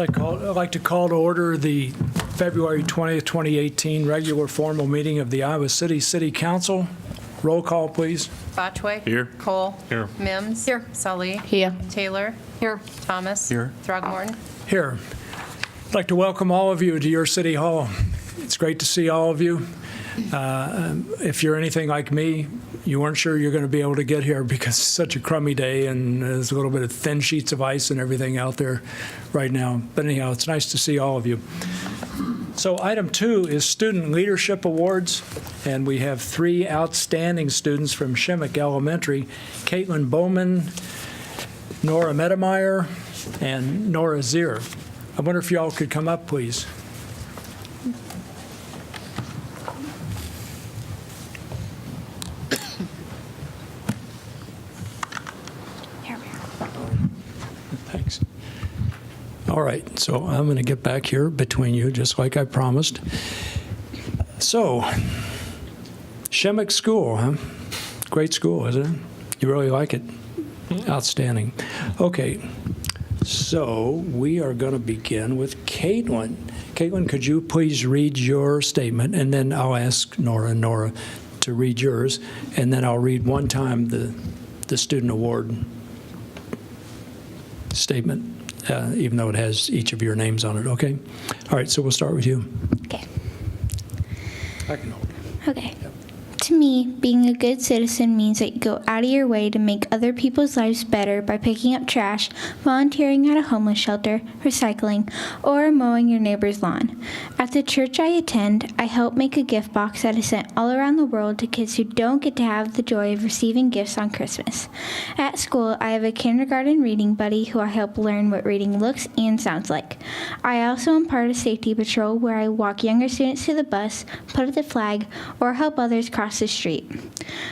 I'd like to call to order the February 20th, 2018 regular formal meeting of the Iowa City Council. Roll call, please. Botchway. Here. Cole. Here. Mims. Here. Sully. Here. Taylor. Here. Thomas. Here. Throgmorton. Here. I'd like to welcome all of you to your City Hall. It's great to see all of you. If you're anything like me, you weren't sure you're going to be able to get here because it's such a crummy day and there's a little bit of thin sheets of ice and everything out there right now. But anyhow, it's nice to see all of you. So item 2 is Student Leadership Awards, and we have 3 outstanding students from Shimmick Elementary: Caitlin Bowman, Nora Medemeyer, and Nora Zier. I wonder if y'all could come up, please. Thanks. All right, so I'm going to get back here between you, just like I promised. So, Shimmick School, huh? Great school, isn't it? You really like it? Outstanding. Okay, so we are going to begin with Caitlin. Caitlin, could you please read your statement, and then I'll ask Nora and Nora to read yours, and then I'll read one time the student award statement, even though it has each of your names on it, okay? All right, so we'll start with you. Okay. I can hold it. Okay. To me, being a good citizen means that you go out of your way to make other people's lives better by picking up trash, volunteering at a homeless shelter, recycling, or mowing your neighbor's lawn. At the church I attend, I help make a gift box that is sent all around the world to kids who don't get to have the joy of receiving gifts on Christmas. At school, I have a kindergarten reading buddy who I help learn what reading looks and sounds like. I also am part of Safety Patrol, where I walk younger students to the bus, put up the flag, or help others cross the street.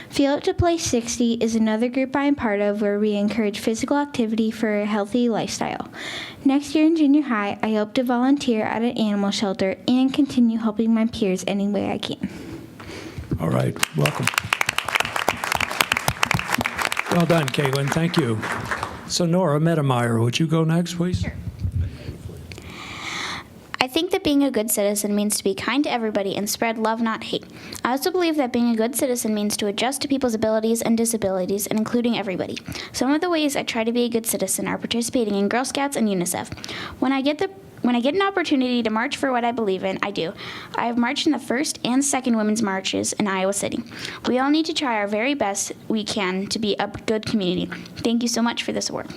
Feel Up to Play 60 is another group I am part of where we encourage physical activity for a healthy lifestyle. Next year in junior high, I hope to volunteer at an animal shelter and continue helping my peers any way I can. All right, welcome. Well done, Caitlin, thank you. So Nora Medemeyer, would you go next, please? Sure. I think that being a good citizen means to be kind to everybody and spread love, not hate. I also believe that being a good citizen means to adjust to people's abilities and disabilities and including everybody. Some of the ways I try to be a good citizen are participating in Girl Scouts and UNICEF. When I get an opportunity to march for what I believe in, I do. I have marched in the first and second women's marches in Iowa City. We all need to try our very best we can to be a good community. Thank you so much for this award.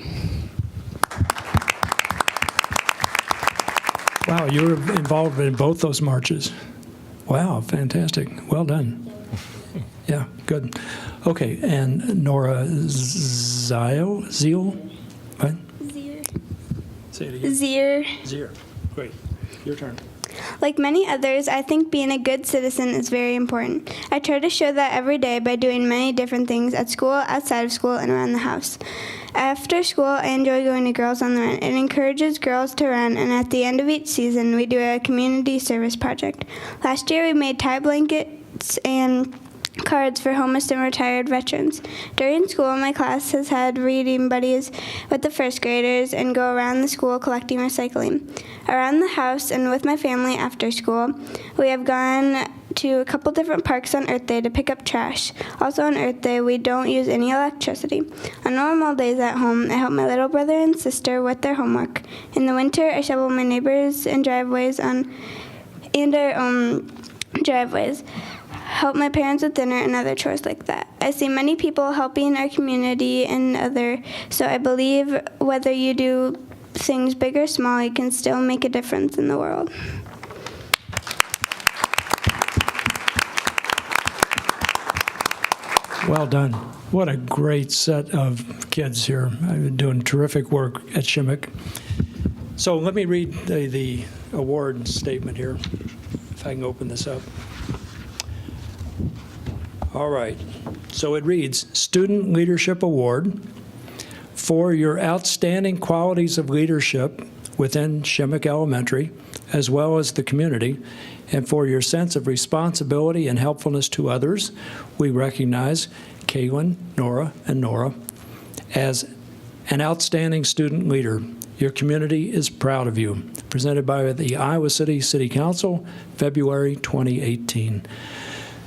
Wow, you were involved in both those marches. Wow, fantastic. Well done. Yeah, good. Okay, and Nora Zeal? What? Zier. Say it again. Zier. Zier. Great. Your turn. Like many others, I think being a good citizen is very important. I try to show that every day by doing many different things at school, outside of school, and around the house. After school, I enjoy going to Girls on the Run. It encourages girls to run, and at the end of each season, we do a community service project. Last year, we made tie blankets and cards for homeless and retired veterans. During school, my class has had reading buddies with the first graders and go around the school collecting recycling. Around the house and with my family after school, we have gone to a couple different parks on Earth Day to pick up trash. Also on Earth Day, we don't use any electricity. On normal days at home, I help my little brother and sister with their homework. In the winter, I shovel my neighbors and driveways and our own driveways. Help my parents with dinner and other chores like that. I see many people helping our community and so I believe whether you do things big or small, you can still make a difference in the world. Well done. What a great set of kids here. I've been doing terrific work at Shimmick. So let me read the award statement here, if I can open this up. All right. So it reads, Student Leadership Award for your outstanding qualities of leadership within Shimmick Elementary, as well as the community, and for your sense of responsibility and helpfulness to others. We recognize Caitlin, Nora, and Nora as an outstanding student leader. Your community is proud of you. Presented by the Iowa City City Council, February 2018.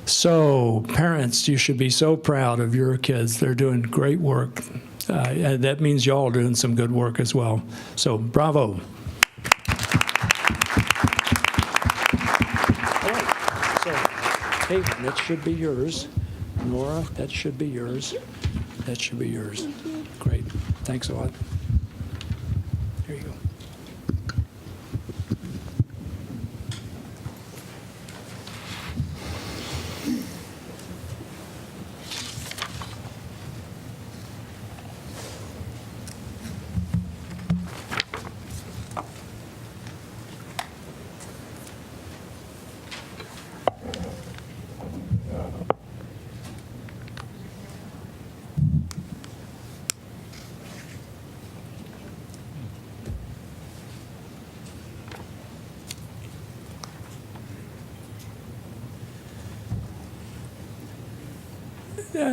So, parents, you should be so proud of your kids. They're doing great work. And that means y'all are doing some good work as well. So, bravo. All right. So, Caitlin, that should be yours. Nora, that should be yours. That should be yours. Great. Thanks a lot. Here you go.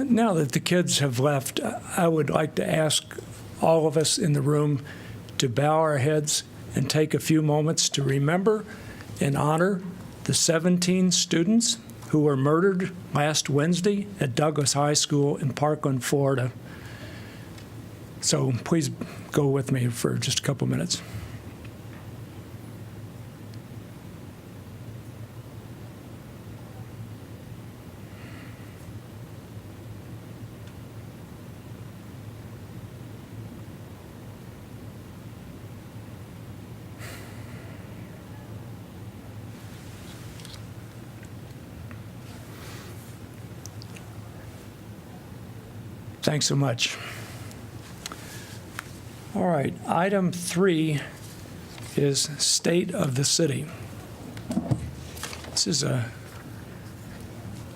Now that the kids have left, I would like to ask all of us in the room to bow our heads and take a few moments to remember and honor the 17 students who were murdered last Wednesday at Douglas High School in Parkland, Florida. So please go with me for just a couple minutes. Thanks so much. All right, item 3 is state of the city. This is a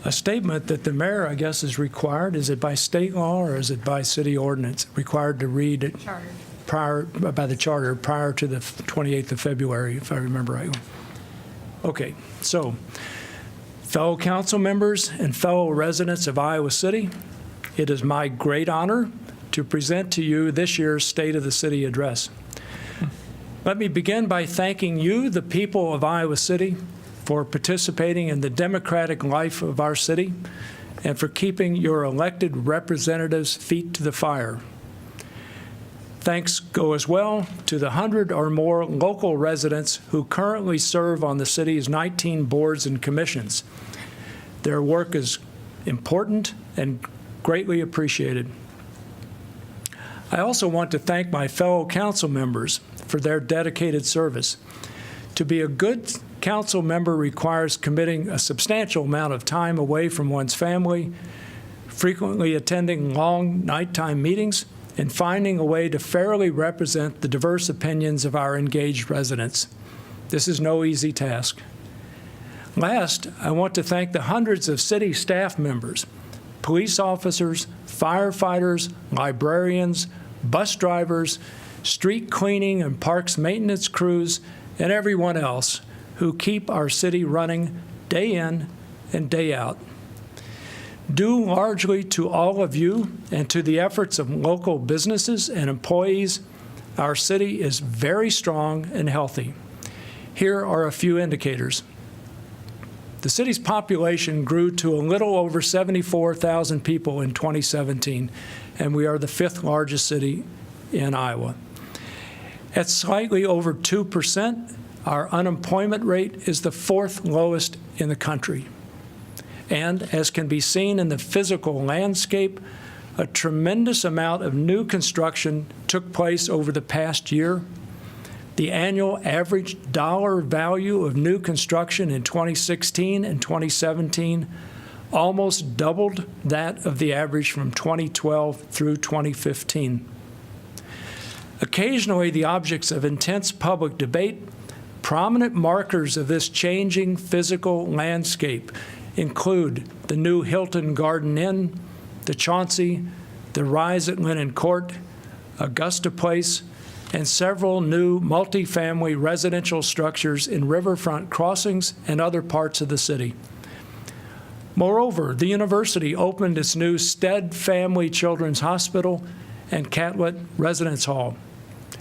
statement that the mayor, I guess, is required. Is it by state law or is it by city ordinance required to read it by the charter prior to the 28th of February, if I remember right? Okay, so fellow council members and fellow residents of Iowa City, it is my great honor to present to you this year's State of the City address. Let me begin by thanking you, the people of Iowa City, for participating in the democratic life of our city and for keeping your elected representatives' feet to the fire. Thanks go as well to the 100 or more local residents who currently serve on the city's 19 boards and commissions. Their work is important and greatly appreciated. I also want to thank my fellow council members for their dedicated service. To be a good council member requires committing a substantial amount of time away from one's family, frequently attending long nighttime meetings, and finding a way to fairly represent the diverse opinions of our engaged residents. This is no easy task. Last, I want to thank the hundreds of city staff members, police officers, firefighters, librarians, bus drivers, street cleaning and parks maintenance crews, and everyone else who keep our city running day in and day out. Due largely to all of you and to the efforts of local businesses and employees, our city is very strong and healthy. Here are a few indicators. The city's population grew to a little over 74,000 people in 2017, and we are the 5th largest city in Iowa. At slightly over 2%, our unemployment rate is the 4th lowest in the country. And as can be seen in the physical landscape, a tremendous amount of new construction took place over the past year. The annual average dollar value of new construction in 2016 and 2017 almost doubled that of the average from 2012 through 2015. Occasionally, the objects of intense public debate, prominent markers of this changing physical landscape include the new Hilton Garden Inn, the Chauncey, the Rise at Lennon Court, Augusta Place, and several new multifamily residential structures in riverfront crossings and other parts of the city. Moreover, the university opened its new Stead Family Children's Hospital and Catlett Residence Hall.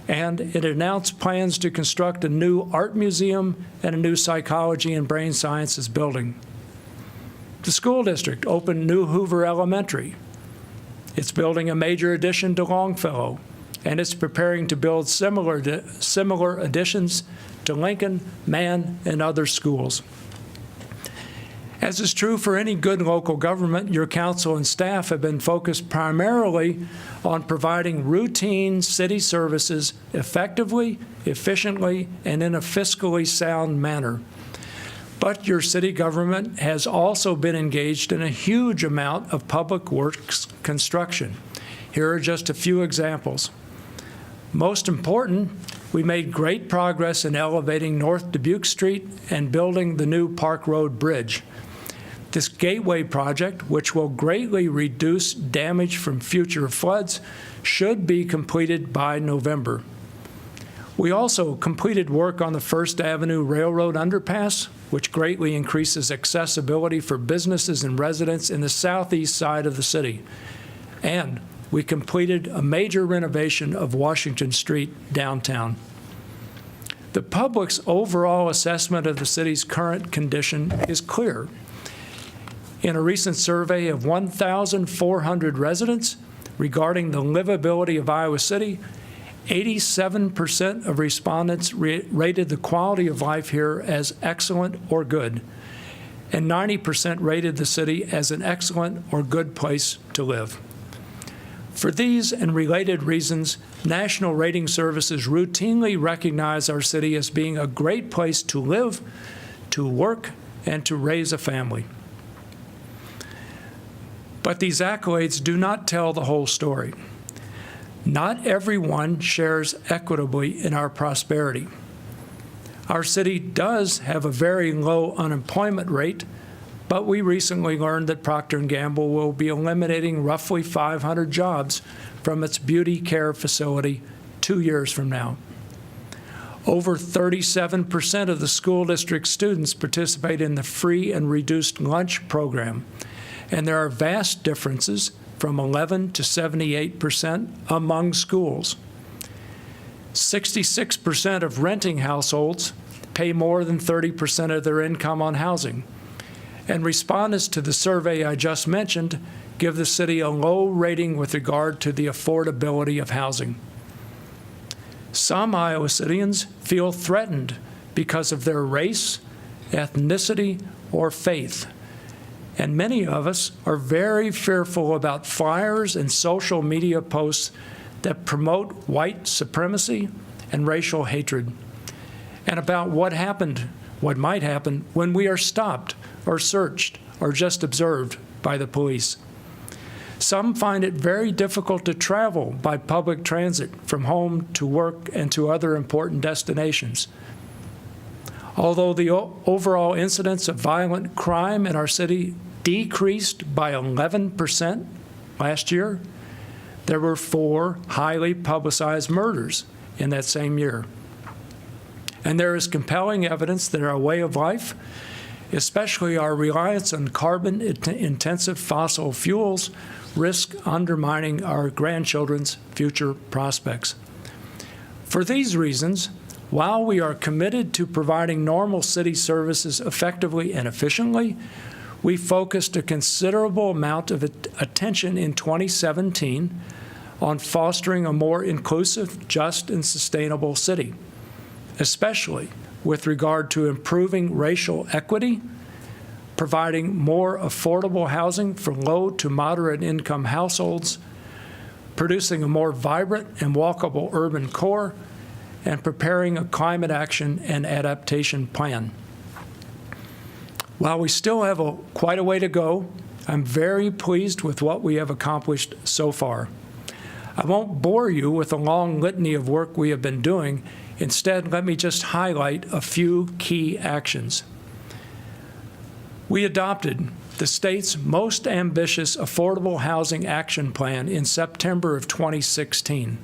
And it announced plans to construct a new art museum and a new psychology and brain sciences building. The school district opened new Hoover Elementary. It's building a major addition to Longfellow, and it's preparing to build similar additions to Lincoln, Mann, and other schools. As is true for any good local government, your council and staff have been focused primarily on providing routine city services effectively, efficiently, and in a fiscally sound manner. But your city government has also been engaged in a huge amount of public works construction. Here are just a few examples. Most important, we made great progress in elevating North Dubuque Street and building the new Park Road Bridge. This gateway project, which will greatly reduce damage from future floods, should be completed by November. We also completed work on the First Avenue Railroad Underpass, which greatly increases accessibility for businesses and residents in the southeast side of the city. And we completed a major renovation of Washington Street downtown. The public's overall assessment of the city's current condition is clear. In a recent survey of 1,400 residents regarding the livability of Iowa City, 87% of respondents rated the quality of life here as excellent or good, and 90% rated the city as an excellent or good place to live. For these and related reasons, national rating services routinely recognize our city as being a great place to live, to work, and to raise a family. But these accolades do not tell the whole story. Not everyone shares equitably in our prosperity. Our city does have a very low unemployment rate, but we recently learned that Procter & Gamble will be eliminating roughly 500 jobs from its beauty care facility 2 years from now. Over 37% of the school district students participate in the free and reduced lunch program, and there are vast differences from 11 to 78% among schools. 66% of renting households pay more than 30% of their income on housing. And respondents to the survey I just mentioned give the city a low rating with regard to the affordability of housing. Some Iowa Cityans feel threatened because of their race, ethnicity, or faith. And many of us are very fearful about flyers and social media posts that promote white supremacy and racial hatred, and about what might happen when we are stopped or searched or just observed by the police. Some find it very difficult to travel by public transit from home to work and to other important destinations. Although the overall incidence of violent crime in our city decreased by 11% last year, there were 4 highly publicized murders in that same year. And there is compelling evidence that our way of life, especially our reliance on carbon-intensive fossil fuels, risk undermining our grandchildren's future prospects. For these reasons, while we are committed to providing normal city services effectively and efficiently, we focused a considerable amount of attention in 2017 on fostering a more inclusive, just, and sustainable city, especially with regard to improving racial equity, providing more affordable housing for low to moderate income households, producing a more vibrant and walkable urban core, and preparing a climate action and adaptation plan. While we still have quite a way to go, I'm very pleased with what we have accomplished so far. I won't bore you with a long litany of work we have been doing. Instead, let me just highlight a few key actions. We adopted the state's most ambitious affordable housing action plan in September of 2016.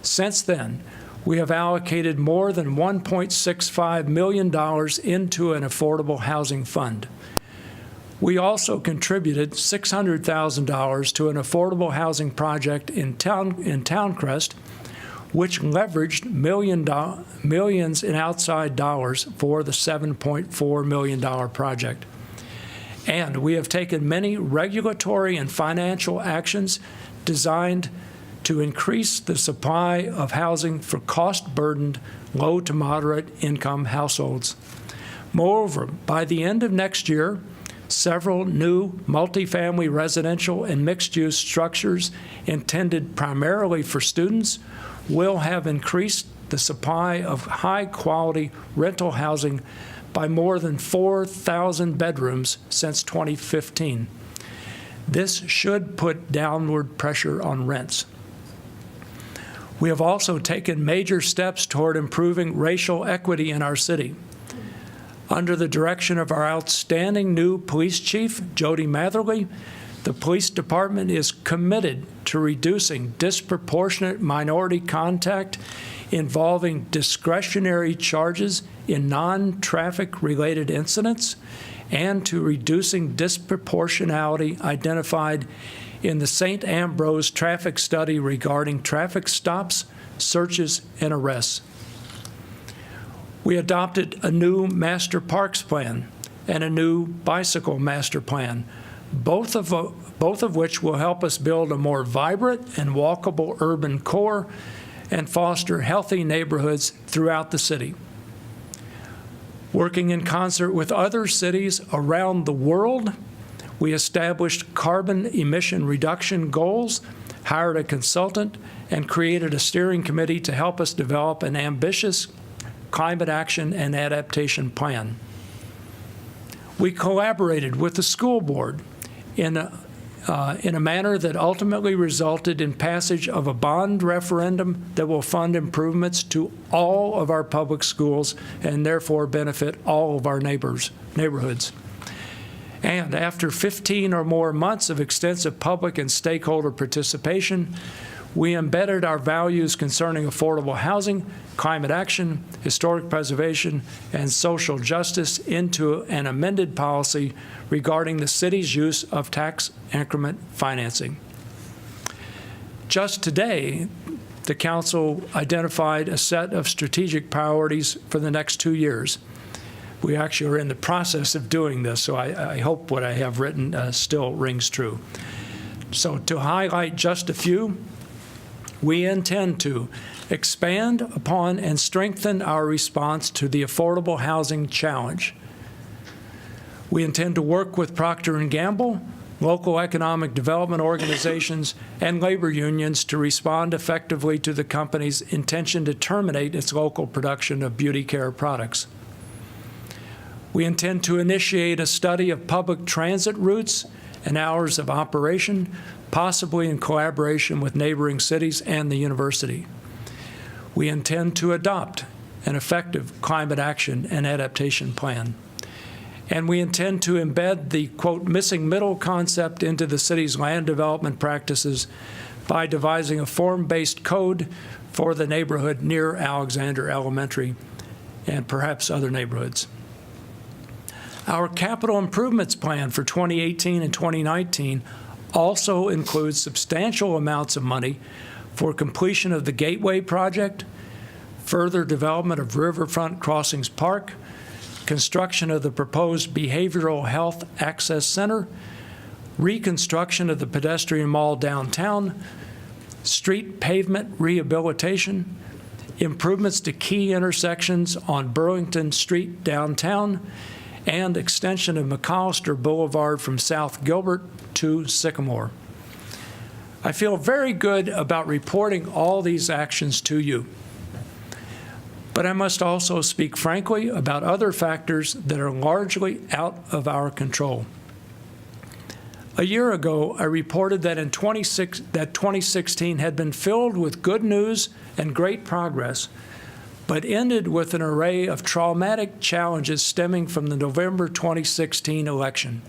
Since then, we have allocated more than $1.65 million into an affordable housing fund. We also contributed $600,000 to an affordable housing project in Towncrest, which leveraged millions in outside dollars for the $7.4 million project. And we have taken many regulatory and financial actions designed to increase the supply of housing for cost-burdened, low to moderate income households. Moreover, by the end of next year, several new multifamily residential and mixed-use structures intended primarily for students will have increased the supply of high-quality rental housing by more than 4,000 bedrooms since 2015. This should put downward pressure on rents. We have also taken major steps toward improving racial equity in our city. Under the direction of our outstanding new police chief, Jody Matherly, the police department is committed to reducing disproportionate minority contact involving discretionary charges in non-traffic related incidents and to reducing disproportionality identified in the St. Ambrose traffic study regarding traffic stops, searches, and arrests. We adopted a new master parks plan and a new bicycle master plan, both of which will help us build a more vibrant and walkable urban core and foster healthy neighborhoods throughout the city. Working in concert with other cities around the world, we established carbon emission reduction goals, hired a consultant, and created a steering committee to help us develop an ambitious climate action and adaptation plan. We collaborated with the school board in a manner that ultimately resulted in passage of a bond referendum that will fund improvements to all of our public schools and therefore benefit all of our neighborhoods. And after 15 or more months of extensive public and stakeholder participation, we embedded our values concerning affordable housing, climate action, historic preservation, and social justice into an amended policy regarding the city's use of tax increment financing. Just today, the council identified a set of strategic priorities for the next 2 years. We actually are in the process of doing this, so I hope what I have written still rings true. So to highlight just a few, we intend to expand upon and strengthen our response to the affordable housing challenge. We intend to work with Procter & Gamble, local economic development organizations, and labor unions to respond effectively to the company's intention to terminate its local production of beauty care products. We intend to initiate a study of public transit routes and hours of operation, possibly in collaboration with neighboring cities and the university. We intend to adopt an effective climate action and adaptation plan. And we intend to embed the, quote, missing middle concept into the city's land development practices by devising a form-based code for the neighborhood near Alexander Elementary and perhaps other neighborhoods. Our capital improvements plan for 2018 and 2019 also includes substantial amounts of money for completion of the Gateway project, further development of Riverfront Crossings Park, construction of the proposed Behavioral Health Access Center, reconstruction of the pedestrian mall downtown, street pavement rehabilitation, improvements to key intersections on Burlington Street downtown, and extension of McAllister Boulevard from South Gilbert to Sycamore. I feel very good about reporting all these actions to you. But I must also speak frankly about other factors that are largely out of our control. A year ago, I reported that 2016 had been filled with good news and great progress, but ended with an array of traumatic challenges stemming from the November 2016 election.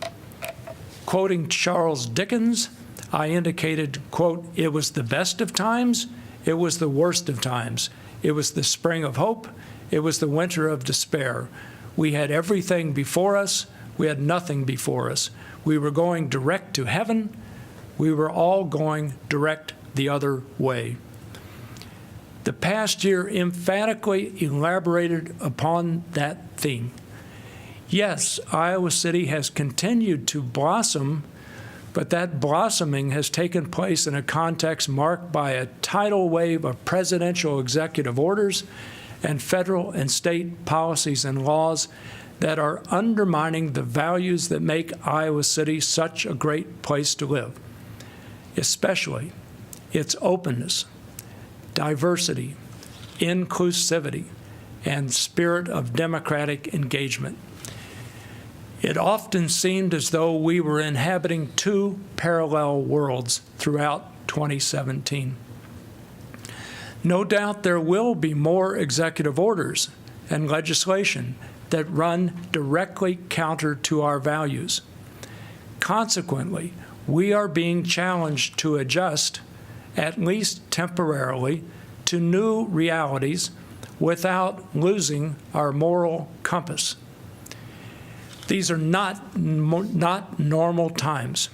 Quoting Charles Dickens, I indicated, quote, "It was the best of times, it was the worst of times. It was the spring of hope, it was the winter of despair. We had everything before us, we had nothing before us. We were going direct to heaven, we were all going direct the other way." The past year emphatically elaborated upon that theme. Yes, Iowa City has continued to blossom, but that blossoming has taken place in a context marked by a tidal wave of presidential executive orders and federal and state policies and laws that are undermining the values that make Iowa City such a great place to live, especially its openness, diversity, inclusivity, and spirit of democratic engagement. It often seemed as though we were inhabiting two parallel worlds throughout 2017. No doubt there will be more executive orders and legislation that run directly counter to our values. Consequently, we are being challenged to adjust, at least temporarily, to new realities without losing our moral compass. These are not normal times.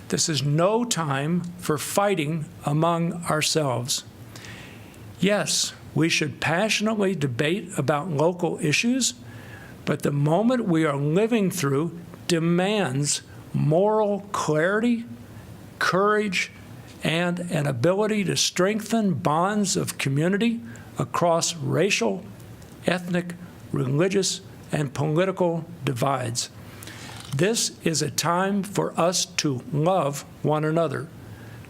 This is no time for fighting among ourselves. Yes, we should passionately debate about local issues, but the moment we are living through demands moral clarity, courage, and an ability to strengthen bonds of community across racial, ethnic, religious, and political divides. This is a time for us to love one another,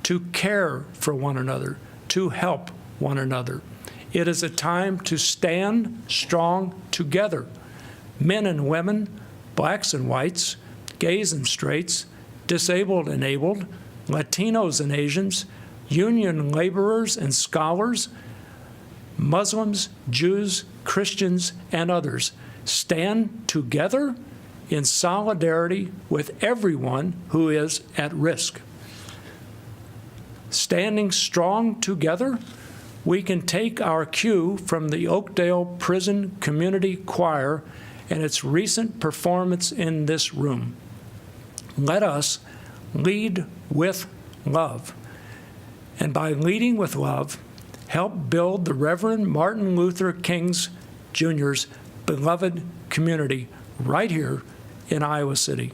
to care for one another, to help one another. It is a time to stand strong together, men and women, blacks and whites, gays and straights, disabled and abled, Latinos and Asians, union laborers and scholars, Muslims, Jews, Christians, and others. Stand together in solidarity with everyone who is at risk. Standing strong together, we can take our cue from the Oakdale Prison Community Choir and its recent performance in this room. Let us lead with love. And by leading with love, help build the Reverend Martin Luther King Jr.'s beloved community right here in Iowa City.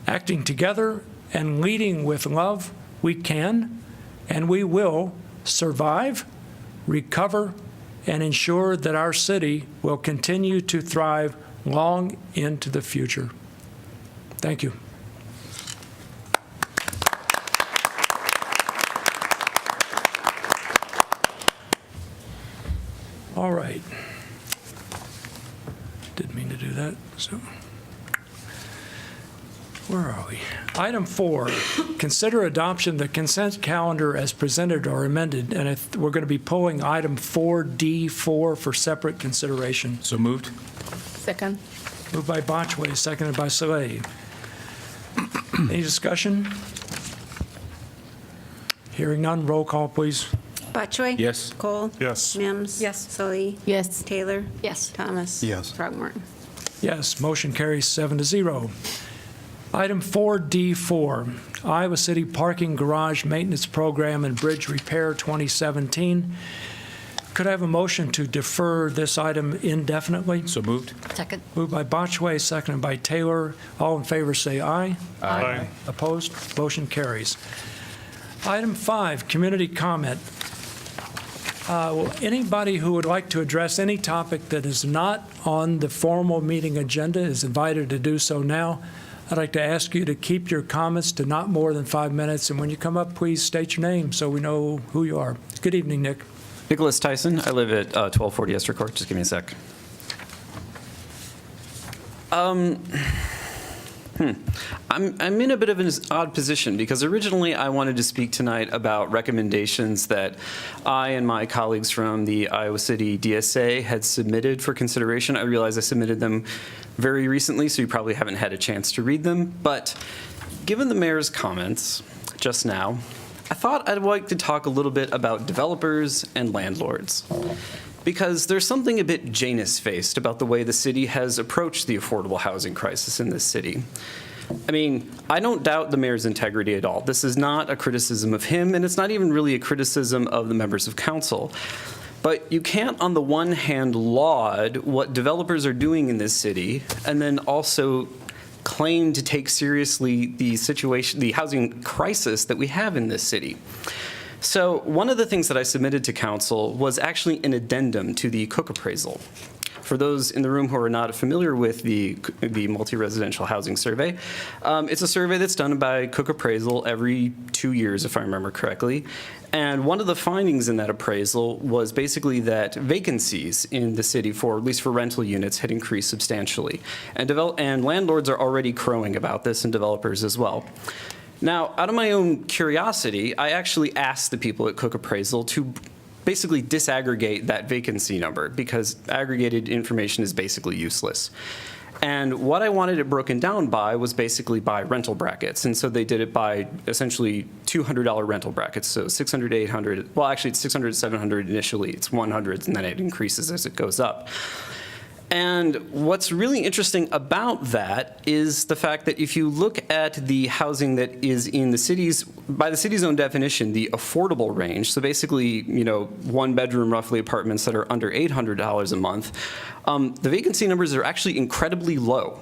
Acting together and leading with love, we can and we will survive, recover, and ensure that our city will continue to thrive long into the future. Thank you. All right. Didn't mean to do that. So, where are we? Item 4, consider adoption of the consent calendar as presented or amended. And we're going to be pulling item 4D4 for separate consideration. So moved. Second. Moved by Botchway, seconded by Saleh. Any discussion? Hearing none, roll call, please. Botchway? Yes. Cole? Yes. Mims? Yes. Sully? Yes. Taylor? Yes. Thomas? Yes. Throgmorton? Yes, motion carries 7-0. Item 4D4, Iowa City Parking Garage Maintenance Program and Bridge Repair 2017. Could I have a motion to defer this item indefinitely? So moved. Second. Moved by Botchway, seconded by Taylor. All in favor say aye. Aye. Opposed? Motion carries. Item 5, community comment. Will anybody who would like to address any topic that is not on the formal meeting agenda is invited to do so now. I'd like to ask you to keep your comments to not more than 5 minutes, and when you come up, please state your name so we know who you are. Good evening, Nick. Nicholas Tyson. I live at 1240 Esther Court. Just give me a sec. I'm in a bit of an odd position because originally I wanted to speak tonight about recommendations that I and my colleagues from the Iowa City DSA had submitted for consideration. I realize I submitted them very recently, so you probably haven't had a chance to read them. But given the mayor's comments just now, I thought I'd like to talk a little bit about developers and landlords. Because there's something a bit Janus-faced about the way the city has approached the affordable housing crisis in this city. I mean, I don't doubt the mayor's integrity at all. This is not a criticism of him, and it's not even really a criticism of the members of council. But you can't, on the one hand, laud what developers are doing in this city, and then also claim to take seriously the situation, the housing crisis that we have in this city. So one of the things that I submitted to council was actually an addendum to the Cook appraisal. For those in the room who are not familiar with the multi-residential housing survey, it's a survey that's done by Cook Appraisal every 2 years, if I remember correctly. And one of the findings in that appraisal was basically that vacancies in the city, for at least for rental units, had increased substantially. And landlords are already crowing about this, and developers as well. Now, out of my own curiosity, I actually asked the people at Cook Appraisal to basically disaggregate that vacancy number, because aggregated information is basically useless. And what I wanted it broken down by was basically by rental brackets. And so they did it by essentially $200 rental brackets. So 600, 800, well, actually it's 600, 700 initially. It's 100s, and then it increases as it goes up. And what's really interesting about that is the fact that if you look at the housing that is in the city's, by the city's own definition, the affordable range, so basically, you know, one bedroom roughly apartments that are under $800 a month, the vacancy numbers are actually incredibly low.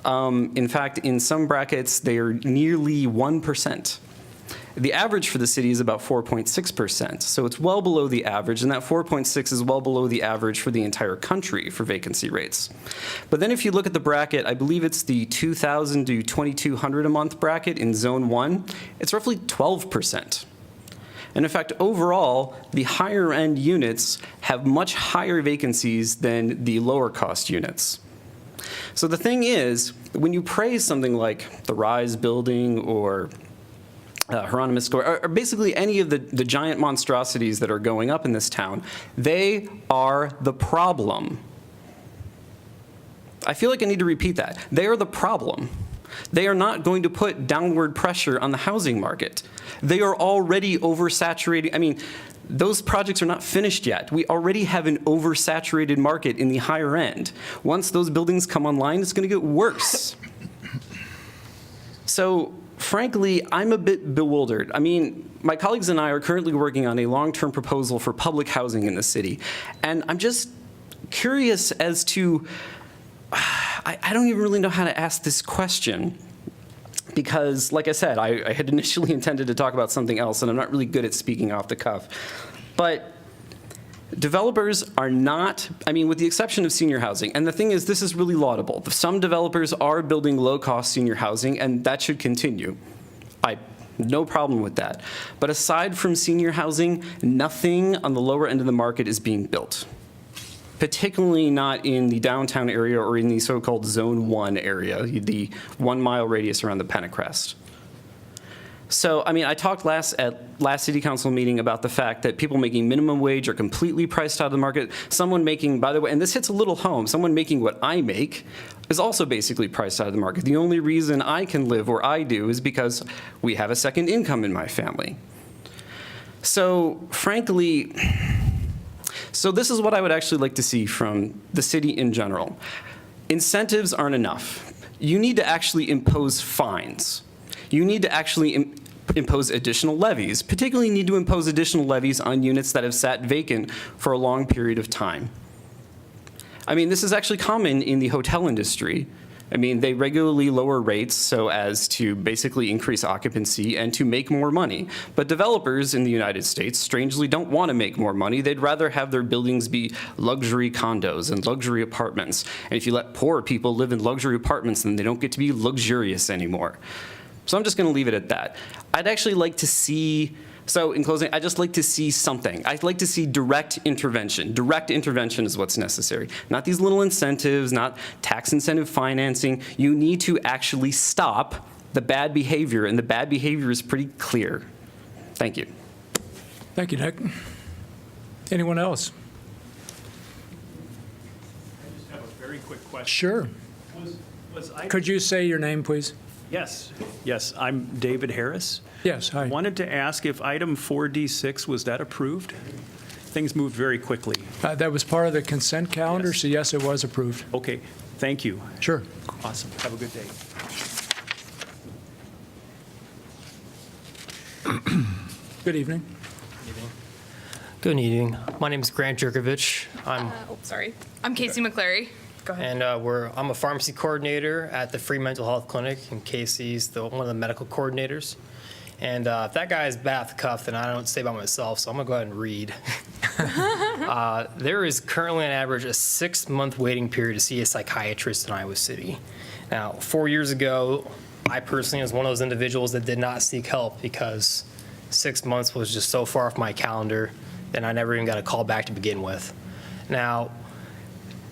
In fact, in some brackets, they are nearly 1%. The average for the city is about 4.6%, so it's well below the average, and that 4.6 is well below the average for the entire country for vacancy rates. But then if you look at the bracket, I believe it's the 2,000 to 2,200 a month bracket in Zone 1, it's roughly 12%. And in fact, overall, the higher end units have much higher vacancies than the lower cost units. So the thing is, when you praise something like the Rise building or Hieronymus Square, or basically any of the giant monstrosities that are going up in this town, they are the problem. I feel like I need to repeat that. They are the problem. They are not going to put downward pressure on the housing market. They are already oversaturated. I mean, those projects are not finished yet. We already have an oversaturated market in the higher end. Once those buildings come online, it's going to get worse. So, frankly, I'm a bit bewildered. I mean, my colleagues and I are currently working on a long-term proposal for public housing in the city, and I'm just curious as to, I don't even really know how to ask this question, because, like I said, I had initially intended to talk about something else, and I'm not really good at speaking off the cuff. But developers are not, I mean, with the exception of senior housing, and the thing is, this is really laudable. Some developers are building low-cost senior housing, and that should continue. No problem with that. But aside from senior housing, nothing on the lower end of the market is being built, particularly not in the downtown area or in the so-called Zone 1 area, the 1 mile radius around the Pentecrest. So, I mean, I talked at last city council meeting about the fact that people making minimum wage are completely priced out of the market. Someone making, by the way, and this hits a little home, someone making what I make is also basically priced out of the market. The only reason I can live where I do is because we have a second income in my family. So, frankly, so this is what I would actually like to see from the city in general. Incentives aren't enough. You need to actually impose fines. You need to actually impose additional levies, particularly need to impose additional levies on units that have sat vacant for a long period of time. I mean, this is actually common in the hotel industry. I mean, they regularly lower rates so as to basically increase occupancy and to make more money. But developers in the United States strangely don't want to make more money. They'd rather have their buildings be luxury condos and luxury apartments. And if you let poor people live in luxury apartments, then they don't get to be luxurious anymore. So I'm just going to leave it at that. I'd actually like to see, so in closing, I'd just like to see something. I'd like to see direct intervention. Direct intervention is what's necessary. Not these little incentives, not tax incentive financing. You need to actually stop the bad behavior, and the bad behavior is pretty clear. Thank you. Thank you, Nick. Anyone else? I just have a very quick question. Sure. Could you say your name, please? Yes, I'm David Harris. Yes, hi. Wanted to ask if item 4D6, was that approved? Things moved very quickly. That was part of the consent calendar, Yes. so yes, it was approved. Okay, thank you. Sure. Awesome. Have a good day. Good evening. Good evening. My name is Grant Jerkovich. I'm Casey McClary. Go ahead. And I'm a pharmacy coordinator at the Free Mental Health Clinic, and Casey's one of the medical coordinators. And if that guy is bad at the cuff, then I don't say by myself, so I'm going to go ahead and read. There is currently on average a 6-month waiting period to see a psychiatrist in Iowa City. Now, 4 years ago, I personally was one of those individuals that did not seek help because 6 months was just so far off my calendar, and I never even got a call back to begin with. Now,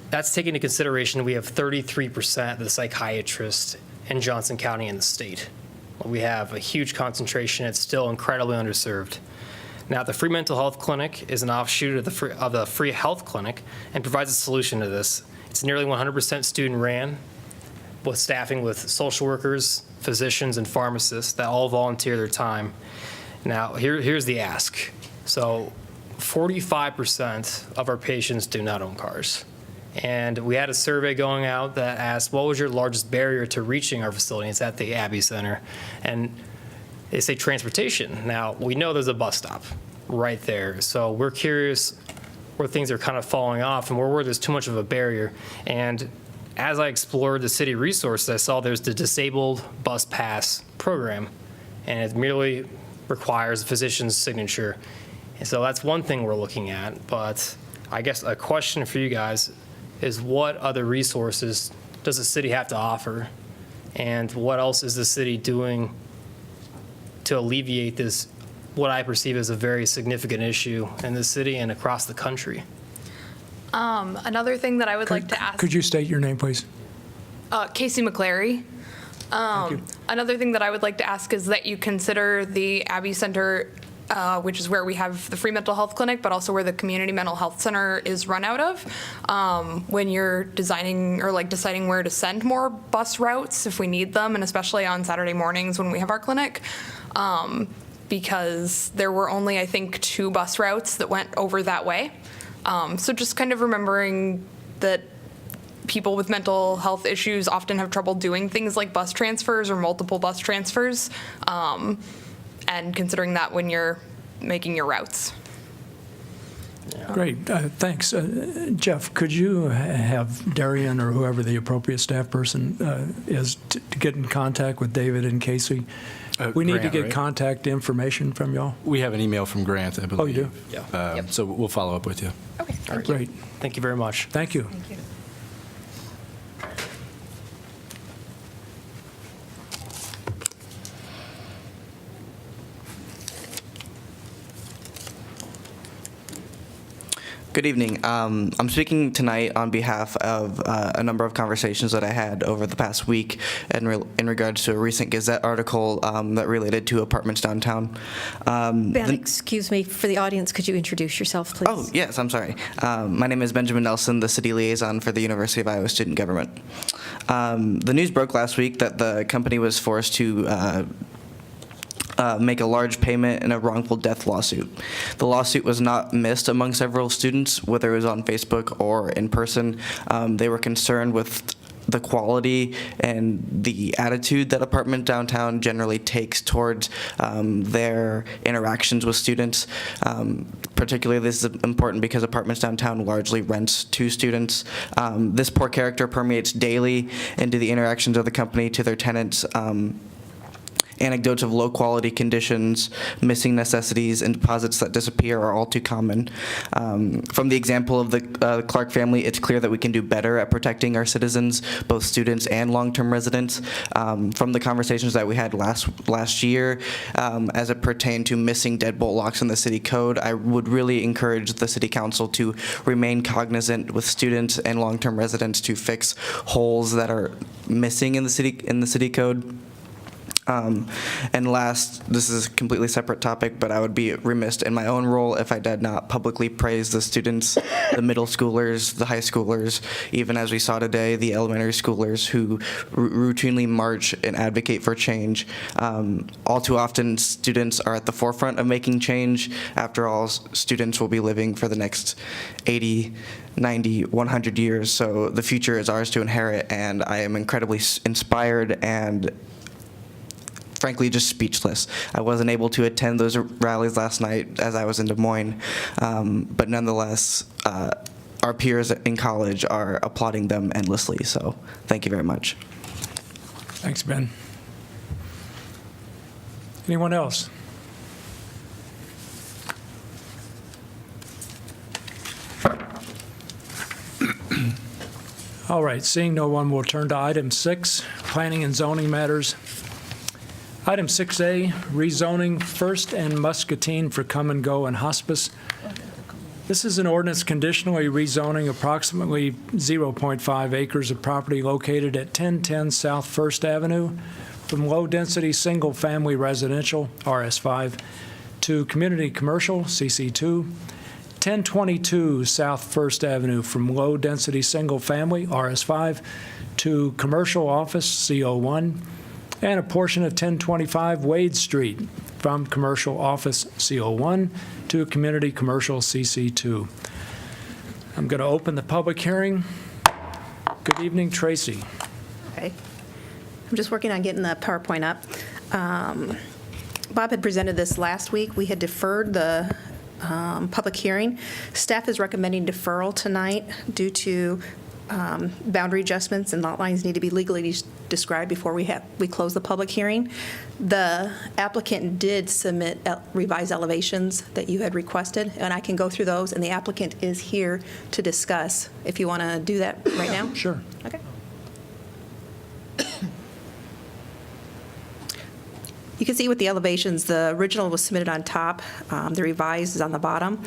that's taking into consideration we have 33% of the psychiatrists in Johnson County in the state. We have a huge concentration. It's still incredibly underserved. Now, the Free Mental Health Clinic is an offshoot of the Free Health Clinic and provides a solution to this. It's nearly 100% student-ran, with staffing with social workers, physicians, and pharmacists that all volunteer their time. Now, here's the ask. So 45% of our patients do not own cars. And we had a survey going out that asked, what was your largest barrier to reaching our facility? It's at the Abbey Center. And they say transportation. Now, we know there's a bus stop right there. So we're curious where things are kind of falling off and where there's too much of a barrier. And as I explored the city resources, I saw there's the Disabled Bus Pass program. And it merely requires a physician's signature. And so that's one thing we're looking at. But I guess a question for you guys is, what other resources does the city have to offer? And what else is the city doing to alleviate this, what I perceive as a very significant issue in the city and across the country? Another thing that I would like to ask. Could you state your name, please? Casey McClary. Thank you. Another thing that I would like to ask is that you consider the Abbey Center, which is where we have the Free Mental Health Clinic, but also where the Community Mental Health Center is run out of, when you're designing or deciding where to send more bus routes if we need them, and especially on Saturday mornings when we have our clinic, because there were only, I think, 2 bus routes that went over that way. So just kind of remembering that people with mental health issues often have trouble doing things like bus transfers or multiple bus transfers, and considering that when you're making your routes. Great, thanks. Jeff, could you have Darian or whoever the appropriate staff person is to get in contact with David and Casey? We need to Grant, get right? contact information from y'all. We have an email from Grant, I believe. Oh, you do? Yeah. So we'll follow up with you. Okay. Great, Thank you very much. thank you. Thank you. Good evening. I'm speaking tonight on behalf of a number of conversations that I had over the past week in regards to a recent Gazette article that related to apartments downtown. Ben, excuse me, for the audience, could you introduce yourself, please? Oh, yes, I'm sorry. My name is Benjamin Nelson, the city liaison for the University of Iowa Student Government. The news broke last week that the company was forced to make a large payment in a wrongful death lawsuit. The lawsuit was not missed among several students, whether it was on Facebook or in person. They were concerned with the quality and the attitude that Apartment Downtown generally takes towards their interactions with students. Particularly, this is important because Apartments Downtown largely rents to students. This poor character permeates daily into the interactions of the company to their tenants. Anecdotes of low-quality conditions, missing necessities, and deposits that disappear are all too common. From the example of the Clark family, it's clear that we can do better at protecting our citizens, both students and long-term residents. From the conversations that we had last year, as it pertained to missing deadbolt locks in the city code, I would really encourage the city council to remain cognizant with students and long-term residents to fix holes that are missing in the city code. And last, this is a completely separate topic, but I would be remiss in my own role if I did not publicly praise the students, the middle schoolers, the high schoolers, even as we saw today, the elementary schoolers who routinely march and advocate for change. All too often, students are at the forefront of making change. After all, students will be living for the next 80, 90, 100 years, so the future is ours to inherit, and I am incredibly inspired and frankly just speechless. I wasn't able to attend those rallies last night as I was in Des Moines, but nonetheless, our peers in college are applauding them endlessly. So thank you very much. Thanks, Ben. Anyone else? All right, seeing no one, we'll turn to item 6, planning and zoning matters. Item 6A, rezoning First and Muscatine for come and go and hospice. This is an ordinance conditionally rezoning approximately 0.5 acres of property located at 1010 South First Avenue from low-density single-family residential, RS5, to community commercial, CC2, 1022 South First Avenue from low-density single-family, RS5, to commercial office, CO1, and a portion of 1025 Wade Street from commercial office, CO1, to community commercial, CC2. I'm going to open the public hearing. Good evening, Tracy. Okay. I'm just working on getting the PowerPoint up. Bob had presented this last week. We had deferred the public hearing. Staff is recommending deferral tonight due to boundary adjustments and lot lines need to be legally described before we close the public hearing. The applicant did submit revised elevations that you had requested, and I can go through those, and the applicant is here to discuss if you want to do that right now. Sure. Okay. You can see with the elevations, the original was submitted on top, the revised is on the bottom.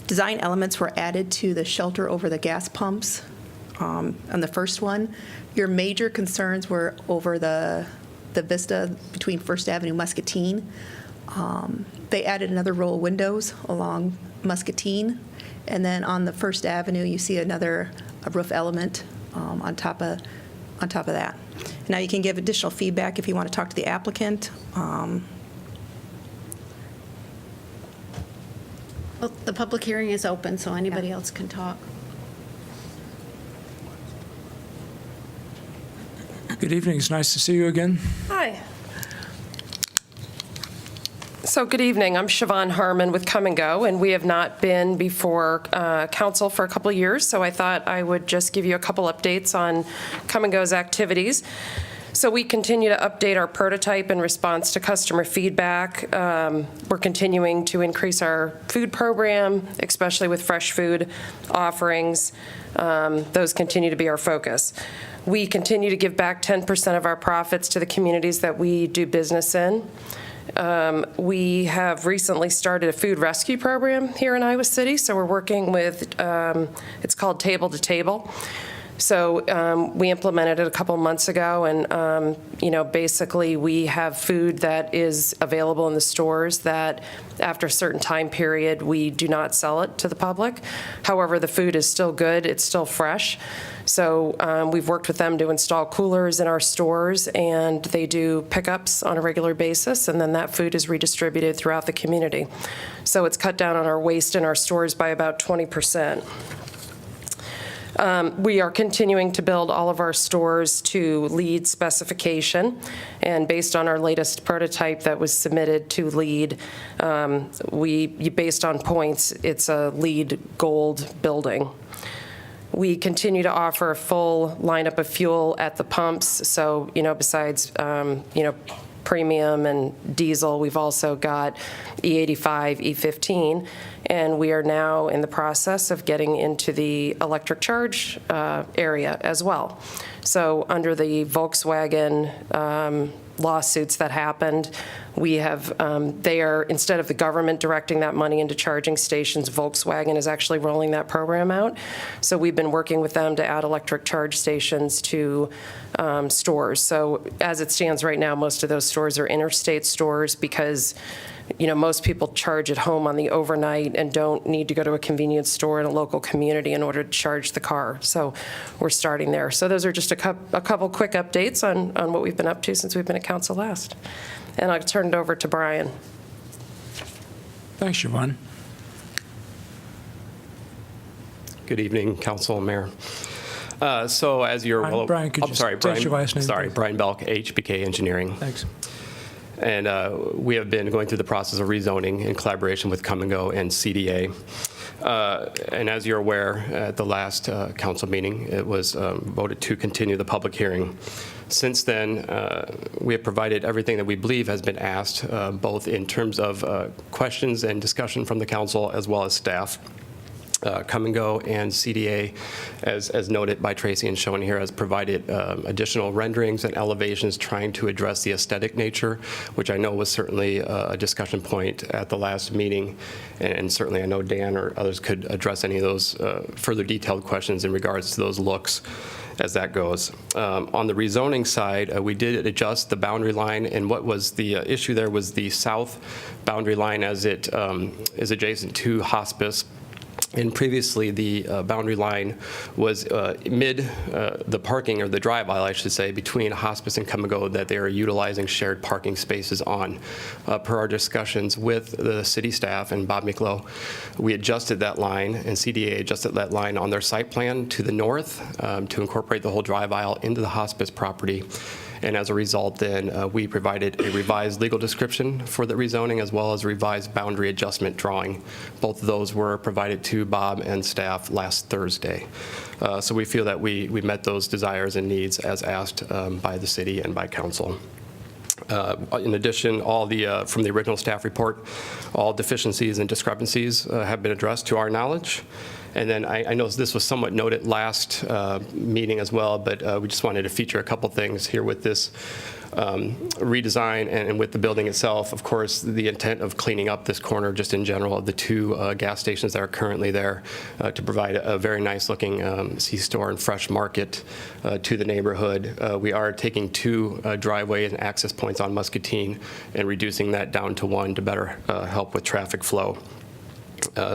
Design elements were added to the shelter over the gas pumps on the first one. Your major concerns were over the vista between First Avenue and Muscatine. They added another row of windows along Muscatine, and then on the First Avenue, you see a roof element on top of that. Now, you can give additional feedback if you want to talk to the applicant. Well, the public hearing is open, so anybody else can talk. Good evening. It's nice to see you again. Hi. So good evening. I'm Siobhan Harmon with Come and Go, and we have not been before council for a couple of years, so I thought I would just give you a couple updates on Come and Go's activities. So we continue to update our prototype in response to customer feedback. We're continuing to increase our food program, especially with fresh food offerings. Those continue to be our focus. We continue to give back 10% of our profits to the communities that we do business in. We have recently started a food rescue program here in Iowa City, so we're working with, it's called Table to Table. So we implemented it a couple months ago, and basically we have food that is available in the stores that after a certain time period we do not sell it to the public. However, the food is still good, it's still fresh. So we've worked with them to install coolers in our stores, and they do pickups on a regular basis, and then that food is redistributed throughout the community. So it's cut down on our waste in our stores by about 20%. We are continuing to build all of our stores to LEED specification, and based on our latest prototype that was submitted to LEED, based on points, it's a LEED Gold building. We continue to offer a full lineup of fuel at the pumps, so besides premium and diesel, we've also got E85, E15, and we are now in the process of getting into the electric charge area as well. So under the Volkswagen lawsuits that happened, we have, instead of the government directing that money into charging stations, Volkswagen is actually rolling that program out. So we've been working with them to add electric charge stations to stores. So as it stands right now, most of those stores are interstate stores because most people charge at home on the overnight and don't need to go to a convenience store in a local community in order to charge the car. So we're starting there. So those are just a couple quick updates on what we've been up to since we've been at council last. And I'll turn it over to Brian. Thanks, Siobhan. Good evening, council and mayor. So as you're Brian, could you state your last name, Sorry, please? Brian Belk, HBK Engineering. Thanks. And we have been going through the process of rezoning in collaboration with Come and Go and CDA. And as you're aware, at the last council meeting, it was voted to continue the public hearing. Since then, we have provided everything that we believe has been asked, both in terms of questions and discussion from the council as well as staff. Come and Go and CDA, as noted by Tracy and shown here, has provided additional renderings and elevations trying to address the aesthetic nature, which I know was certainly a discussion point at the last meeting. And certainly I know Dan or others could address any of those further detailed questions in regards to those looks as that goes. On the rezoning side, we did adjust the boundary line, and what was the issue there was the south boundary line as it is adjacent to hospice. And previously, the boundary line was mid the parking, or the drive aisle, I should say, between hospice and Come and Go, that they are utilizing shared parking spaces on. Per our discussions with the city staff and Bob Miklo, we adjusted that line, and CDA adjusted that line on their site plan to the north to incorporate the whole drive aisle into the hospice property. And as a result, then, we provided a revised legal description for the rezoning as well as a revised boundary adjustment drawing. Both of those were provided to Bob and staff last Thursday. So we feel that we met those desires and needs as asked by the city and by council. In addition, all the from the original staff report, all deficiencies and discrepancies have been addressed to our knowledge. And then I know this was somewhat noted last meeting as well, but we just wanted to feature a couple things here with this redesign and with the building itself. Of course, the intent of cleaning up this corner just in general of the two gas stations that are currently there to provide a very nice looking C-store and fresh market to the neighborhood. We are taking two driveways and access points on Muscatine and reducing that down to one to better help with traffic flow.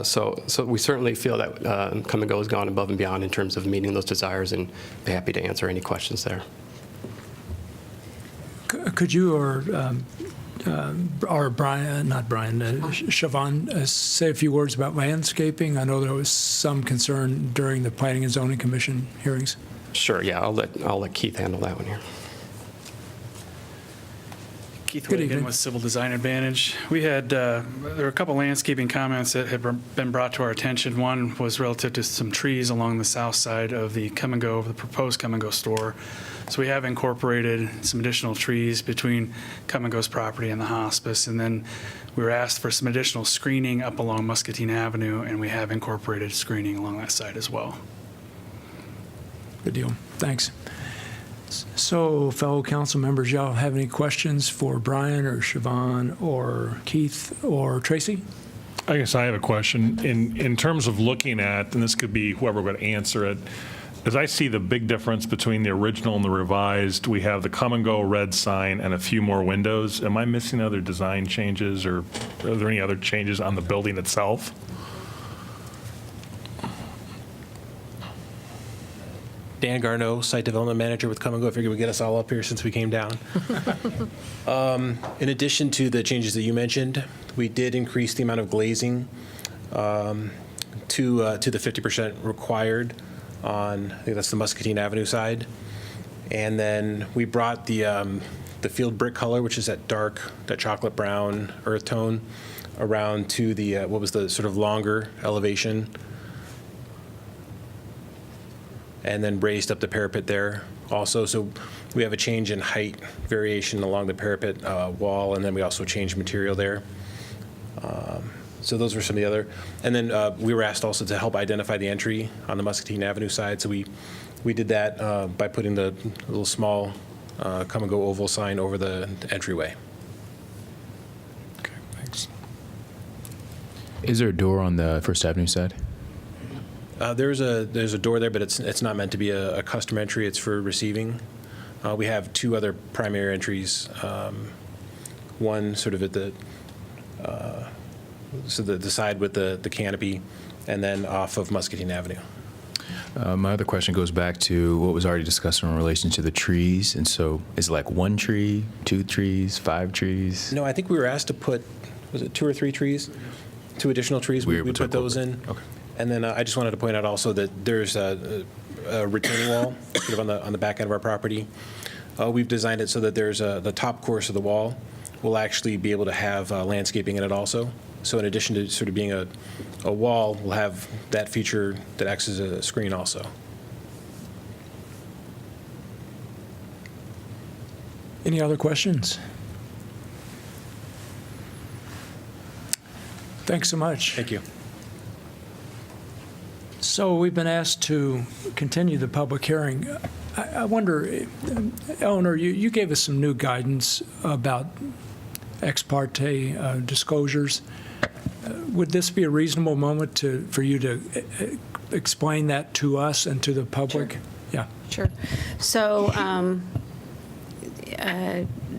So we certainly feel that Come and Go has gone above and beyond in terms of meeting those desires, and be happy to answer any questions there. Could you or Brian, not Brian, Siobhan, say a few words about landscaping? I know there was some concern during the Planning and Zoning Commission hearings. Sure, yeah, I'll let Keith handle that one here. Keith Wiggin with Civil Design Advantage. We had, there were a couple landscaping comments that had been brought to our attention. One was relative to some trees along the south side of the Come and Go, the proposed Come and Go store. So we have incorporated some additional trees between Come and Go's property and the hospice. And then we were asked for some additional screening up along Muscatine Avenue, and we have incorporated screening along that side as well. Good deal. Thanks. So, fellow council members, y'all have any questions for Brian or Siobhan or Keith or Tracy? I guess I have a question. In terms of looking at, and this could be whoever would answer it, as I see the big difference between the original and the revised, we have the Come and Go red sign and a few more windows. Am I missing other design changes, or are there any other changes on the building itself? Dan Garneau, Site Development Manager with Come and Go. I figured we'd get us all up here since we came down. In addition to the changes that you mentioned, we did increase the amount of glazing to the 50% required on, I think that's the Muscatine Avenue side. And then we brought the field brick color, which is that dark, that chocolate brown earth tone, around to the, what was the sort of longer elevation, and then raised up the parapet there also. So we have a change in height variation along the parapet wall, and then we also changed material there. So those were some of the other. And then we were asked also to help identify the entry on the Muscatine Avenue side. So we did that by putting the little small Come and Go oval sign over the entryway. Okay, thanks. Is there a door on the First Avenue side? There's a door there, but it's not meant to be a custom entry. It's for receiving. We have two other primary entries. One sort of at the the side with the canopy, and then off of Muscatine Avenue. My other question goes back to what was already discussed in relation to the trees. And so is it like one tree, 2 trees, 5 trees? No, I think we were asked to put, was it 2 or 3 trees? 2 additional trees. We put those in. Okay. And then I just wanted to point out also that there's a retaining wall sort of on the back end of our property. We've designed it so that there's the top course of the wall will actually be able to have landscaping in it also. So in addition to sort of being a wall, we'll have that feature that acts as a screen also. Any other questions? Thanks so much. Thank you. So we've been asked to continue the public hearing. I wonder, Eleanor, you gave us some new guidance about ex parte disclosures. Would this be a reasonable moment for you to explain that to us and to the public? Sure. Yeah. Sure. So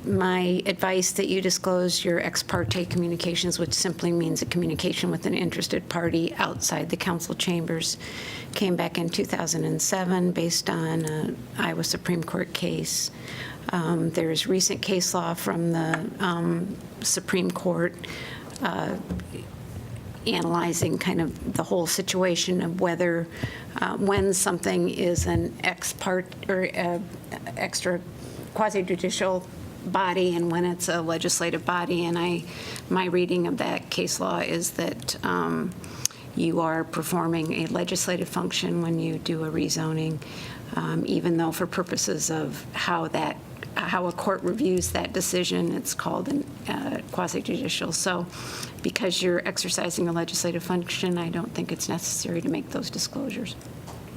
my advice that you disclose your ex parte communications, which simply means a communication with an interested party outside the council chambers, came back in 2007 based on an Iowa Supreme Court case. There's recent case law from the Supreme Court analyzing kind of the whole situation of whether when something is an ex parte or extra quasi-judicial body and when it's a legislative body. And my reading of that case law is that you are performing a legislative function when you do a rezoning, even though for purposes of how a court reviews that decision, it's called quasi-judicial. So because you're exercising a legislative function, I don't think it's necessary to make those disclosures.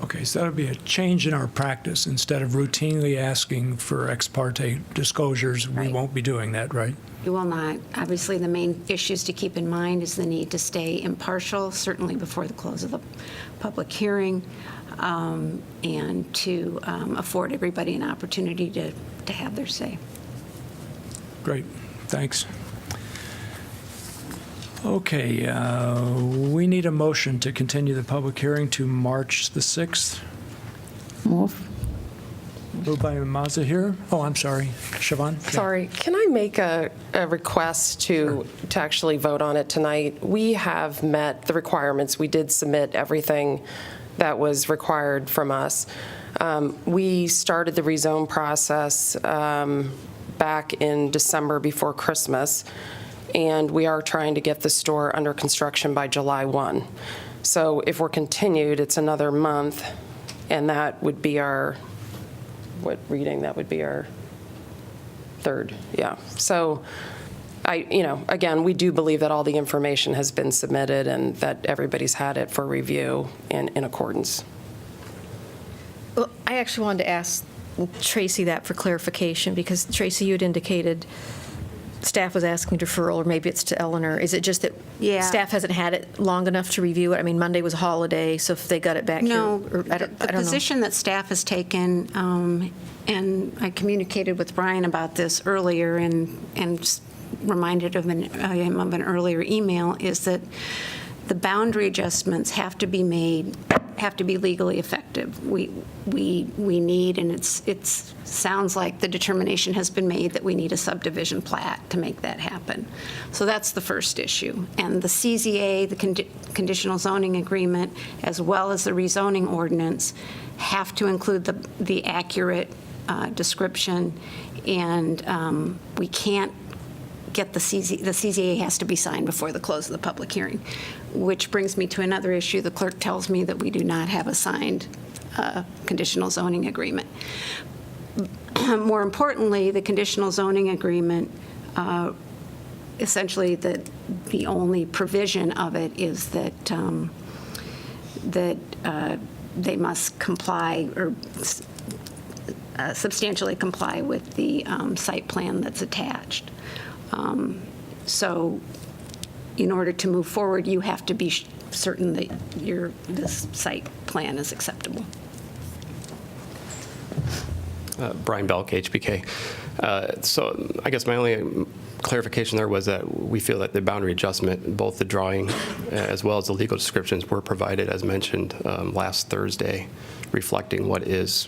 Okay, so that would be a change in our practice. Instead of routinely asking for ex parte disclosures, we won't be doing that, right? You will not. Obviously, the main issues to keep in mind is the need to stay impartial, certainly before the close of the public hearing, and to afford everybody an opportunity to have their say. Great, thanks. Okay, we need a motion to continue the public hearing to March the 6th. Move. Moved by Mazza here. Oh, I'm sorry. Siobhan? Sorry, can I make a request to actually vote on it tonight? We have met the requirements. We did submit everything that was required from us. We started the rezone process back in December before Christmas, and we are trying to get the store under construction by July 1. So if we're continued, it's another month, and that would be our, what reading? That would be our third, yeah. So again, we do believe that all the information has been submitted and that everybody's had it for review and in accordance. Well, I actually wanted to ask Tracy that for clarification, because Tracy, you had indicated staff was asking deferral, or maybe it's to Eleanor. Is it just that staff hasn't had it long enough to review it? I mean, Monday was a holiday, so if they got it back No, here, I don't know. The position that staff has taken, and I communicated with Brian about this earlier and reminded him of an earlier email, is that the boundary adjustments have to be made, have to be legally effective. We need, and it sounds like the determination has been made that we need a subdivision plat to make that happen. So that's the first issue. And the CZA, the conditional zoning agreement, as well as the rezoning ordinance, have to include the accurate description, and we can't get the CZA has to be signed before the close of the public hearing, which brings me to another issue. The clerk tells me that we do not have a signed conditional zoning agreement. More importantly, the conditional zoning agreement, essentially the only provision of it is that they must comply or substantially comply with the site plan that's attached. So in order to move forward, you have to be certain that this site plan is acceptable. Brian Belk, HBK. So I guess my only clarification there was that we feel that the boundary adjustment, both the drawing as well as the legal descriptions, were provided, as mentioned, last Thursday, reflecting what is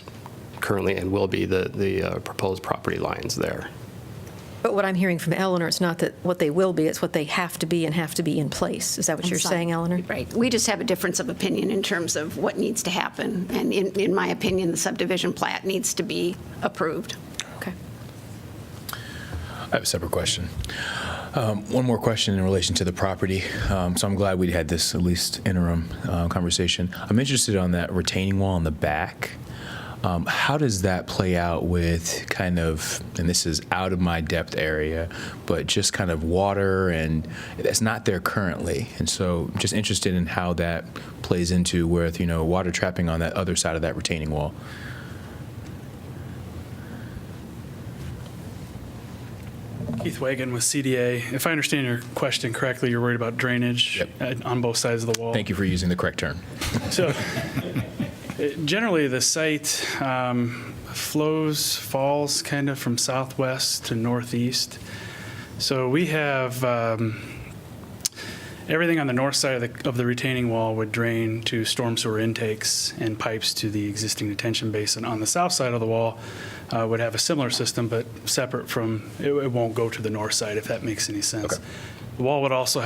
currently and will be the proposed property lines there. But what I'm hearing from Eleanor, it's not that what they will be, it's what they have to be and have to be in place. Is that what you're saying, Eleanor? Right. We just have a difference of opinion in terms of what needs to happen. And in my opinion, the subdivision plat needs to be approved. Okay. I have a separate question. One more question in relation to the property. So I'm glad we had this at least interim conversation. I'm interested on that retaining wall in the back. How does that play out with kind of, and this is out of my depth area, but just kind of water, and that's not there currently. And so I'm just interested in how that plays into with, water trapping on that other side of that retaining wall. Keith Wagon with CDA. If I understand your question correctly, you're worried about drainage on both sides of the wall. Thank you for using the correct term. So generally, the site falls kind of from southwest to northeast. So we have everything on the north side of the retaining wall would drain to storm sewer intakes and pipes to the existing detention basin. On the south side of the wall would have a similar system, but separate from, it won't go to the north side, if that makes any sense. Okay. The wall would also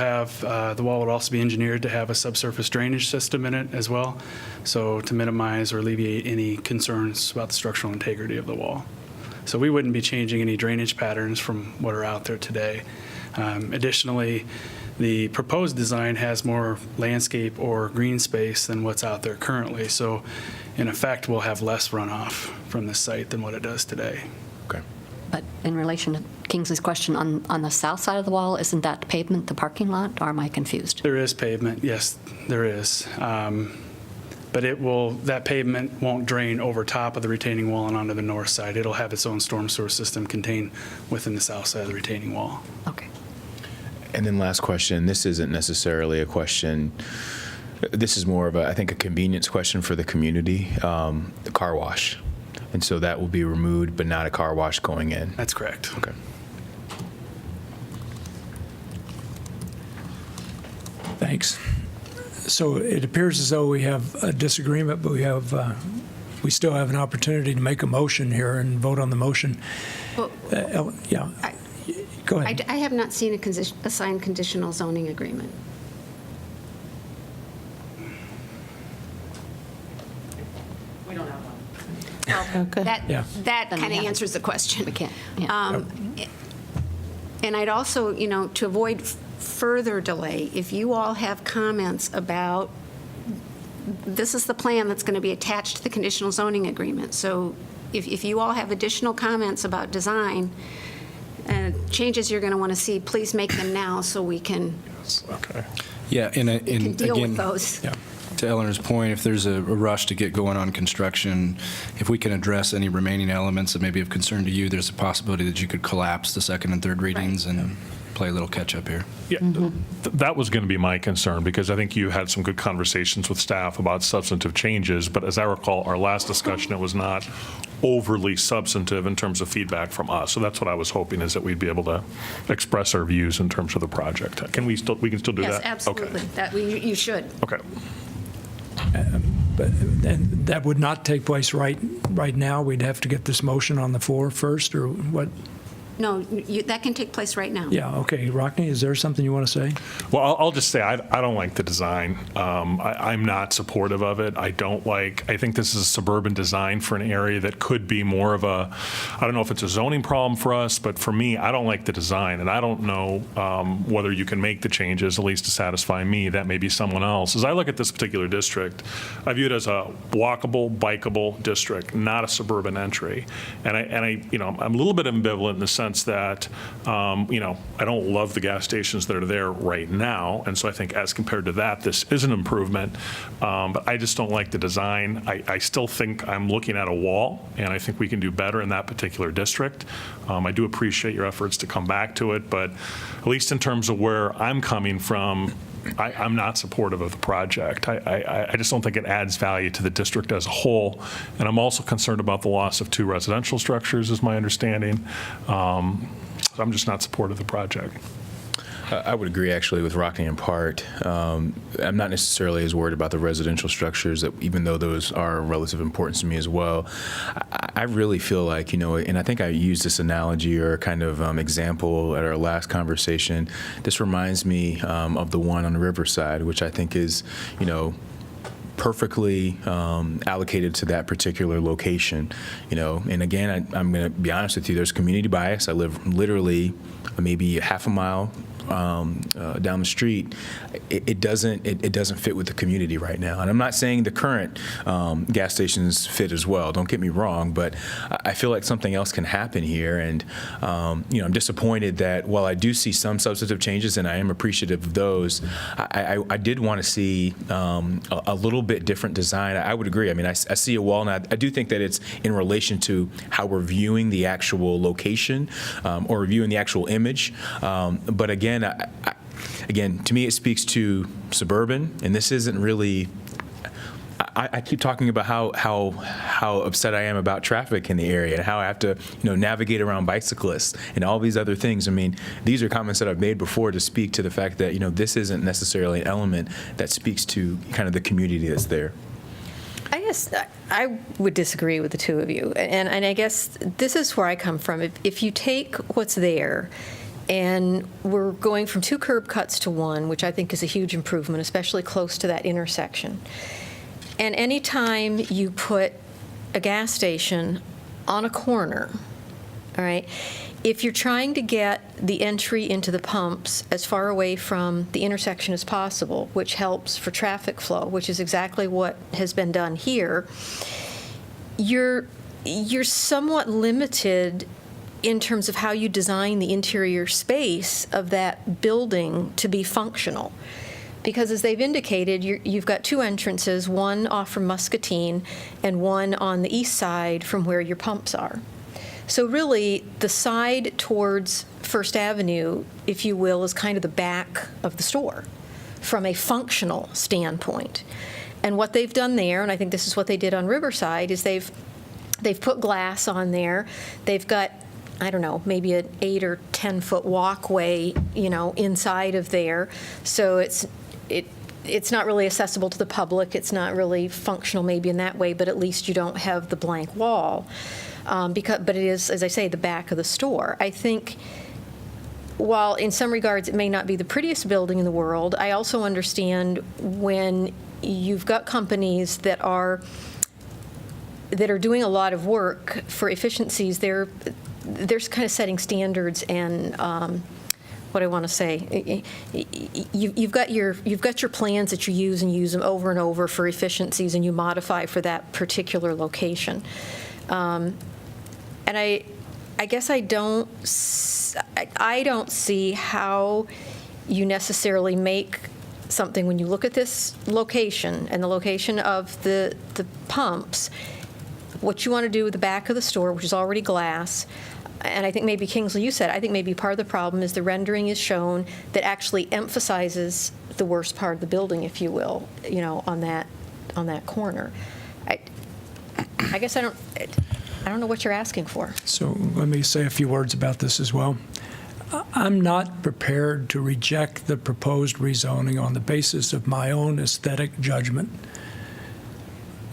be engineered to have a subsurface drainage system in it as well, so to minimize or alleviate any concerns about the structural integrity of the wall. So we wouldn't be changing any drainage patterns from what are out there today. Additionally, the proposed design has more landscape or green space than what's out there currently. So in effect, we'll have less runoff from the site than what it does today. Okay. But in relation to Kingsley's question, on the south side of the wall, isn't that pavement the parking lot, or am I confused? There is pavement, yes, there is. But that pavement won't drain over top of the retaining wall and onto the north side. It'll have its own storm sewer system contained within the south side of the retaining wall. Okay. And then last question, this isn't necessarily a question, this is more of a convenience question for the community, the car wash. And so that will be removed, but not a car wash going in. That's correct. Okay. Thanks. So it appears as though we have a disagreement, but we still have an opportunity to make a motion here and vote on the motion. Well, yeah. Go ahead. I have not seen a signed conditional zoning agreement. We don't have one. That kind of answers the question. We can't. And I'd also, to avoid further delay, if you all have comments about, this is the plan that's going to be attached to the conditional zoning agreement. So if you all have additional comments about design and changes you're going to want to see, please make them now so we can, can deal again, with those. To Eleanor's point, if there's a rush to get going on construction, if we can address any remaining elements that may be of concern to you, there's a possibility that you could collapse the second and third readings and play a little catch up here. Yeah, that was going to be my concern, because I think you had some good conversations with staff about substantive changes, but as I recall, our last discussion, it was not overly substantive in terms of feedback from us. So that's what I was hoping, is that we'd be able to express our views in terms of the project. We can still do that? Yes, absolutely. Okay. You should. Okay. But and that would not take place right now. We'd have to get this motion on the floor first, or what? No, that can take place right now. Yeah, okay. Rockne, is there something you want to say? Well, I'll just say I don't like the design. I'm not supportive of it. I think this is a suburban design for an area that could be more of a, I don't know if it's a zoning problem for us, but for me, I don't like the design. And I don't know whether you can make the changes, at least to satisfy me. That may be someone else. As I look at this particular district, I view it as a walkable, bikeable district, not a suburban entry. And I'm a little bit ambivalent in the sense that, I don't love the gas stations that are there right now, and so I think as compared to that, this is an improvement, but I just don't like the design. I still think I'm looking at a wall, and I think we can do better in that particular district. I do appreciate your efforts to come back to it, but at least in terms of where I'm coming from, I'm not supportive of the project. I just don't think it adds value to the district as a whole. And I'm also concerned about the loss of 2 residential structures, is my understanding. So I'm just not supportive of the project. I would agree, actually, with Rockne in part. I'm not necessarily as worried about the residential structures, that even though those are of relative importance to me as well. I really feel like, and I think I used this analogy or kind of example at our last conversation. This reminds me of the one on the Riverside, which I think is, perfectly allocated to that particular location, And again, I'm going to be honest with you. There's community bias. I live literally maybe half a mile down the street. It doesn't fit with the community right now. And I'm not saying the current gas stations fit as well. Don't get me wrong, but I feel like something else can happen here. And I'm disappointed that while I do see some substantive changes, and I am appreciative of those, I did want to see a little bit different design. I would agree. I mean, I see a wall, and I do think that it's in relation to how we're viewing the actual location or reviewing the actual image. But again, to me, it speaks to suburban, and this isn't really. I keep talking about how upset I am about traffic in the area and how I have to navigate around bicyclists and all these other things. I mean, these are comments that I've made before to speak to the fact that this isn't necessarily an element that speaks to kind of the community that's there. I guess I would disagree with the two of you, and I guess this is where I come from. If you take what's there, and we're going from 2 curb cuts to 1, which I think is a huge improvement, especially close to that intersection. And anytime you put a gas station on a corner, all right, if you're trying to get the entry into the pumps as far away from the intersection as possible, which helps for traffic flow, which is exactly what has been done here, you're somewhat limited in terms of how you design the interior space of that building to be functional. Because as they've indicated, you've got 2 entrances, one off from Muscatine and one on the east side from where your pumps are. So really, the side towards First Avenue, if you will, is kind of the back of the store from a functional standpoint. And what they've done there, and I think this is what they did on Riverside, is they've put glass on there. They've got, I don't know, maybe an 8 or 10 foot walkway, inside of there. So it's not really accessible to the public. It's not really functional maybe in that way, but at least you don't have the blank wall. But it is, as I say, the back of the store. I think while in some regards it may not be the prettiest building in the world, I also understand when you've got companies that are doing a lot of work for efficiencies, they're kind of setting standards and what I want to say. You've got your plans that you use and use them over and over for efficiencies, and you modify for that particular location. And I guess I don't see how you necessarily make something when you look at this location and the location of the pumps, what you want to do with the back of the store, which is already glass. And I think maybe, Kingsley, you said, I think maybe part of the problem is the rendering is shown that actually emphasizes the worst part of the building, if you will, on that corner. I guess I don't know what you're asking for. So let me say a few words about this as well. I'm not prepared to reject the proposed rezoning on the basis of my own aesthetic judgment.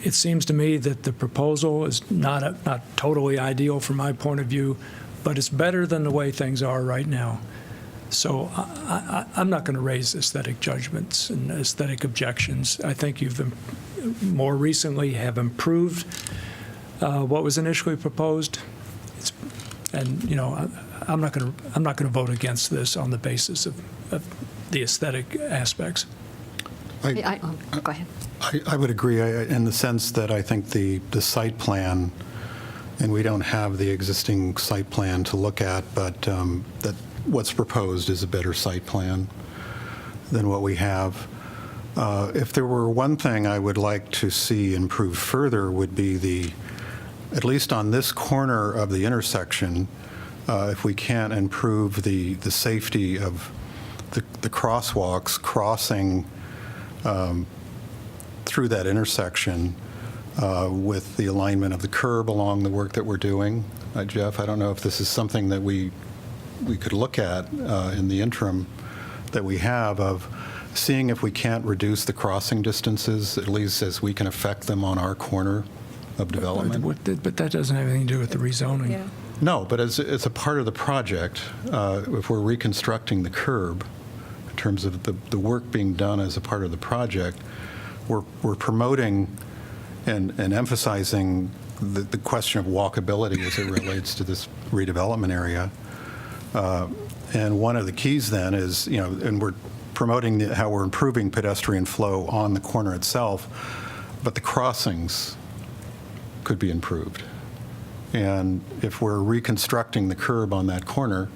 It seems to me that the proposal is not totally ideal from my point of view, but it's better than the way things are right now. So I'm not going to raise aesthetic judgments and aesthetic objections. I think you've more recently have improved what was initially proposed. I'm not going to vote against this on the basis of the aesthetic aspects. Go ahead. I would agree in the sense that I think the site plan, and we don't have the existing site plan to look at, but that what's proposed is a better site plan than what we have. If there were one thing I would like to see improved further would be at least on this corner of the intersection, if we can't improve the safety of the crosswalks crossing through that intersection with the alignment of the curb along the work that we're doing. Jeff, I don't know if this is something that we could look at in the interim that we have of seeing if we can't reduce the crossing distances, at least as we can affect them on our corner of development. But that doesn't have anything to do with the rezoning. Yeah. No, but as a part of the project, if we're reconstructing the curb, in terms of the work being done as a part of the project, we're promoting and emphasizing the question of walkability as it relates to this redevelopment area. And one of the keys then is, and we're promoting how we're improving pedestrian flow on the corner itself, but the crossings could be improved. And if we're reconstructing the curb on that corner,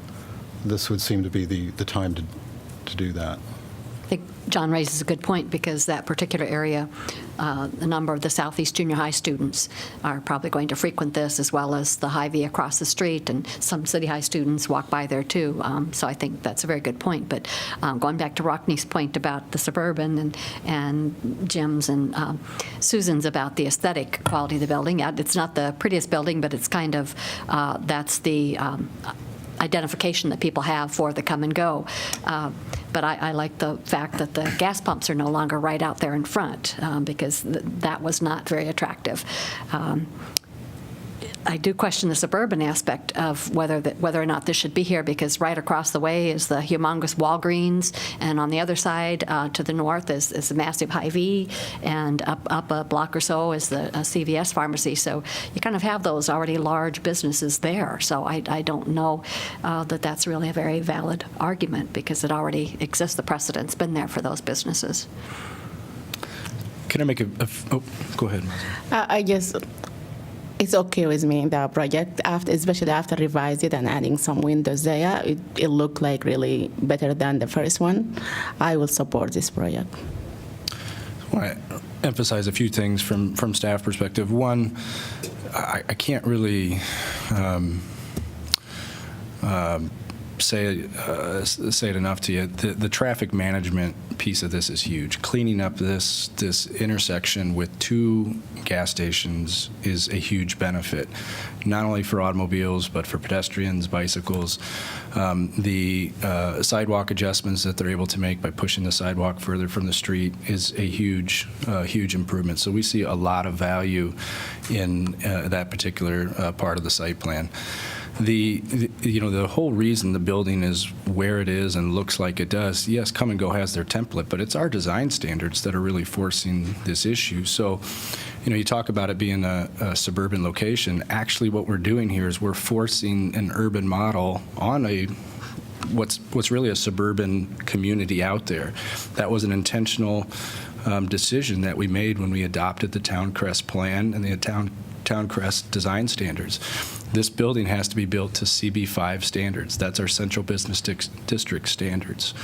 this would seem to be the time to do that. I think John raises a good point, because that particular area, a number of the Southeast Junior High students are probably going to frequent this, as well as the Hy-Vee across the street, and some City High students walk by there too. So I think that's a very good point. But going back to Rockne's point about the suburban and Jim's and Susan's about the aesthetic quality of the building, it's not the prettiest building, but it's kind of, that's the identification that people have for the come and go. But I like the fact that the gas pumps are no longer right out there in front, because that was not very attractive. I do question the suburban aspect of whether or not this should be here, because right across the way is the humongous Walgreens, and on the other side to the north is the massive Hy-Vee, and up a block or so is the CVS pharmacy. So you kind of have those already large businesses there. So I don't know that that's really a very valid argument, because it already exists. The precedent's been there for those businesses. Can I make go ahead. I guess it's okay with me, the project, especially after revising it and adding some windows there. It looked like really better than the first one. I will support this project. I want to emphasize a few things from staff perspective. One, I can't really say it enough to you. The traffic management piece of this is huge. Cleaning up this intersection with 2 gas stations is a huge benefit, not only for automobiles but for pedestrians, bicycles. The sidewalk adjustments that they're able to make by pushing the sidewalk further from the street is a huge improvement. So we see a lot of value in that particular part of the site plan. The whole reason the building is where it is and looks like it does, yes, Come and Go has their template, but it's our design standards that are really forcing this issue. So, you talk about it being a suburban location. Actually, what we're doing here is we're forcing an urban model on what's really a suburban community out there. That was an intentional decision that we made when we adopted the Towncrest plan and the Towncrest design standards. This building has to be built to CB5 standards. That's our central business district standards.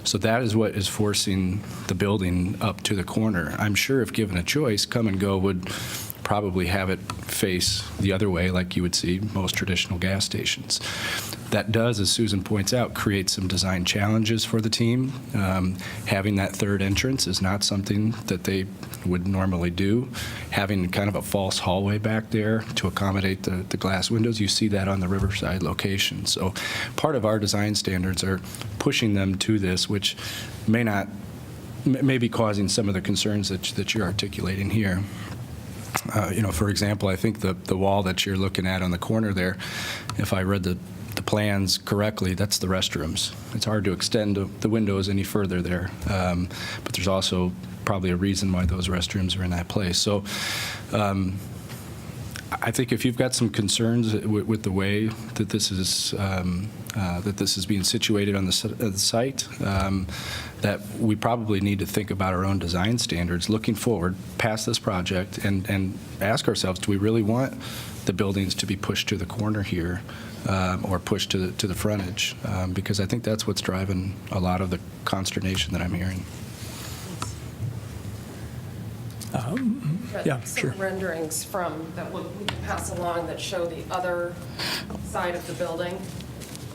So that is what is forcing the building up to the corner. I'm sure if given a choice, Come and Go would probably have it face the other way, like you would see most traditional gas stations. That does, as Susan points out, create some design challenges for the team. Having that third entrance is not something that they would normally do. Having kind of a false hallway back there to accommodate the glass windows, you see that on the Riverside location. So part of our design standards are pushing them to this, which may be causing some of the concerns that you're articulating here. For example, I think the wall that you're looking at on the corner there, if I read the plans correctly, that's the restrooms. It's hard to extend the windows any further there, but there's also probably a reason why those restrooms are in that place. So I think if you've got some concerns with the way that this is being situated on the site, that we probably need to think about our own design standards looking forward past this project and ask ourselves, do we really want the buildings to be pushed to the corner here or pushed to the frontage? Because I think that's what's driving a lot of the consternation that I'm hearing. Yeah, some sure. renderings that we can pass along that show the other side of the building.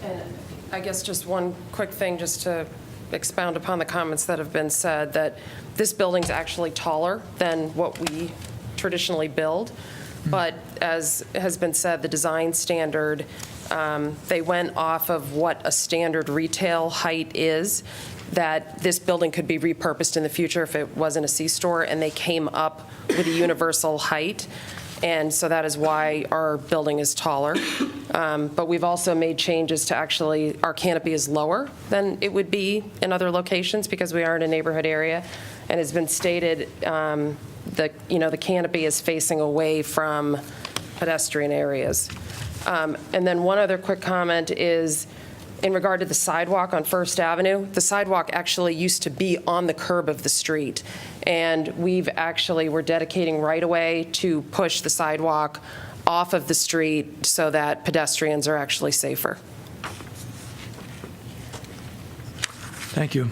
And I guess just one quick thing, just to expound upon the comments that have been said, that this building's actually taller than what we traditionally build. But as has been said, the design standard, they went off of what a standard retail height is, that this building could be repurposed in the future if it wasn't a C-store, and they came up with a universal height. and so that is why our building is taller. But we've also made changes to actually, our canopy is lower than it would be in other locations because we are in a neighborhood area. And it's been stated, the canopy is facing away from pedestrian areas. And then one other quick comment is in regard to the sidewalk on First Avenue. The sidewalk actually used to be on the curb of the street. And we're dedicating right-of-way to push the sidewalk off of the street so that pedestrians are actually safer. Thank you.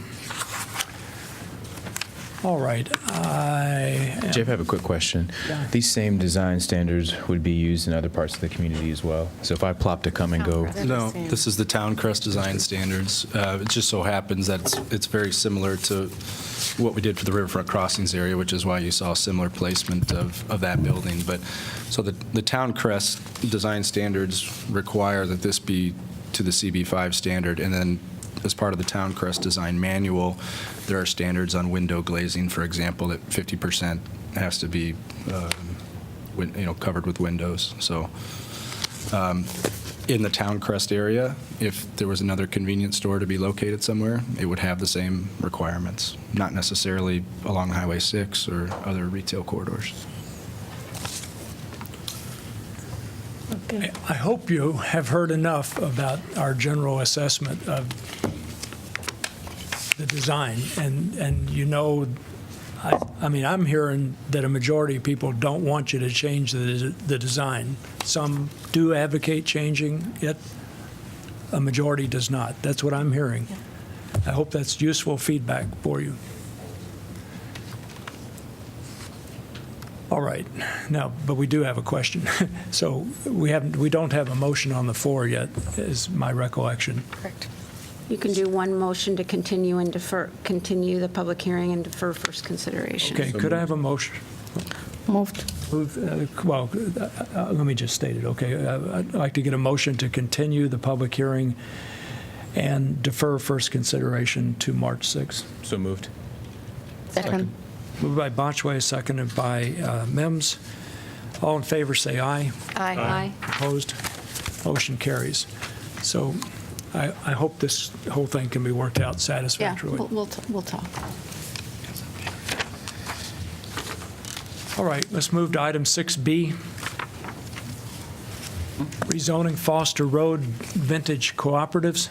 All right. Jeff, I have a quick question. Yeah. These same design standards would be used in other parts of the community as well. So if I plop to Come and Go, No, this is the Town Crest Design Standards. It just so happens that it's very similar to what we did for the Riverfront Crossings area, which is why you saw similar placement of that building. But so the Town Crest Design Standards require that this be to the CB5 standard, and then as part of the Town Crest Design Manual, there are standards on window glazing, for example, that 50% has to be, covered with windows. So in the Town Crest area, if there was another convenience store to be located somewhere, it would have the same requirements, not necessarily along Highway 6 or other retail corridors. I hope you have heard enough about our general assessment of the design, and I'm hearing that a majority of people don't want you to change the design. Some do advocate changing it, a majority does not. That's what I'm hearing. I hope that's useful feedback for you. All right. Now, but we do have a question. So we don't have a motion on the floor yet, is my recollection. Correct. You can do one motion to continue continue the public hearing and defer first consideration. Okay, could I have a motion? Moved. Let me just state it, okay? I'd like to get a motion to continue the public hearing and defer first consideration to March 6th. So moved. Second. Moved by Botchway, seconded by Mims. All in favor, say aye. Aye. Opposed? Motion carries. So I hope this whole thing can be worked out Yeah, satisfactorily. we'll talk. All right, let's move to item 6B. Rezoning Foster Road Vintage Cooperatives.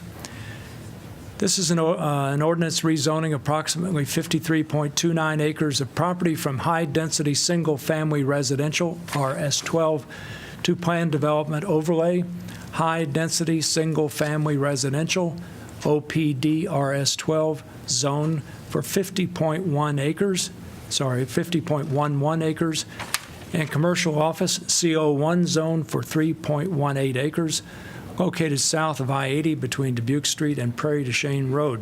This is an ordinance rezoning approximately 53.29 acres of property from high-density single-family residential, RS12, to planned development overlay, high-density single-family residential, OPD RS12 zone for 50.11 acres, and commercial office CO1 zone for 3.18 acres, located south of I-80 between Dubuque Street and Prairie du Chien Road.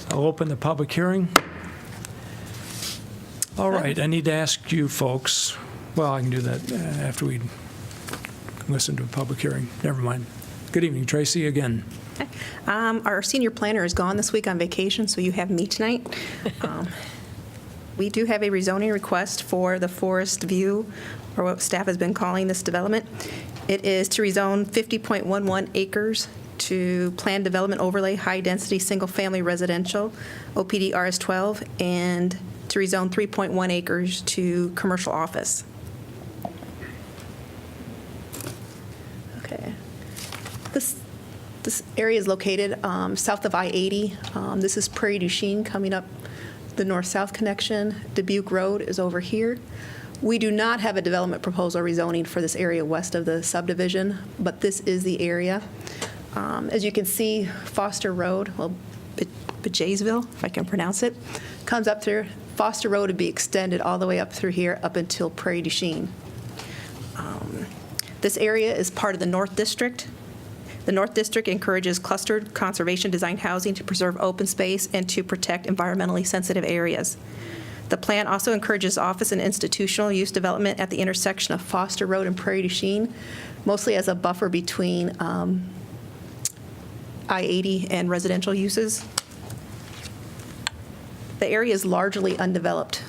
I'll open the public hearing. All right, I need to ask you folks, well, I can do that after we listen to a public hearing. Never mind. Good evening, Tracy, again. Our senior planner is gone this week on vacation, so you have me tonight. We do have a rezoning request for the Forest View, or what staff has been calling this development. It is to rezone 50.11 acres to planned development overlay, high-density, single-family residential, OPD RS12, and to rezone 3.1 acres to commercial office. Okay. This area is located south of I-80. This is Prairie du Chien coming up the north-south connection. Dubuque Road is over here. We do not have a development proposal rezoning for this area west of the subdivision, but this is the area. As you can see, Foster Road, well, Bejaysville, if I can pronounce it, comes up through. Foster Road would be extended all the way up through here, up until Prairie du Chien. This area is part of the North District. The North District encourages clustered conservation design housing to preserve open space and to protect environmentally sensitive areas. The plan also encourages office and institutional use development at the intersection of Foster Road and Prairie du Chien, mostly as a buffer between I-80 and residential uses. The area is largely undeveloped.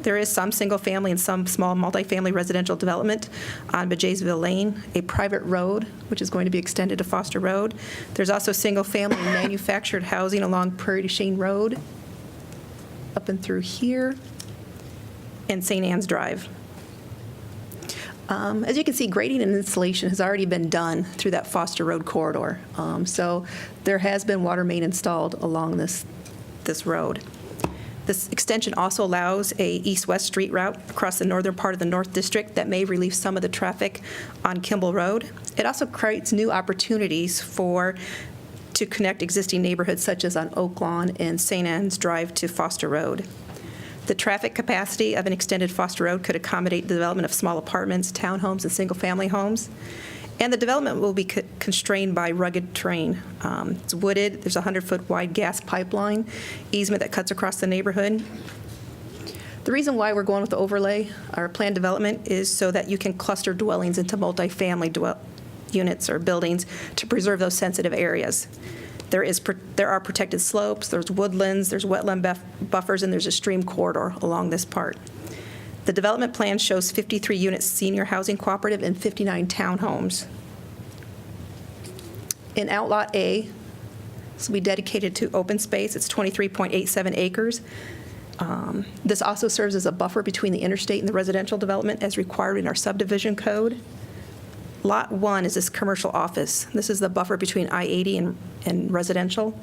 There is some single-family and some small multifamily residential development on Bajaysville Lane, a private road, which is going to be extended to Foster Road. There's also single-family manufactured housing along Prairie du Chien Road, up and through here, and St. Anne's Drive. As you can see, grading and installation has already been done through that Foster Road corridor. So there has been water main installed along this road. This extension also allows a east-west street route across the northern part of the North District that may relieve some of the traffic on Kimball Road. It also creates new opportunities to connect existing neighborhoods such as on Oak Lawn and St. Anne's Drive to Foster Road. The traffic capacity of an extended Foster Road could accommodate the development of small apartments, townhomes, and single-family homes. And the development will be constrained by rugged terrain. It's wooded. There's a 100-foot wide gas pipeline easement that cuts across the neighborhood. The reason why we're going with the overlay, our planned development, is so that you can cluster dwellings into multifamily units or buildings to preserve those sensitive areas. There are protected slopes, there's woodlands, there's wetland buffers, and there's a stream corridor along this part. The development plan shows 53-unit senior housing cooperative and 59 townhomes. In Outlot A, this will be dedicated to open space. It's 23.87 acres. This also serves as a buffer between the interstate and the residential development as required in our subdivision code. Lot 1 is this commercial office. This is the buffer between I-80 and residential.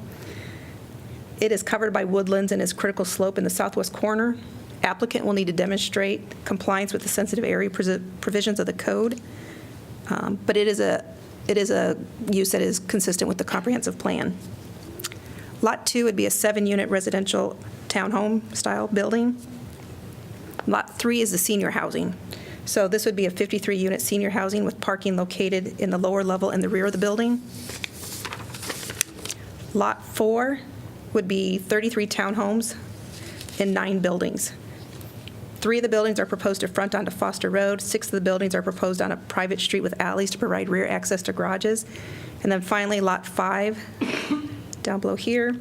It is covered by woodlands and is critical slope in the southwest corner. Applicant will need to demonstrate compliance with the sensitive area provisions of the code, but it is a use that is consistent with the comprehensive plan. Lot 2 would be a 7-unit residential townhome style building. Lot 3 is the senior housing. So this would be a 53-unit senior housing with parking located in the lower level in the rear of the building. Lot 4 would be 33 townhomes and 9 buildings. 3 of the buildings are proposed to front onto Foster Road. 6 of the buildings are proposed on a private street with alleys to provide rear access to garages. And then finally, Lot 5, down below here,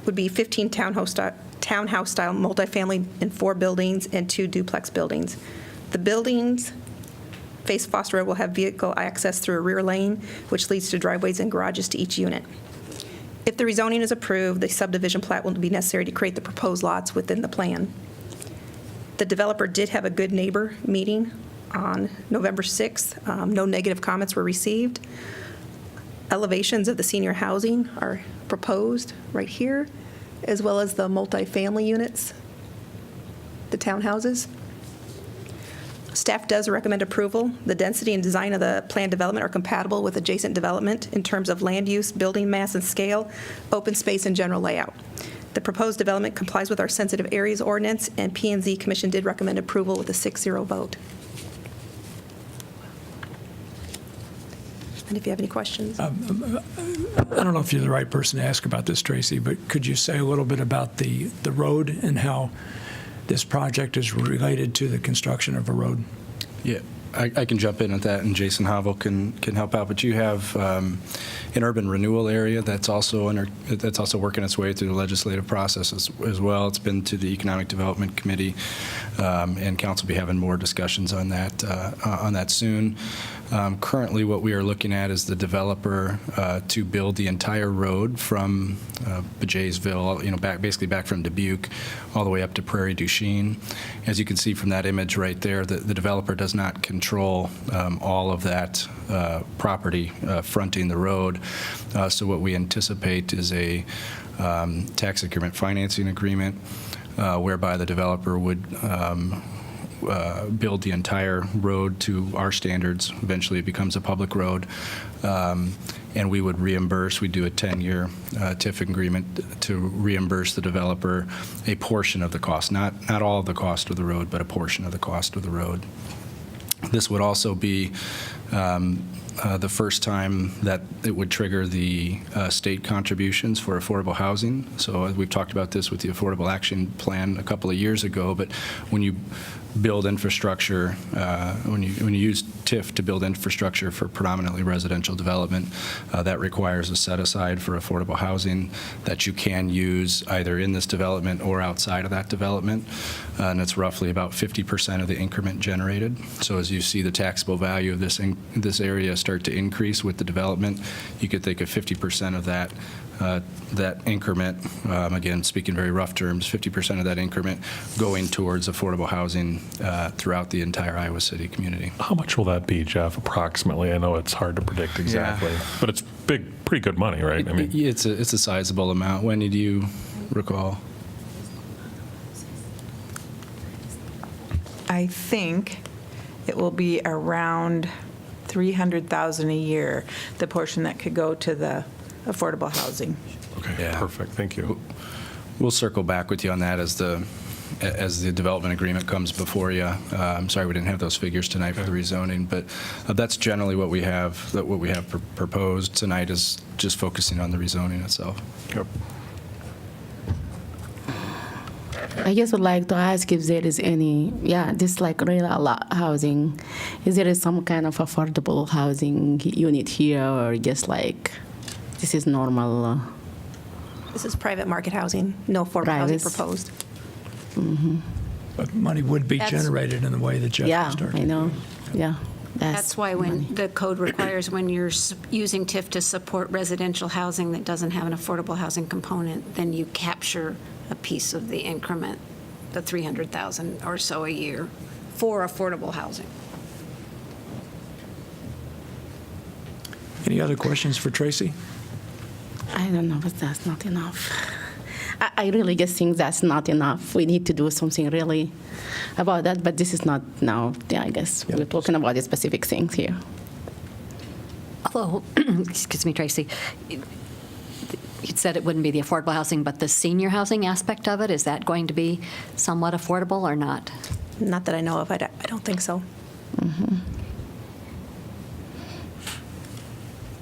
would be 15 townhouse-style multifamily in 4 buildings and 2 duplex buildings. The buildings face Foster Road will have vehicle access through a rear lane, which leads to driveways and garages to each unit. If the rezoning is approved, the subdivision plat will be necessary to create the proposed lots within the plan. The developer did have a good neighbor meeting on November 6th. No negative comments were received. Elevations of the senior housing are proposed right here, as well as the multifamily units, the townhouses. Staff does recommend approval. The density and design of the planned development are compatible with adjacent development in terms of land use, building mass and scale, open space, and general layout. The proposed development complies with our sensitive areas ordinance, and P&Z Commission did recommend approval with a 6-0 vote. And if you have any questions. I don't know if you're the right person to ask about this, Tracy, but could you say a little bit about the road and how this project is related to the construction of a road? Yeah, I can jump in at that, and Jason Havel can help out. But you have an urban renewal area that's also working its way through the legislative process as well. It's been to the Economic Development Committee, and council will be having more discussions on that soon. Currently, what we are looking at is the developer to build the entire road from Bajaysville, basically back from Dubuque, all the way up to Prairie du Chien. As you can see from that image right there, the developer does not control all of that property fronting the road. So what we anticipate is a tax increment financing agreement whereby the developer would build the entire road to our standards. Eventually, it becomes a public road, and we would reimburse. We do a 10-year TIF agreement to reimburse the developer a portion of the cost, not all of the cost of the road, but a portion of the cost of the road. This would also be the first time that it would trigger the state contributions for affordable housing. So we've talked about this with the Affordable Action Plan a couple of years ago, but when you build infrastructure, when you use TIF to build infrastructure for predominantly residential development. That requires a set-aside for affordable housing that you can use either in this development or outside of that development, and it's roughly about 50% of the increment generated. So as you see the taxable value of this area start to increase with the development, you could think of 50% of that increment, again, speaking very rough terms, 50% of that increment going towards affordable housing throughout the entire Iowa City community. How much will that be, Jeff, approximately? I know it's hard to predict exactly, but it's pretty good money, right? I mean, It's a sizable amount. Wendy, do you recall? I think it will be around $300,000 a year, the portion that could go to the affordable housing. Okay, perfect. Thank you. We'll circle back with you on that as the development agreement comes before you. I'm sorry we didn't have those figures tonight for the rezoning, but that's generally what we have. What we have proposed tonight is just focusing on the rezoning itself. Yep. I just would like to ask if there is any, this like really a lot housing. Is there some kind of affordable housing unit here, or just like this is normal? This is private market housing, no affordable housing proposed. Mm-hmm. But money would be That's- generated in the way that Jeff Yeah, was talking. I know. Yeah. That's why when the code requires when you're using TIF to support residential housing that doesn't have an affordable housing component, then you capture a piece of the increment, the $300,000 or so a year for affordable housing. Any other questions for Tracy? I don't know, but that's not enough. I really just think that's not enough. We need to do something really about that, but this is not now. Yeah, I guess we're talking about the specific things here. Although, excuse me, Tracy, you said it wouldn't be the affordable housing, but the senior housing aspect of it, is that going to be somewhat affordable or not? Not that I know of. I don't think so. Mm-hmm.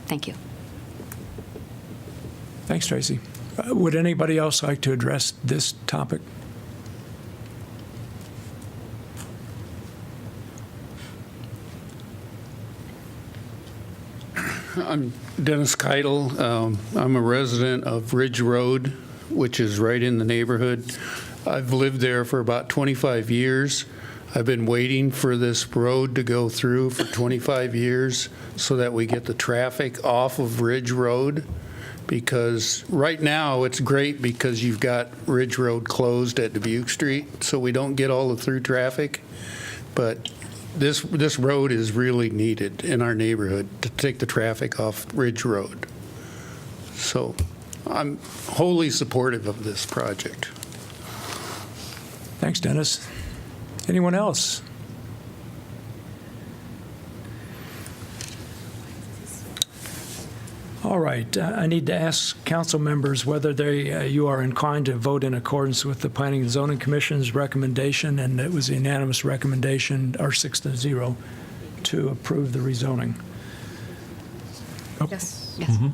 Thank you. Thanks, Tracy. Would anybody else like to address this topic? I'm Dennis Keitel. I'm a resident of Ridge Road, which is right in the neighborhood. I've lived there for about 25 years. I've been waiting for this road to go through for 25 years so that we get the traffic off of Ridge Road, because right now it's great because you've got Ridge Road closed at Dubuque Street, so we don't get all the through traffic. But this road is really needed in our neighborhood to take the traffic off Ridge Road. So I'm wholly supportive of this project. Thanks, Dennis. Anyone else? All right. I need to ask council members whether you are inclined to vote in accordance with the Planning and Zoning Commission's recommendation, and it was a unanimous recommendation, or 6-0, to approve the rezoning. Yes. Mm-hmm.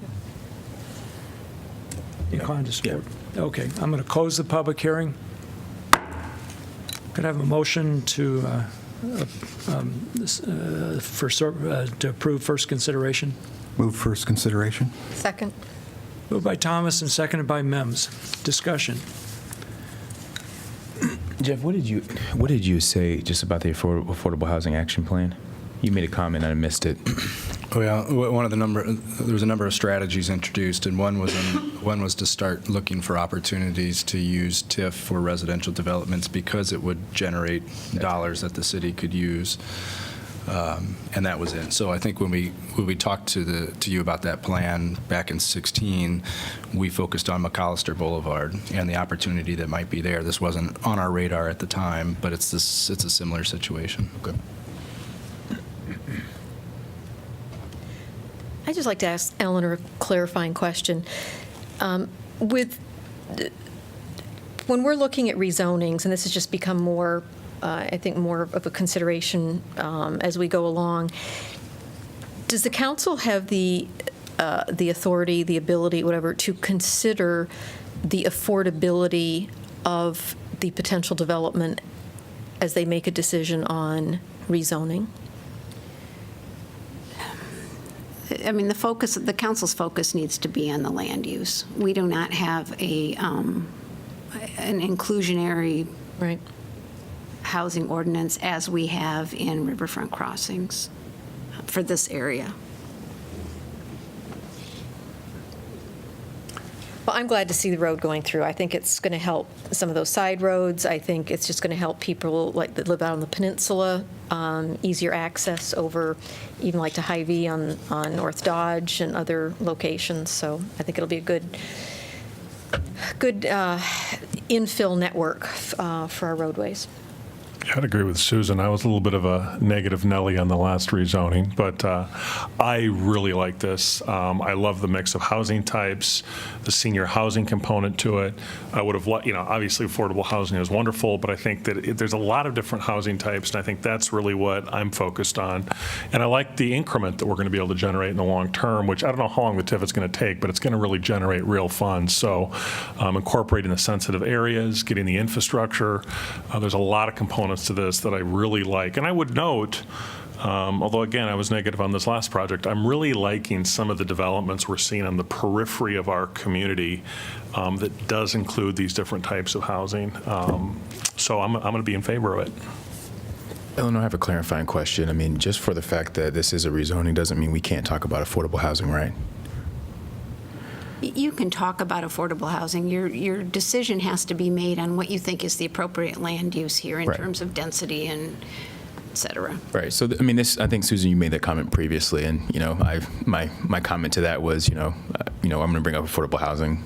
Inclined to support? Okay. I'm going to close the public hearing. Could I have a motion to approve first consideration? Move first consideration. Second. Moved by Thomas and seconded by Mims. Discussion. Jeff, what did you say just about the affordable housing action plan? You made a comment and I missed it. Oh yeah, there was a number of strategies introduced, and one was to start looking for opportunities to use TIF for residential developments because it would generate dollars that the city could use, and that was it. So I think when we talked to you about that plan back in 2016, we focused on McAllister Boulevard and the opportunity that might be there. This wasn't on our radar at the time, but it's a similar situation. Okay. I'd just like to ask Eleanor a clarifying question. When we're looking at rezonings, and this has just become more, I think, more of a consideration as we go along, does the council have the authority, the ability, whatever, to consider the affordability of the potential development as they make a decision on rezoning? I mean, the council's focus needs to be on the land use. We do not have an inclusionary housing ordinance as we have in riverfront crossings for this area. Well, I'm glad to see the road going through. I think it's going to help some of those side roads. I think it's just going to help people like that live out on the peninsula, easier access over even like to Hy-Vee on North Dodge and other locations. So I think it'll be a good infill network for our roadways. I'd agree with Susan. I was a little bit of a negative Nelly on the last rezoning, but I really like this. I love the mix of housing types, the senior housing component to it. I would have, obviously affordable housing is wonderful, but I think that there's a lot of different housing types, and I think that's really what I'm focused on. And I like the increment that we're going to be able to generate in the long term, which I don't know how long the TIF is going to take, but it's going to really generate real funds. So incorporating the sensitive areas, getting the infrastructure, there's a lot of components to this that I really like. And I would note, although again, I was negative on this last project, I'm really liking some of the developments we're seeing on the periphery of our community that does include these different types of housing. So I'm going to be in favor of it. Eleanor, I have a clarifying question. I mean, just for the fact that this is a rezoning doesn't mean we can't talk about affordable housing, right? You can talk about affordable housing. Your decision has to be made on what you think is the appropriate land use here in terms of density and et cetera. Right. So, I mean, I think, Susan, you made that comment previously, and, my comment to that was, I'm going to bring up affordable housing,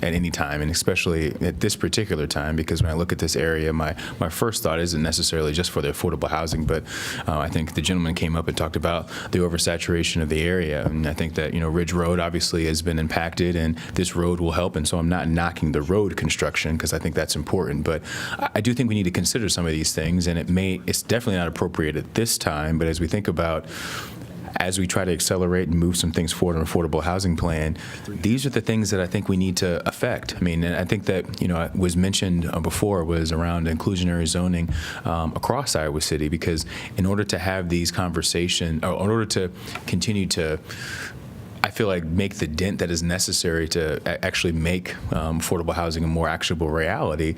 at any time, and especially at this particular time, because when I look at this area, my first thought isn't necessarily just for the affordable housing, but I think the gentleman came up and talked about the oversaturation of the area, and I think that, Ridge Road obviously has been impacted, and this road will help, and so I'm not knocking the road construction, because I think that's important, but I do think we need to consider some of these things, and it's definitely not appropriate at this time, but as we think about as we try to accelerate and move some things forward in an affordable housing plan, these are the things that I think we need to affect. I mean, and I think that, was mentioned before was around inclusionary zoning across Iowa City, because in order to have these conversations, or in order to continue to, I feel like, make the dent that is necessary to actually make affordable housing a more actionable reality,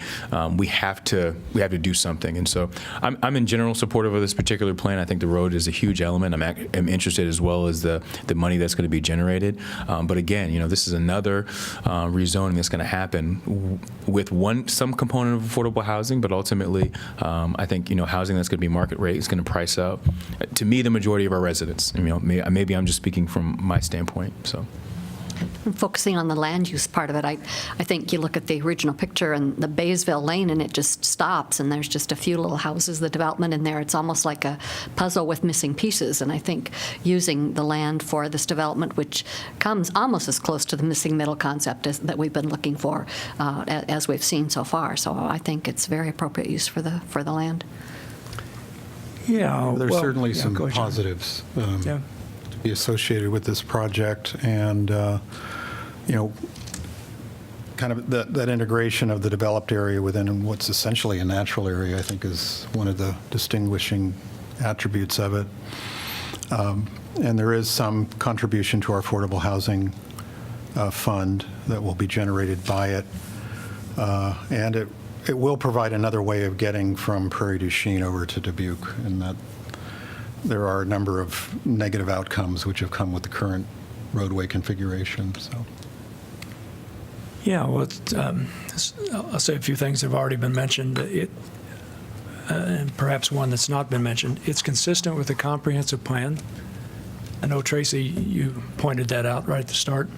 we have to do something. And so I'm in general supportive of this particular plan. I think the road is a huge element. I'm interested as well as the money that's going to be generated. But again, this is another rezoning that's going to happen with some component of affordable housing, but ultimately, I think, housing that's going to be market rate is going to price out, to me, the majority of our residents. Maybe I'm just speaking from my standpoint. So, focusing on the land use part of it, I think you look at the original picture and the Baysville Lane, and it just stops, and there's just a few little houses, the development in there. It's almost like a puzzle with missing pieces, and I think using the land for this development, which comes almost as close to the missing middle concept that we've been looking for, as we've seen so far. So I think it's very appropriate use for the land. Yeah, there's certainly some positives. Be associated with this project, and kind of that integration of the developed area within what's essentially a natural area, I think, is one of the distinguishing attributes of it. And there is some contribution to our affordable housing fund that will be generated by it, and it will provide another way of getting from Prairie du Chien over to Dubuque, and that there are a number of negative outcomes which have come with the current roadway configuration. So, yeah, well, I'll say a few things that have already been mentioned, and perhaps one that's not been mentioned. It's consistent with the comprehensive plan. I know, Tracy, you pointed that out right at the start.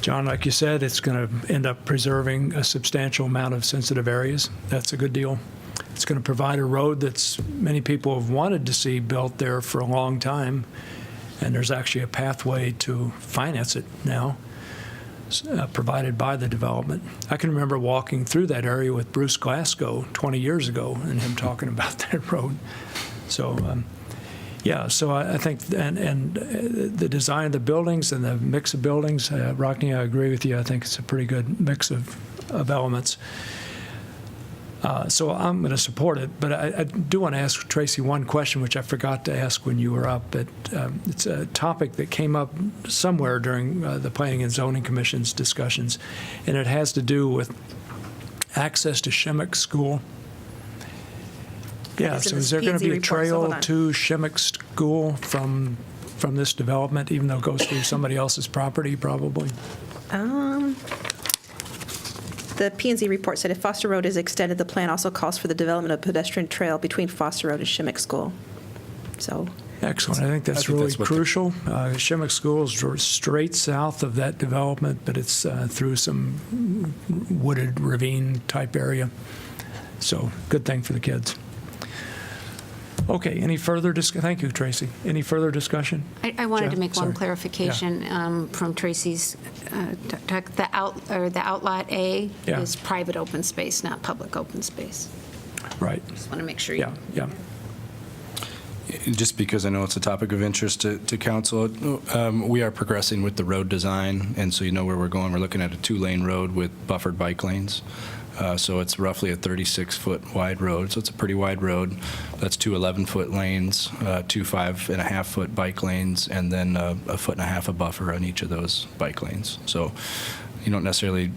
John, like you said, it's going to end up preserving a substantial amount of sensitive areas. That's a good deal. It's going to provide a road that many people have wanted to see built there for a long time, and there's actually a pathway to finance it now, provided by the development. I can remember walking through that area with Bruce Glasgow 20 years ago and him talking about that road. So, so I think, and the design of the buildings and the mix of buildings, Rockne, I agree with you. I think it's a pretty good mix of elements. So I'm going to support it, but I do want to ask Tracy one question, which I forgot to ask when you were up. But it's a topic that came up somewhere during the Planning and Zoning Commission's discussions, and it has to do with access to Shimmick School. Yeah, It's in so the is there going to P&Z be a report, so trail hold on. to Shimmick School from this development, even though it goes through somebody else's property, probably? The P&Z report said if Foster Road is extended, the plan also calls for the development of pedestrian trail between Foster Road and Shimmick School. So, Excellent. I think that's really that's what the- crucial. Shimmick School is straight south of that development, but it's through some wooded ravine-type area. So, good thing for the kids. Okay, any further thank you, Tracy. Any further discussion? I wanted to Jeff? make one Sorry. clarification from Tracy's, the outlot A Yeah. is private open space, not public open space. Right. Just want to make sure you. Yeah. Just because I know it's a topic of interest to council, we are progressing with the road design, and so you know where we're going. We're looking at a 2-lane road with buffered bike lanes. So it's roughly a 36-foot wide road, so it's a pretty wide road. That's 2 11-foot lanes, 2 5.5-foot bike lanes, and then a 1.5 feet of buffer on each of those bike lanes. So you don't necessarily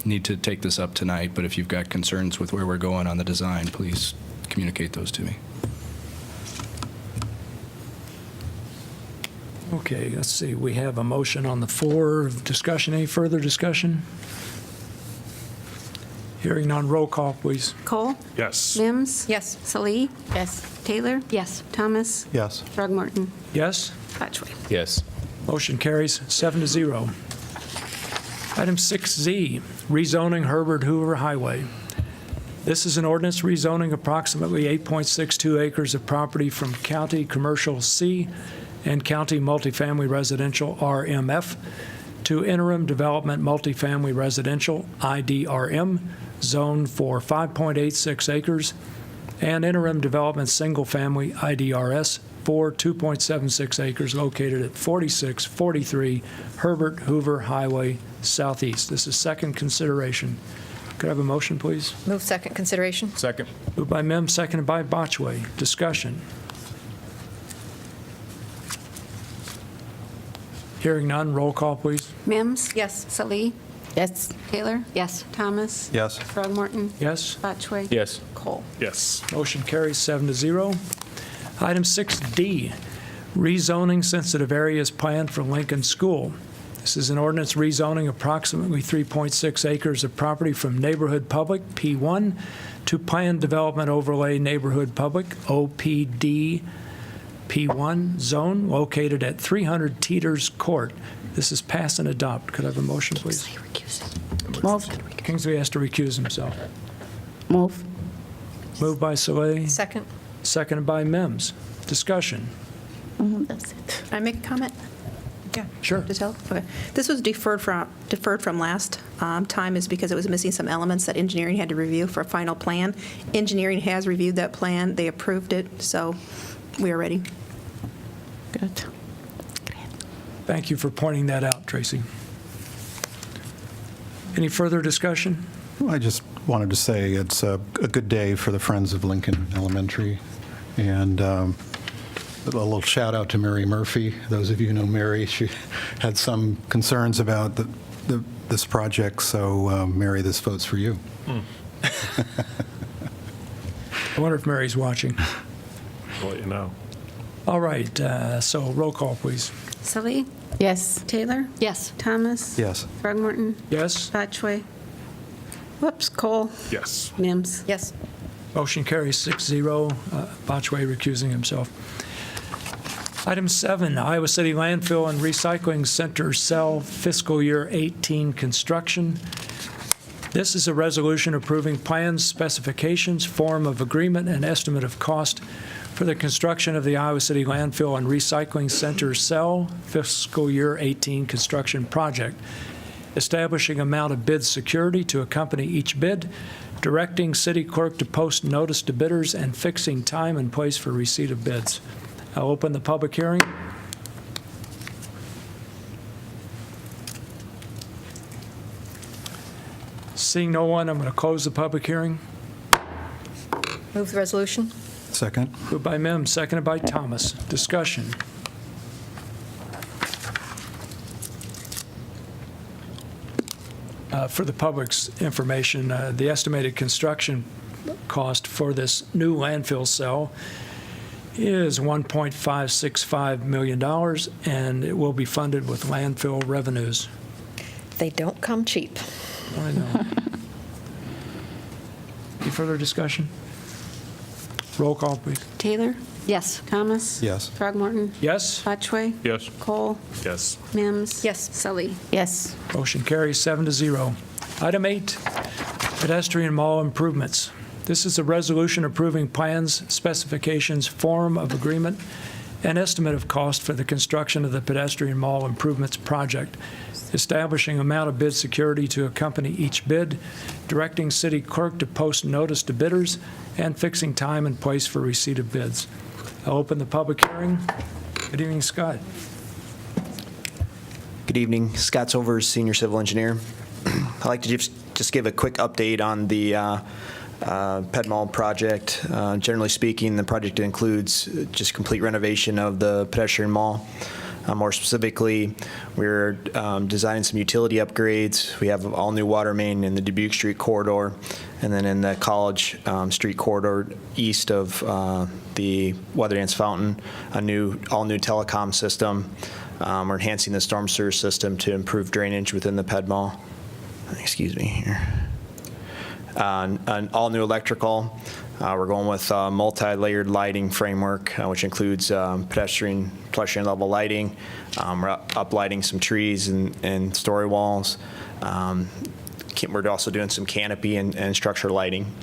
need to take this up tonight, but if you've got concerns with where we're going on the design, please communicate those to me. Okay, let's see. We have a motion on the floor. Discussion, any further discussion? Hearing none, roll call, please. Cole? Yes. Mims? Yes. Salee? Yes. Taylor? Yes. Thomas? Yes. Throgmorton? Yes? Botchway. Yes. Motion carries 7-0. Item 6Z, rezoning Herbert Hoover Highway. This is an ordinance rezoning approximately 8.62 acres of property from County Commercial C and County Multifamily Residential RMF to Interim Development Multifamily Residential IDRM zone for 5.86 acres and Interim Development Single Family IDRS for 2.76 acres located at 4643 Herbert Hoover Highway Southeast. This is second consideration. Could I have a motion, please? Move second consideration. Second. Moved by Mims, seconded by Botchway. Discussion. Hearing none, roll call, please. Mims? Yes. Salee? Yes. Taylor? Yes. Thomas? Yes. Throgmorton? Yes? Botchway. Yes. Cole. Yes. Motion carries 7-0. Item 6D, rezoning sensitive areas planned for Lincoln School. This is an ordinance rezoning approximately 3.6 acres of property from Neighborhood Public, P1, to Planned Development Overlay Neighborhood Public, OPD, P1 zone located at 300 Teeters Court. This is pass and adopt. Could I have a motion, please? Move. Kingsley has to recuse himself. Move. Moved by Soleil, Second. seconded by Mims. Discussion. That's it. can I make a comment? Yeah, sure. To tell? Okay. This was deferred from last time is because it was missing some elements that engineering had to review for a final plan. Engineering has reviewed that plan. They approved it, so we are ready. Good. Thank you for pointing that out, Tracy. Any further discussion? I just wanted to say it's a good day for the Friends of Lincoln Elementary. And a little shout out to Mary Murphy. Those of you who know Mary, she had some concerns about this project. So Mary, this vote's for you. I wonder if Mary's watching. I'll let you know. All right, so roll call, please. Salee? Yes. Taylor? Yes. Thomas? Yes. Throgmorton? Yes? Botchway. Whoops, Cole. Yes. Mims? Yes. Motion carries 6-0. Botchway recusing himself. Item 7, Iowa City Landfill and Recycling Center Cell Fiscal Year 18 construction. This is a resolution approving plans, specifications, form of agreement, and estimate of cost for the construction of the Iowa City Landfill and Recycling Center Cell Fiscal Year 18 construction project, establishing amount of bid security to accompany each bid, directing city clerk to post notice to bidders, and fixing time and place for receipt of bids. I'll open the public hearing. Seeing no one, I'm going to close the public hearing. Move the resolution. Second. Moved by Mims, seconded by Thomas. Discussion. For the public's information, the estimated construction cost for this new landfill cell is $1.565 million, and it will be funded with landfill revenues. They don't come cheap. I know. Any further discussion? Roll call, please. Taylor? Yes. Thomas? Yes. Throgmorton? Yes? Botchway? Yes. Cole? Yes. Mims? Yes. Sully? Yes. Motion carries 7-0. Item 8, pedestrian mall improvements. This is a resolution approving plans, specifications, form of agreement, and estimate of cost for the construction of the pedestrian mall improvements project, establishing amount of bid security to accompany each bid, directing city clerk to post notice to bidders, and fixing time and place for receipt of bids. I'll open the public hearing. Good evening, Scott. Good evening. Scott Silvers, Senior Civil Engineer. I'd like to just give a quick update on the Ped Mall project. Generally speaking, the project includes just complete renovation of the pedestrian mall. More specifically, we're designing some utility upgrades. We have all new water main in the Dubuque Street corridor, and then in the College Street corridor east of the Weather Dance Fountain, all new telecom system. We're enhancing the storm sewer system to improve drainage within the Ped Mall. Excuse me here. An all new electrical. We're going with multi-layered lighting framework, which includes pedestrian level lighting. We're uplighting some trees and story walls. We're also doing some canopy and structure lighting.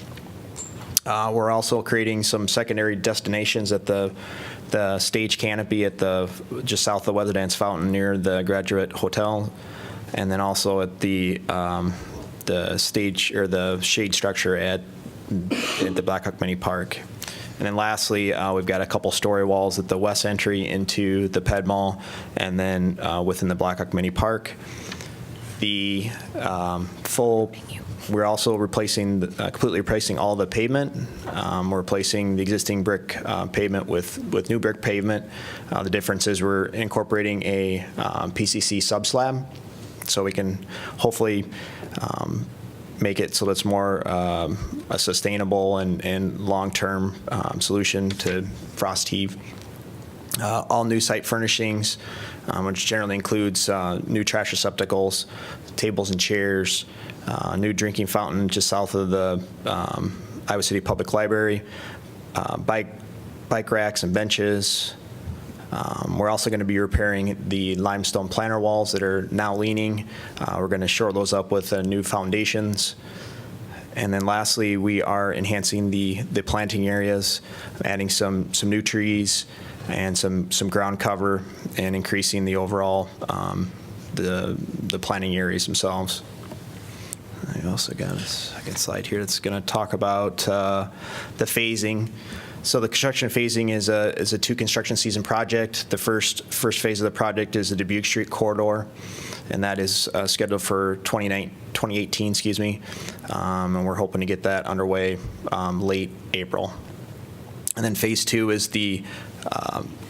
We're also creating some secondary destinations at the stage canopy at just south of Weather Dance Fountain near the Graduate Hotel, and then also at the stage or the shade structure at the Blackhawk Mini Park. And then lastly, we've got a couple story walls at the west entry into the Ped Mall, and then within the Blackhawk Mini Park. We're also completely replacing all the pavement. We're replacing the existing brick pavement with new brick pavement. The difference is we're incorporating a PCC subslab, so we can hopefully make it so that's more a sustainable and long-term solution to frost heave. All new site furnishings, which generally includes new trash receptacles, tables and chairs, new drinking fountain just south of the Iowa City Public Library, bike racks and benches. We're also going to be repairing the limestone planter walls that are now leaning. We're going to shore those up with new foundations. And then lastly, we are enhancing the planting areas, adding some new trees and some ground cover, and increasing the overall the planting areas themselves. I also got a second slide here that's going to talk about the phasing. So the construction phasing is a two construction season project. The first phase of the project is the Dubuque Street corridor, and that is scheduled for 2018, and we're hoping to get that underway late April. And then phase 2 is the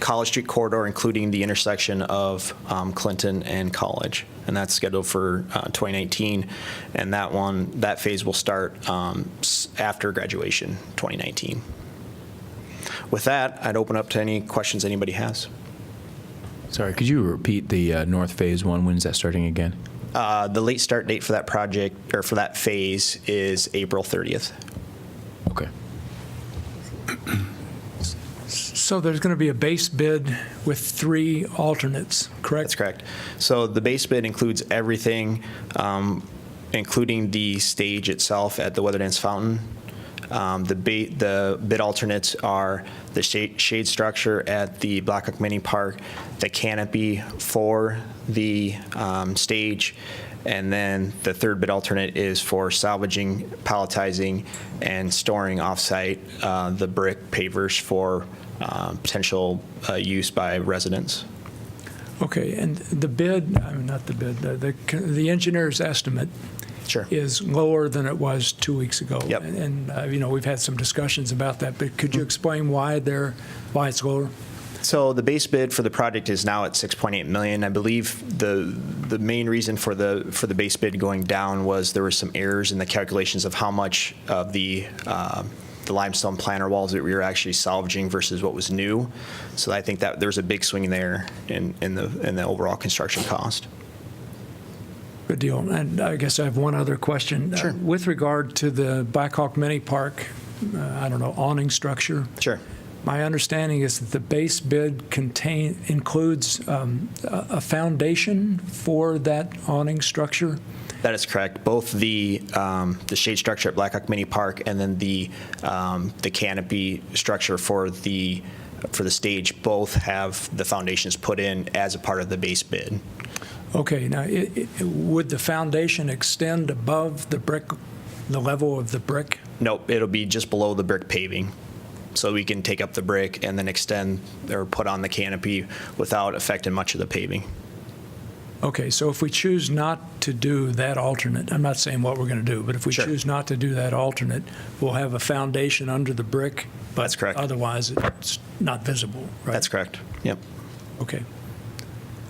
College Street corridor, including the intersection of Clinton and College, and that's scheduled for 2019. And that phase will start after graduation, 2019. With that, I'd open up to any questions anybody has. Sorry, could you repeat the North Phase 1? When's that starting again? The late start date for that project, or for that phase, is April 30th. Okay. So there's going to be a base bid with 3 alternates, correct? That's correct. So the base bid includes everything, including the stage itself at the Weather Dance Fountain. The bid alternates are the shade structure at the Blackhawk Mini Park, the canopy for the stage, and then the third bid alternate is for salvaging, palletizing, and storing offsite the brick pavers for potential use by residents. Okay, and the bid, not the bid, the engineer's estimate Sure. is lower than it was 2 weeks ago. Yep. And, we've had some discussions about that, but could you explain why it's lower? So the base bid for the project is now at 6.8 million. I believe the main reason for the base bid going down was there were some errors in the calculations of how much of the limestone planter walls that we were actually salvaging versus what was new. So I think that there's a big swing there in the overall construction cost. Good deal. And I guess I have one other question. Sure. With regard to the Blackhawk Mini Park, awning structure. Sure. My understanding is that the base bid includes a foundation for that awning structure. That is correct. Both the shade structure at Blackhawk Mini Park and then the canopy structure for the stage both have the foundations put in as a part of the base bid. Okay. Now, would the foundation extend above the level of the brick? Nope. It'll be just below the brick paving. So we can take up the brick and then extend or put on the canopy without affecting much of the paving. Okay, so if we choose not to do that alternate, I'm not saying what we're going to do, but if we choose not to do that alternate, we'll have a foundation under the brick, but That's correct. Otherwise it's not visible, right? That's correct. Yep. Okay.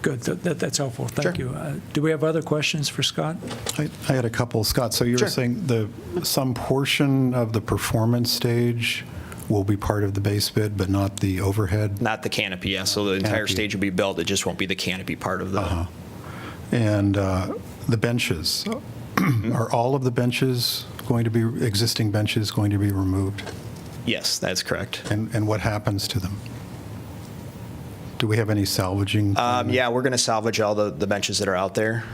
Good. That's helpful. Thank you. Do we have other questions for Scott? I had a couple. Scott, so you were saying some portion of the performance stage will be part of the base bid, but not the overhead? Not the canopy, yeah. So the entire stage will be built. It just won't be the canopy part of the. And the benches, are all of the benches existing benches going to be removed? Yes, that's correct. And what happens to them? Do we have any salvaging? Yeah, we're going to salvage all the benches that are out there,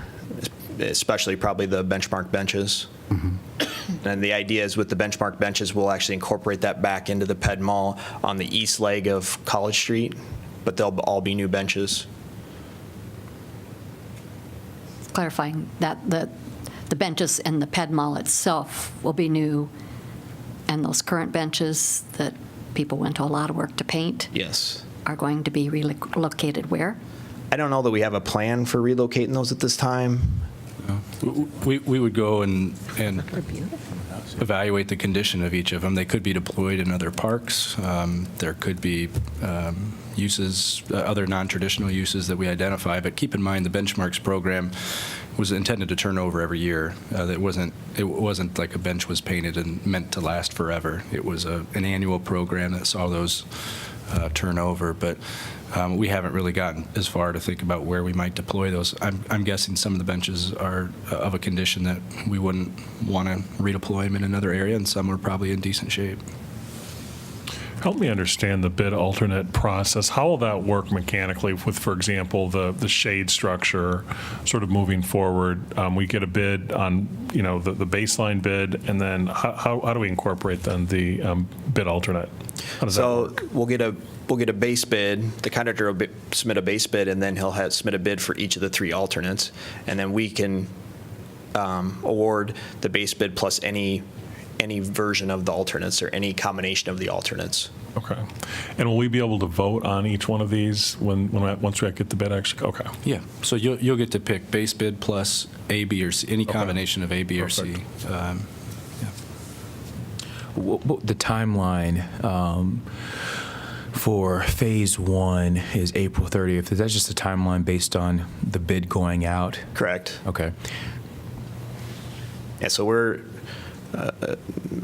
especially probably the benchmark benches. And the idea is with the benchmark benches, we'll actually incorporate that back into the Ped Mall on the east leg of College Street, but they'll all be new benches. Clarifying that the benches in the Ped Mall itself will be new, and those current benches that people went to a lot of work to paint Yes. are going to be relocated where? I don't know that we have a plan for relocating those at this time. We would go and evaluate the condition of each of them. They could be deployed in other parks. There could be uses, other non-traditional uses that we identify. But keep in mind, the Benchmarks program was intended to turn over every year. It wasn't like a bench was painted and meant to last forever. It was an annual program that saw those turn over. But we haven't really gotten as far to think about where we might deploy those. I'm guessing some of the benches are of a condition that we wouldn't want to redeploy them in another area, and some are probably in decent shape. Help me understand the bid alternate process. How will that work mechanically with, for example, the shade structure sort of moving forward? We get a bid on, the baseline bid, and then how do we incorporate then the bid alternate? How does that work? We'll get a base bid. The contractor will submit a base bid, and then he'll submit a bid for each of the three alternates, and then we can award the base bid plus any version of the alternates or any combination of the alternates. Okay. And will we be able to vote on each one of these once we get the bid actually? Okay. Yeah. So you'll get to pick base bid plus A, B, or C, any combination of A, B, or C. The timeline for phase one is April 30th. Is that just a timeline based on the bid going out? Correct. Okay. Yeah, so we're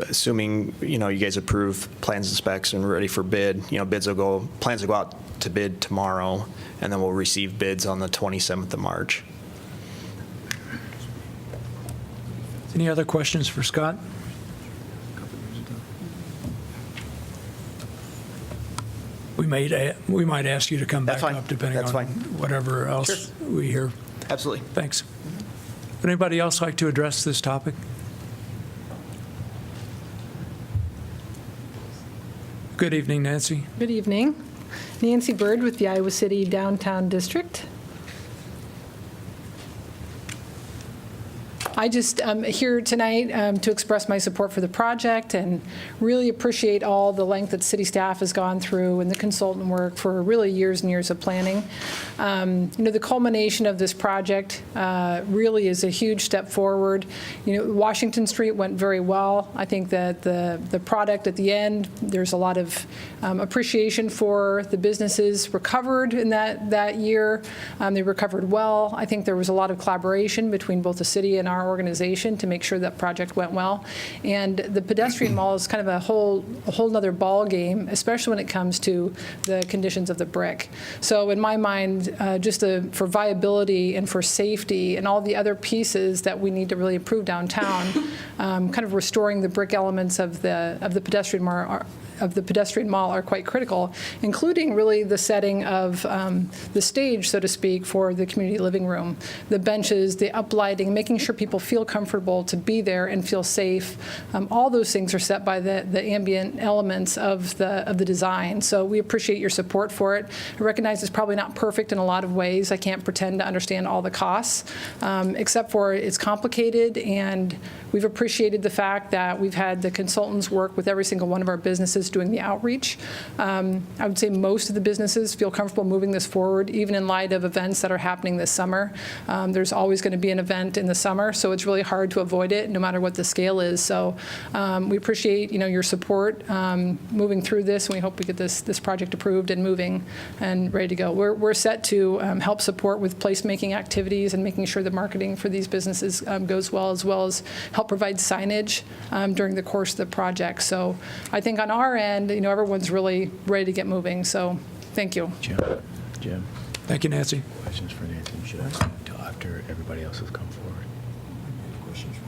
assuming, you guys approve plans and specs and we're ready for bid, plans will go out to bid tomorrow, and then we'll receive bids on the 27th of March. Any other questions for Scott? We might ask you to come back up depending on whatever else we hear. Absolutely. Thanks. Would anybody else like to address this topic? Good evening, Nancy. Good evening. Nancy Bird with the Iowa City Downtown District. I just am here tonight to express my support for the project and really appreciate all the length that city staff has gone through and the consultant work for really years and years of planning. The culmination of this project really is a huge step forward. Washington Street went very well. I think that the product at the end, there's a lot of appreciation for the businesses recovered in that year. They recovered well. I think there was a lot of collaboration between both the city and our organization to make sure that project went well. And the pedestrian mall is kind of a whole nother ball game, especially when it comes to the conditions of the brick. So in my mind, for viability and for safety and all the other pieces that we need to really improve downtown, kind of restoring the brick elements of the pedestrian mall are quite critical, including really the setting of the stage, so to speak, for the community living room, the benches, the uplighting, making sure people feel comfortable to be there and feel safe. All those things are set by the ambient elements of the design. So we appreciate your support for it. I recognize it's probably not perfect in a lot of ways. I can't pretend to understand all the costs, except for it's complicated, and we've appreciated the fact that we've had the consultants work with every single one of our businesses doing the outreach. I would say most of the businesses feel comfortable moving this forward, even in light of events that are happening this summer. There's always going to be an event in the summer, so it's really hard to avoid it, no matter what the scale is. So we appreciate your support moving through this, and we hope we get this project approved and moving and ready to go. We're set to help support with placemaking activities and making sure the marketing for these businesses goes well as help provide signage during the course of the project. So I think on our end, everyone's really ready to get moving. So thank you. Jim. Thank you, Nancy. Questions for Nancy? Should I wait until after everybody else has come forward?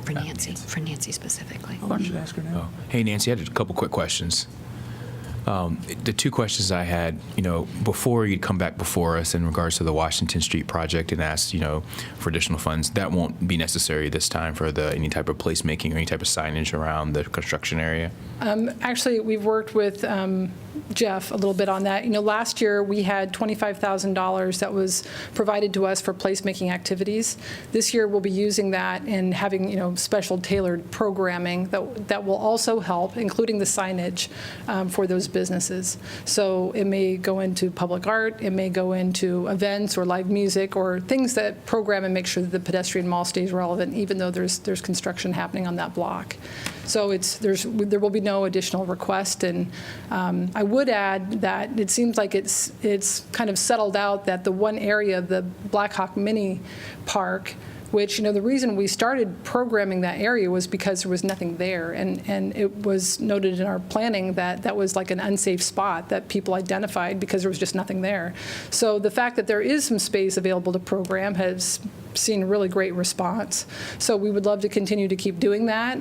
For Nancy specifically. Why don't you ask her now? Oh. Hey, Nancy, I had a couple quick questions. The two questions I had, before you'd come back before us in regards to the Washington Street project and ask, for additional funds, that won't be necessary this time for any type of placemaking or any type of signage around the construction area? Actually, we've worked with Jeff a little bit on that. Last year we had $25,000 that was provided to us for placemaking activities. This year we'll be using that and having, special tailored programming that will also help, including the signage for those businesses. So it may go into public art, it may go into events or live music or things that program and make sure that the pedestrian mall stays relevant, even though there's construction happening on that block. So there will be no additional request. And I would add that it seems like it's kind of settled out that the one area, the Blackhawk Mini Park, which, the reason we started programming that area was because there was nothing there. And it was noted in our planning that was like an unsafe spot that people identified because there was just nothing there. So the fact that there is some space available to program has seen really great response. So we would love to continue to keep doing that.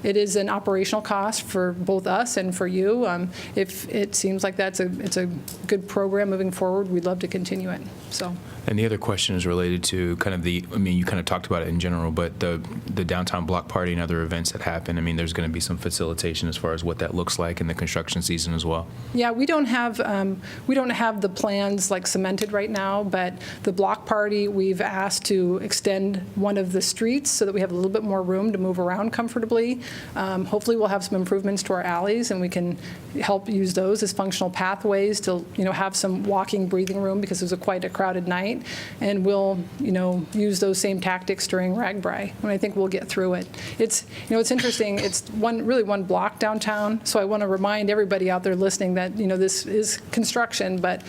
It is an operational cost for both us and for you. If it seems like it's a good program moving forward, we'd love to continue it. So. And the other question is related to kind of you kind of talked about it in general, but the downtown block party and other events that happen, there's going to be some facilitation as far as what that looks like in the construction season as well. Yeah, we don't have the plans like cemented right now, but the block party, we've asked to extend one of the streets so that we have a little bit more room to move around comfortably. Hopefully we'll have some improvements to our alleys and we can help use those as functional pathways to have some walking, breathing room because it was quite a crowded night. And we'll use those same tactics during RAGBRAI, and I think we'll get through it. It's interesting. It's really one block downtown, so I want to remind everybody out there listening that this is construction, but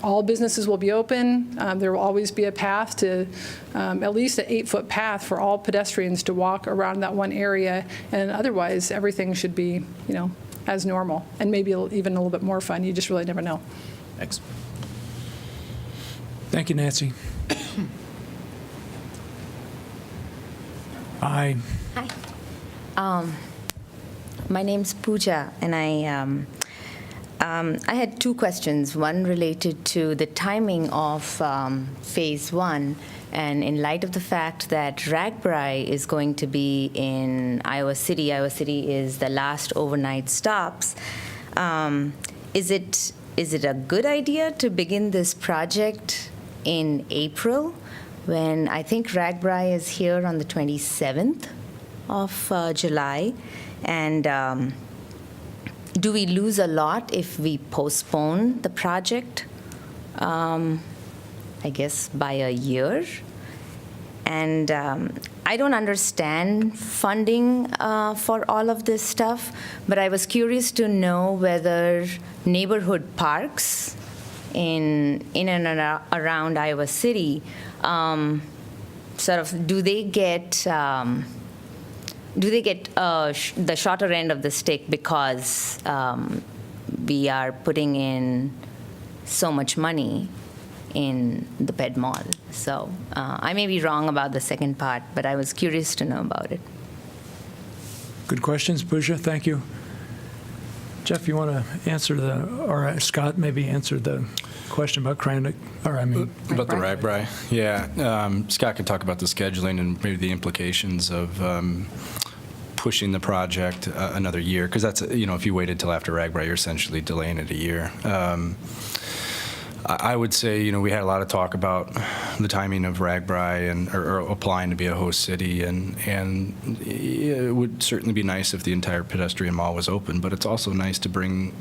all businesses will be open. There will always be a path to at least an 8-foot path for all pedestrians to walk around that one area, and otherwise everything should be as normal, and maybe even a little bit more fun. You just really never know. Thanks. Thank you, Nancy. Hi. Hi. My name's Pooja, and I had two questions. One related to the timing of Phase 1, and in light of the fact that RAGBRAI is going to be in Iowa City is the last overnight stops. Is it a good idea to begin this project in April when I think RAGBRAI is here on the 27th of July. And do we lose a lot if we postpone the project, I guess, by a year? And I don't understand funding for all of this stuff, but I was curious to know whether neighborhood parks in and around Iowa City, sort of, do they get the shorter end of the stick because we are putting in so much money in the Ped Mall? So I may be wrong about the second part, but I was curious to know about it. Good questions, Pooja. Thank you. Jeff, you want to answer or Scott maybe answer the question about Crandall, About the RAGBRAI? Yeah. Scott can talk about the scheduling and maybe the implications of pushing the project another year, because that's, if you waited till after RAGBRAI, you're essentially delaying it a year. I would say, we had a lot of talk about the timing of RAGBRAI or applying to be a host city, and it would certainly be nice if the entire pedestrian mall was open, but it's also nice to bring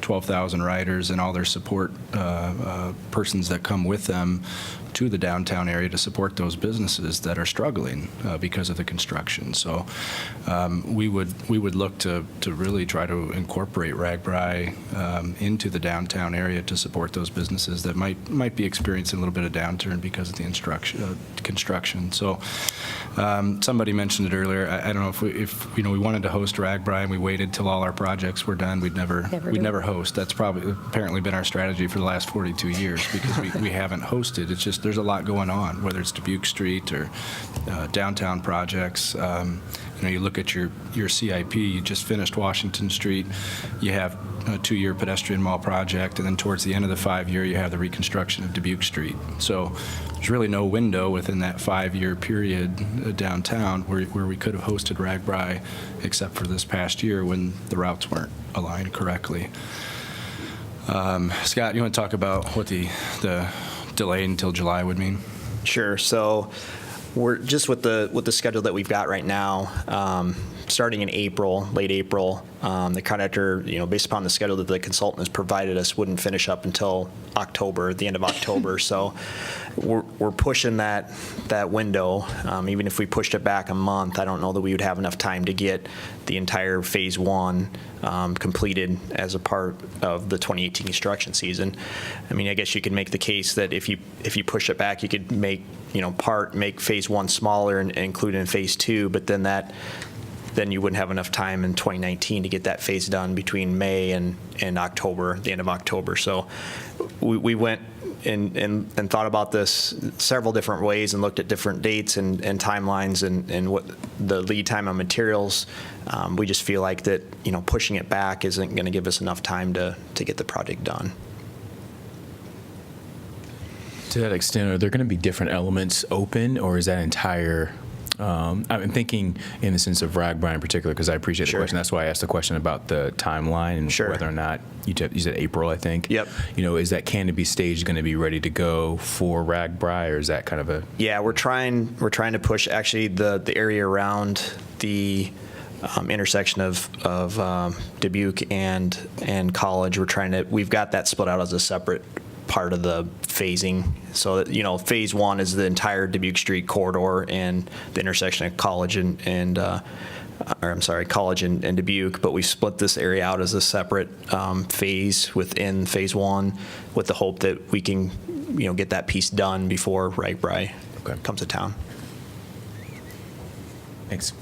12,000 riders and all their support persons that come with them to the downtown area to support those businesses that are struggling because of the construction. So we would look to really try to incorporate RAGBRAI into the downtown area to support those businesses that might be experiencing a little bit of downturn because of the construction. So somebody mentioned it earlier. I don't know if we wanted to host RAGBRAI and we waited till all our projects were done, we'd never host. That's apparently been our strategy for the last 42 years because we haven't hosted. It's just there's a lot going on, whether it's Dubuque Street or downtown projects. You look at your CIP, you just finished Washington Street, you have a 2-year pedestrian mall project, and then towards the end of the 5-year, you have the reconstruction of Dubuque Street. So there's really no window within that 5-year period downtown where we could have hosted RAGBRAI, except for this past year when the routes weren't aligned correctly. Scott, you want to talk about what the delay until July would mean? Sure. So we're just with the schedule that we've got right now, starting in April, late April, the contractor, based upon the schedule that the consultant has provided us, wouldn't finish up until October, the end of October. So we're pushing that window. Even if we pushed it back a month, I don't know that we would have enough time to get the entire phase 1 completed as a part of the 2018 construction season. I guess you could make the case that if you push it back, you could make phase 1 smaller and include it in phase 2, but then you wouldn't have enough time in 2019 to get that phase done between May and October, the end of October. So we went and thought about this several different ways and looked at different dates and timelines and what the lead time on materials. We just feel like that pushing it back isn't going to give us enough time to get the project done. To that extent, are there going to be different elements open, or is that entire? I'm thinking in the sense of RAGBRAI in particular, because I appreciate the question. That's why I asked the question about the timeline and whether or not you said April, I think. Yep. Is that Canopy stage going to be ready to go for RAGBRAI, or is that kind of a? Yeah, we're trying to push actually the area around the intersection of Dubuque and College. We've got that split out as a separate part of the phasing. So that, phase 1 is the entire Dubuque Street corridor and the intersection of College College and Dubuque, but we split this area out as a separate phase within phase 1 with the hope that we can, get that piece done before RAGBRAI comes to town. Thanks.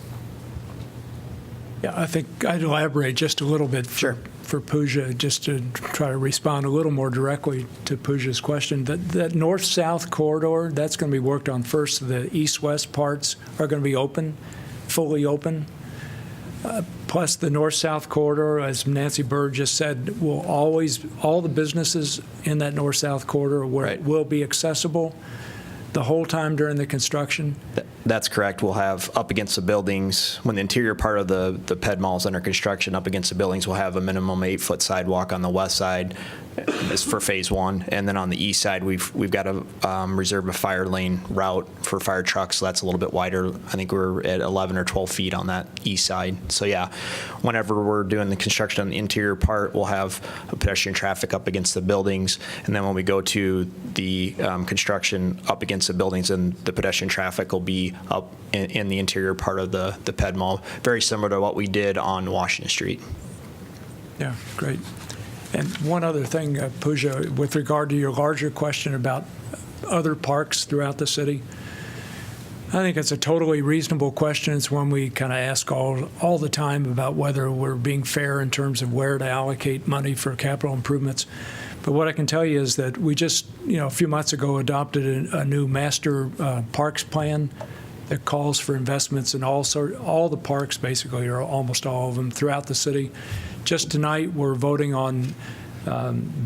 Yeah, I think I'd elaborate just a little bit for Pooja, just to try to respond a little more directly to Pooja's question. That north-south corridor, that's going to be worked on first. The east-west parts are going to be open, fully open. Plus the north-south corridor, as Nancy Bird just said, all the businesses in that north-south corridor will be accessible the whole time during the construction. That's correct. We'll have up against the buildings, when the interior part of the Ped Mall is under construction, up against the buildings, we'll have a minimum 8-foot sidewalk on the west side. Is for phase one, and then on the east side, we've got a reserve a fire lane route for fire trucks, so that's a little bit wider. I think we're at 11 or 12 feet on that east side. So yeah, whenever we're doing the construction on the interior part, we'll have pedestrian traffic up against the buildings, and then when we go to the construction up against the buildings, and the pedestrian traffic will be up in the interior part of the Ped Mall, very similar to what we did on Washington Street. Yeah, great. And one other thing, Pooja, with regard to your larger question about other parks throughout the city, I think it's a totally reasonable question. It's one we kind of ask all the time about whether we're being fair in terms of where to allocate money for capital improvements. But what I can tell you is that we just, a few months ago adopted a new master parks plan that calls for investments in all the parks, basically, or almost all of them throughout the city. Just tonight, we're voting on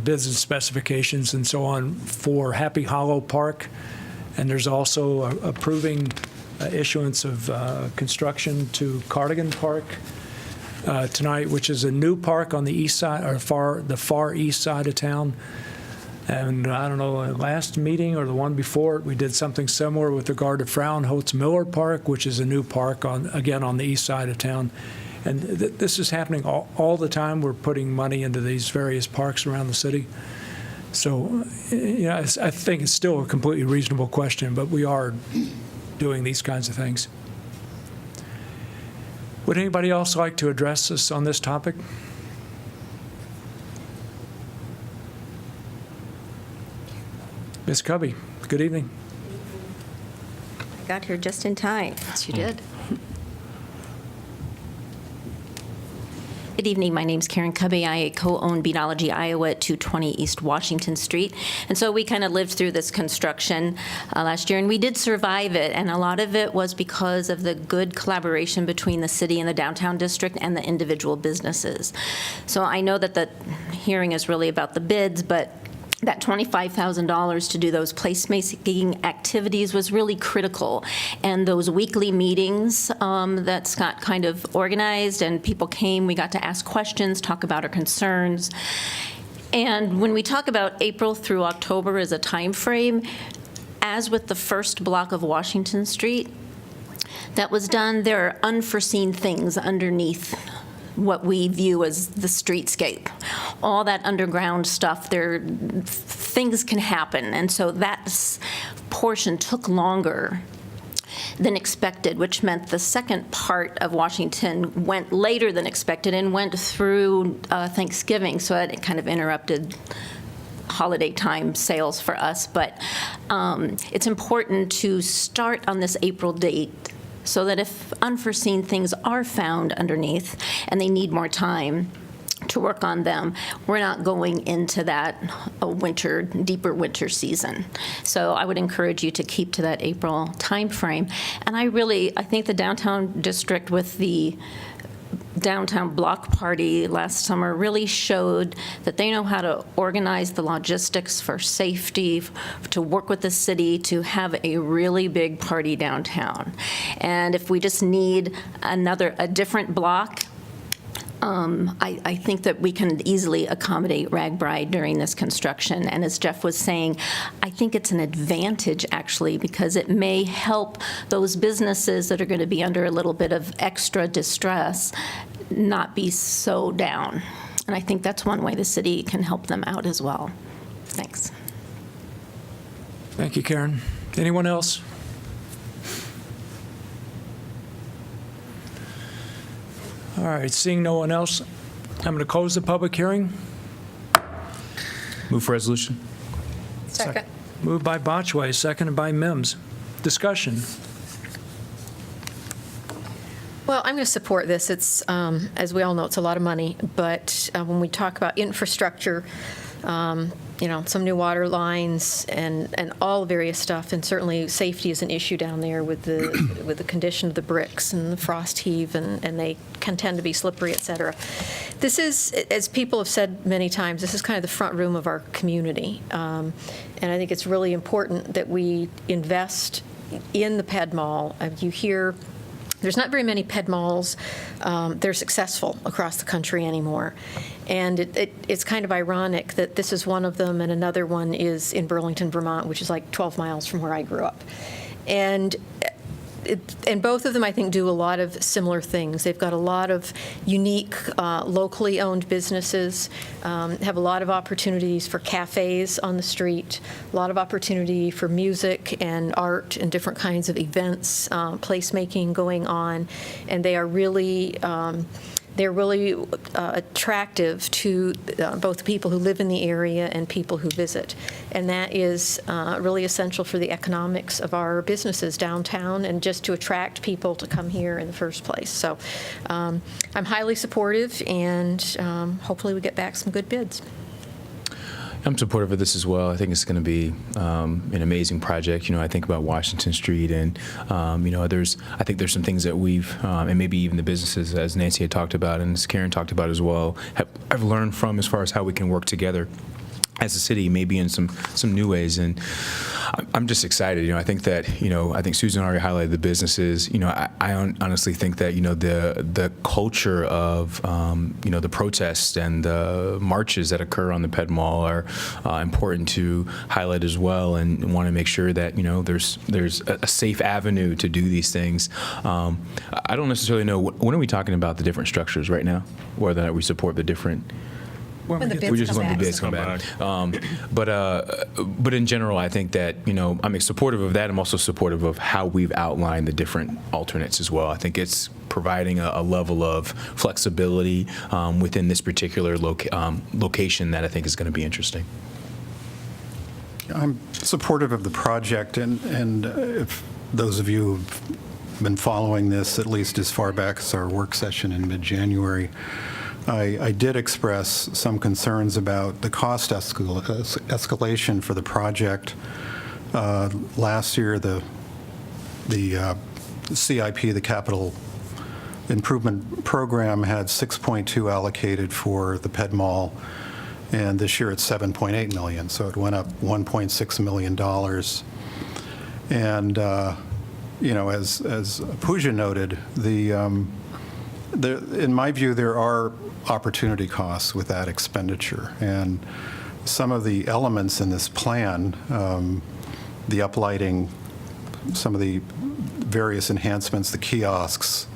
business specifications and so on for Happy Hollow Park, and there's also approving issuance of construction to Cardigan Park tonight, which is a new park on the east side, or the far east side of town. And I don't know, last meeting or the one before, we did something similar with regard to Frauenholz Miller Park, which is a new park again on the east side of town. And this is happening all the time. We're putting money into these various parks around the city. So, I think it's still a completely reasonable question, but we are doing these kinds of things. Would anybody else like to address us on this topic? Ms. Cubby, good evening. I got here just in time. Yes, you did. Good evening. My name's Karen Cubby. I co-own Beanology Iowa at 220 East Washington Street. And so we kind of lived through this construction last year, and we did survive it. And a lot of it was because of the good collaboration between the city and the downtown district and the individual businesses. So I know that the hearing is really about the bids, but that $25,000 to do those placemaking activities was really critical. And those weekly meetings that Scott kind of organized, and people came, we got to ask questions, talk about our concerns. And when we talk about April through October as a time frame, as with the first block of Washington Street that was done, there are unforeseen things underneath what we view as the streetscape. All that underground stuff, things can happen. And so that portion took longer than expected, which meant the second part of Washington went later than expected and went through Thanksgiving. So it kind of interrupted holiday time sales for us. But it's important to start on this April date, so that if unforeseen things are found underneath and they need more time to work on them, we're not going into that deeper winter season. So I would encourage you to keep to that April timeframe. And I think the downtown district with the downtown block party last summer really showed that they know how to organize the logistics for safety, to work with the city to have a really big party downtown. And if we just need a different block, I think that we can easily accommodate RAGBRAI during this construction. And as Jeff was saying, I think it's an advantage, actually, because it may help those businesses that are going to be under a little bit of extra distress not be so down. And I think that's one way the city can help them out as well. Thanks. Thank you, Karen. Anyone else? All right, seeing no one else, I'm going to close the public hearing. Move for resolution. Second. Moved by Botchway, seconded by Mims. Discussion. Well, I'm going to support this. It's, as we all know, it's a lot of money. But when we talk about infrastructure, some new water lines and all various stuff, and certainly safety is an issue down there with the condition of the bricks and the frost heave, and they can tend to be slippery, et cetera. This is, as people have said many times, this is kind of the front room of our community. And I think it's really important that we invest in the Ped Mall, you hear, there's not very many Ped Malls. They're successful across the country anymore. And it's kind of ironic that this is one of them and another one is in Burlington, Vermont, which is like 12 miles from where I grew up. And both of them, I think, do a lot of similar things. They've got a lot of unique, locally owned businesses, have a lot of opportunities for cafes on the street, a lot of opportunity for music and art and different kinds of events, placemaking going on, and they are really they're really attractive to both people who live in the area and people who visit. And that is really essential for the economics of our businesses downtown and just to attract people to come here in the first place. So I'm highly supportive, and hopefully we get back some good bids. I'm supportive of this as well. I think it's going to be an amazing project. I think about Washington Street, and I think there's some things that we've, and maybe even the businesses, as Nancy had talked about and as Karen talked about as well, I've learned from as far as how we can work together as a city, maybe in some new ways. And I'm just excited. I think that, I think Susan already highlighted the businesses. I honestly think that, the culture of, the protests and the marches that occur on the Ped Mall are important to highlight as well, and want to make sure that, there's a safe avenue to do these things. I don't necessarily know, when are we talking about the different structures right now, whether or not we support the different. When the bids we just come want the back. bids come back. But in general, I think that, I'm supportive of that. I'm also supportive of how we've outlined the different alternates as well. I think it's providing a level of flexibility within this particular location that I think is going to be interesting. I'm supportive of the project, and if those of you who've been following this at least as far back as our work session in mid-January, I did express some concerns about the cost escalation for the project. Last year, the CIP, the Capital Improvement Program, had 6.2 allocated for the Ped Mall, and this year it's 7.8 million, so it went up $1.6 million. And as Pooja noted, in my view, there are opportunity costs with that expenditure. And some of the elements in this plan, the uplighting, some of the various enhancements, the kiosks,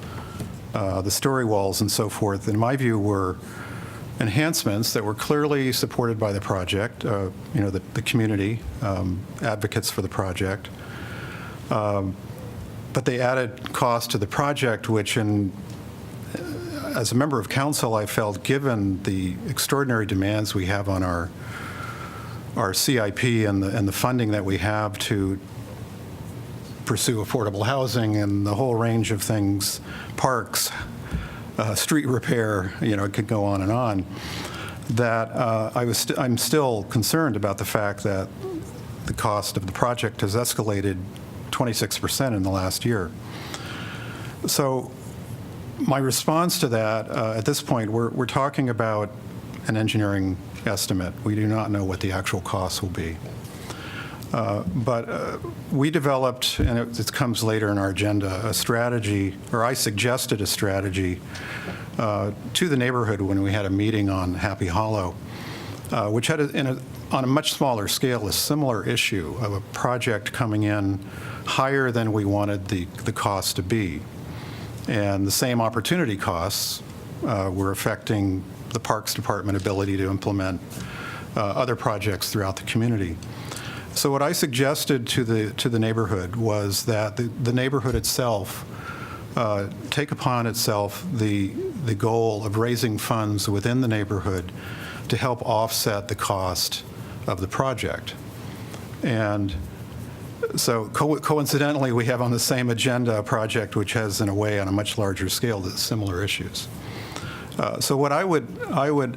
the story walls and so forth, in my view, were enhancements that were clearly supported by the project, the community, advocates for the project. But they added cost to the project, which as a member of council, I felt, given the extraordinary demands we have on our CIP and the funding that we have to pursue affordable housing and the whole range of things, parks, street repair, it could go on and on, that I'm still concerned about the fact that the cost of the project has escalated 26% in the last year. So my response to that, at this point, we're talking about an engineering estimate. We do not know what the actual costs will be. But we developed, and it comes later in our agenda, a strategy, or I suggested a strategy to the neighborhood when we had a meeting on Happy Hollow, which had, on a much smaller scale, a similar issue of a project coming in higher than we wanted the cost to be. And the same opportunity costs were affecting the Parks Department ability to implement other projects throughout the community. So what I suggested to the neighborhood was that the neighborhood itself take upon itself the goal of raising funds within the neighborhood to help offset the cost of the project. And so coincidentally, we have on the same agenda a project which has, in a way, on a much larger scale, similar issues. So what I would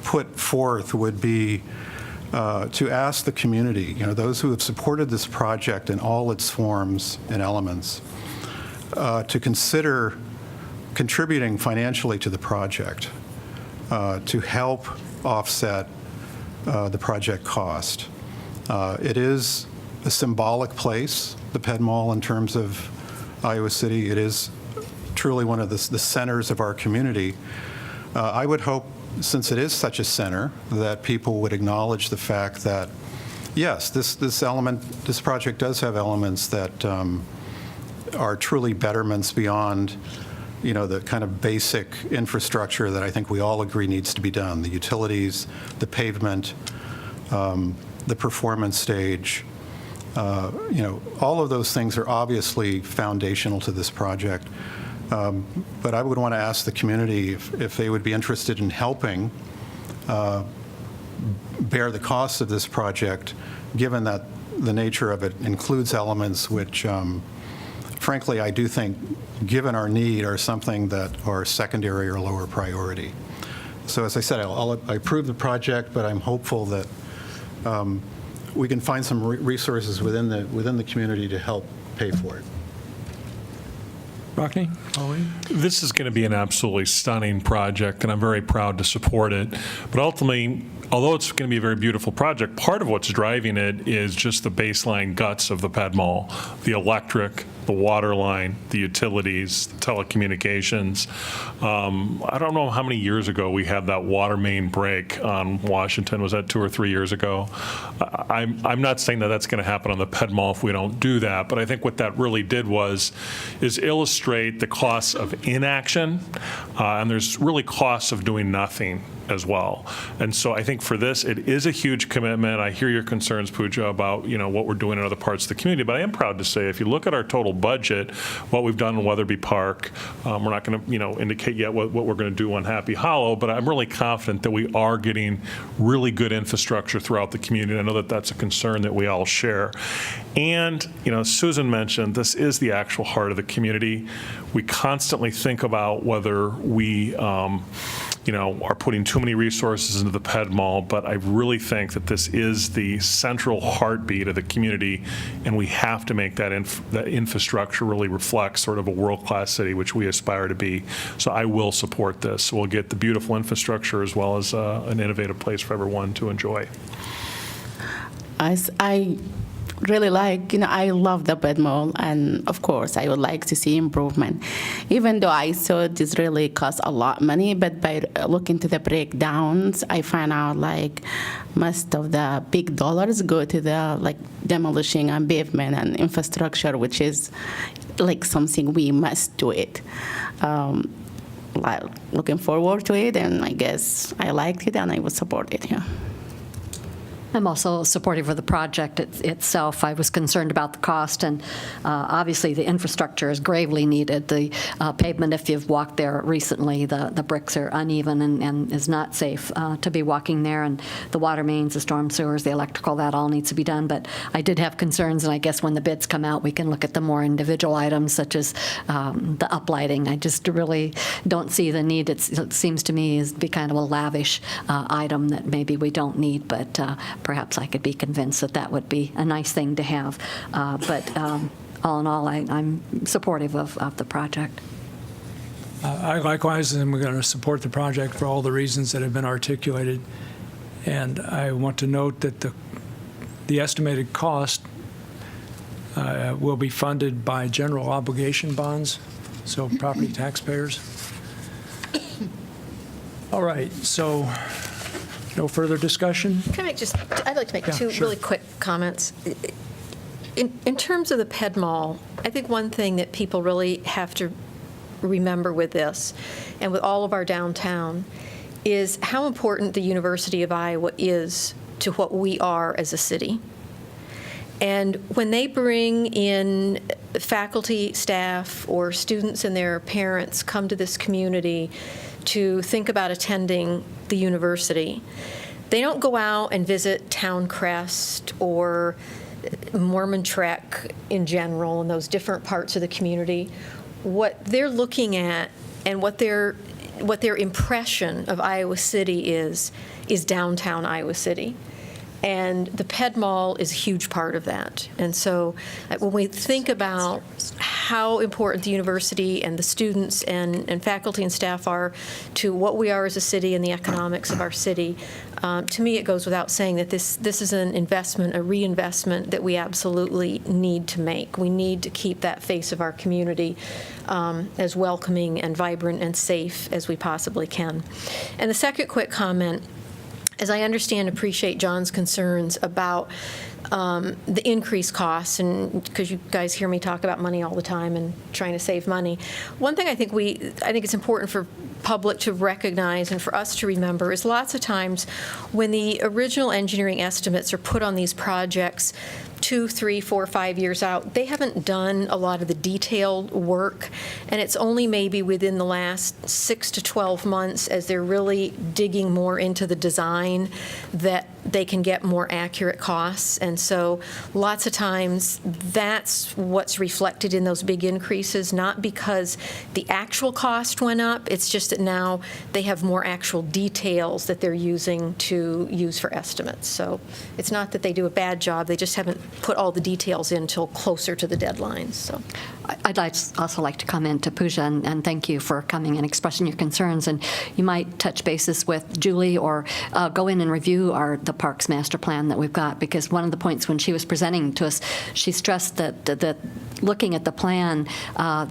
put forth would be to ask the community, those who have supported this project in all its forms and elements, to consider contributing financially to the project to help offset the project cost. It is a symbolic place, the Ped Mall, in terms of Iowa City. It is truly one of the centers of our community. I would hope, since it is such a center, that people would acknowledge the fact that, yes, this project does have elements that are truly betterments beyond, the kind of basic infrastructure that I think we all agree needs to be done, the utilities, the pavement, the performance stage. All of those things are obviously foundational to this project. But I would want to ask the community if they would be interested in helping bear the cost of this project, given that the nature of it includes elements which, frankly, I do think, given our need, are something that are secondary or lower priority. So as I said, I approve the project, but I'm hopeful that we can find some resources within the community to help pay for it. Rockne? This is going to be an absolutely stunning project, and I'm very proud to support it. But ultimately, although it's going to be a very beautiful project, part of what's driving it is just the baseline guts of the Ped Mall, the electric, the water line, the utilities, the telecommunications. I don't know how many years ago we had that water main break on Washington. Was that 2 or 3 years ago? I'm not saying that that's going to happen on the Ped Mall if we don't do that, but I think what that really did is illustrate the costs of inaction, and there's really costs of doing nothing as well. And so I think for this, it is a huge commitment. I hear your concerns, Pooja, about what we're doing in other parts of the community, but I am proud to say if you look at our total budget, what we've done in Weatherby Park, we're not going to indicate yet what we're going to do on Happy Hollow, but I'm really confident that we are getting really good infrastructure throughout the community. I know that that's a concern that we all share. And Susan mentioned this is the actual heart of the community. We constantly think about whether we are putting too many resources into the Ped Mall, but I really think that this is the central heartbeat of the community, and we have to make that infrastructure really reflect sort of a world-class city, which we aspire to be. So I will support this. We'll get the beautiful infrastructure as well as an innovative place for everyone to enjoy. I really I love the Ped Mall, and of course I would like to see improvement. Even though I saw this really costs a lot of money, but by looking to the breakdowns, I find out most of the big dollars go to the demolition and pavement and infrastructure, which is something we must do it. Looking forward to it, and I guess I liked it and I would support it. Yeah. I'm also supportive of the project itself. I was concerned about the cost, and obviously the infrastructure is gravely needed. The pavement, if you've walked there recently, the bricks are uneven and is not safe to be walking there, and the water mains, the storm sewers, the electrical, that all needs to be done. But I did have concerns, and I guess when the bids come out, we can look at the more individual items, such as the uplighting. I just really don't see the need. It seems to me to be kind of a lavish item that maybe we don't need, but perhaps I could be convinced that would be a nice thing to have. But all in all, I'm supportive of the project. I likewise am going to support the project for all the reasons that have been articulated. And I want to note that the estimated cost will be funded by general obligation bonds, so property taxpayers. All right, so no further discussion? I'd like to make two really quick comments. In terms of the Ped Mall, I think one thing that people really have to remember with this, and with all of our downtown, is how important the University of Iowa is to what we are as a city. And when they bring in faculty, staff, or students and their parents come to this community to think about attending the university, they don't go out and visit Town Crest or Mormon Trek in general and those different parts of the community. What they're looking at and what their impression of Iowa City is downtown Iowa City. And the Ped Mall is a huge part of that. And so when we think about how important the university and the students and faculty and staff are to what we are as a city and the economics of our city, To me, it goes without saying that this is an investment, a reinvestment that we absolutely need to make. We need to keep that face of our community as welcoming and vibrant and safe as we possibly can. And the second quick comment, as I understand and appreciate John's concerns about the increased costs, and because you guys hear me talk about money all the time and trying to save money, one thing I think it's important for public to recognize and for us to remember is lots of times when the original engineering estimates are put on these projects 2, 3, 4, 5 years out, they haven't done a lot of the detailed work, and it's only maybe within the last 6 to 12 months, as they're really digging more into the design, that they can get more accurate costs. And so lots of times that's what's reflected in those big increases, not because the actual cost went up, it's just that now they have more actual details that they're using to use for estimates. So it's not that they do a bad job, they just haven't put all the details in until closer to the deadlines. So I'd also like to comment to Pooja and thank you for coming and expressing your concerns. And you might touch bases with Julie or go in and review the Parks Master Plan that we've got, because one of the points when she was presenting to us, she stressed that looking at the plan,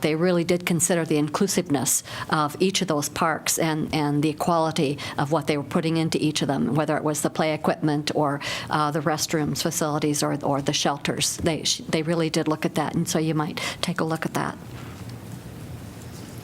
they really did consider the inclusiveness of each of those parks and the equality of what they were putting into each of them, whether it was the play equipment or the restrooms facilities or the shelters. They really did look at that, and so you might take a look at that.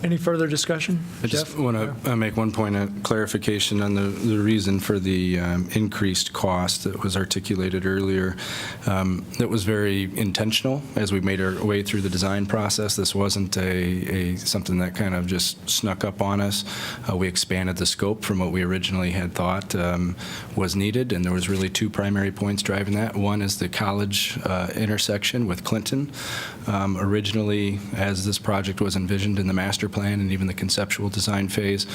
Any further discussion? I just want to make one point of clarification on the reason for the increased cost that was articulated earlier. That was very intentional as we made our way through the design process. This wasn't something that kind of just snuck up on us. We expanded the scope from what we originally had thought was needed, and there was really two primary points driving that. One is the college intersection with Clinton. Originally, as this project was envisioned in the master plan and even the conceptual design phase,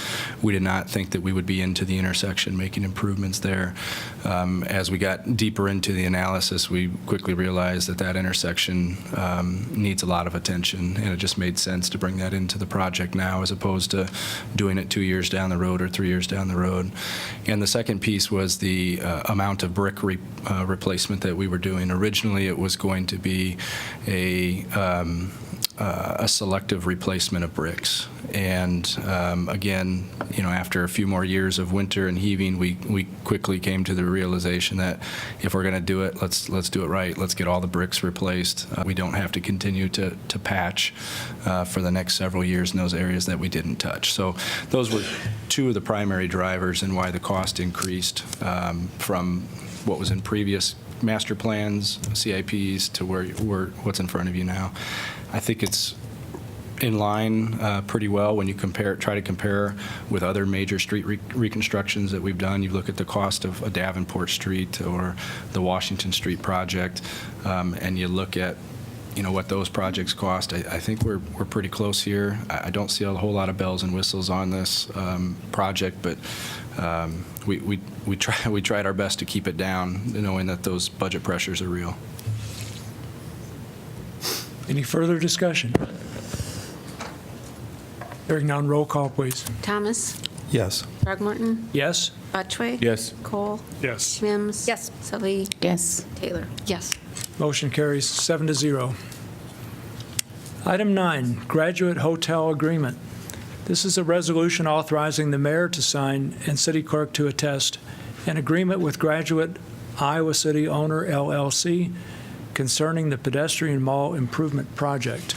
we did not think that we would be into the intersection making improvements there. As we got deeper into the analysis, we quickly realized that intersection needs a lot of attention, and it just made sense to bring that into the project now as opposed to doing it 2 years down the road or 3 years down the road. And the second piece was the amount of brick replacement that we were doing. Originally, it was going to be a selective replacement of bricks. And again, after a few more years of winter and heaving, we quickly came to the realization that if we're going to do it, let's do it right. Let's get all the bricks replaced. We don't have to continue to patch for the next several years in those areas that we didn't touch. So those were two of the primary drivers in why the cost increased from what was in previous master plans, CIPs, to what's in front of you now. I think it's in line pretty well when you try to compare with other major street reconstructions that we've done. You look at the cost of a Davenport Street or the Washington Street project, and you look at what those projects cost. I think we're pretty close here. I don't see a whole lot of bells and whistles on this project, but we tried our best to keep it down, knowing that those budget pressures are real. Any further discussion? Hearing none, roll call, please. Thomas? Yes. Throgmorton? Yes? Botchway? Yes. Cole? Yes. Mims? Yes. Salee? Yes. Taylor? Yes. Motion carries 7-0. Item 9, Graduate Hotel Agreement. This is a resolution authorizing the mayor to sign and city clerk to attest an agreement with Graduate Iowa City Owner LLC concerning the pedestrian mall improvement project.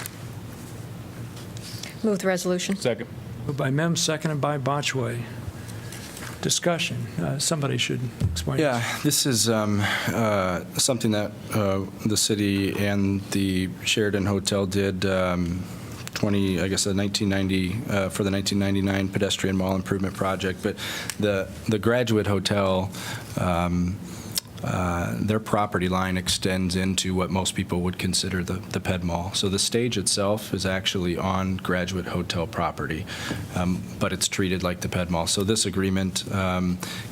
Move the resolution. Second. Moved by Mims, seconded by Botchway. Discussion. Somebody should explain. Yeah, this is something that the city and the Sheridan Hotel did for the 1999 pedestrian mall improvement project. But the Graduate Hotel their property line extends into what most people would consider the Ped Mall. So the stage itself is actually on Graduate Hotel property, but it's treated like the Ped Mall. So this agreement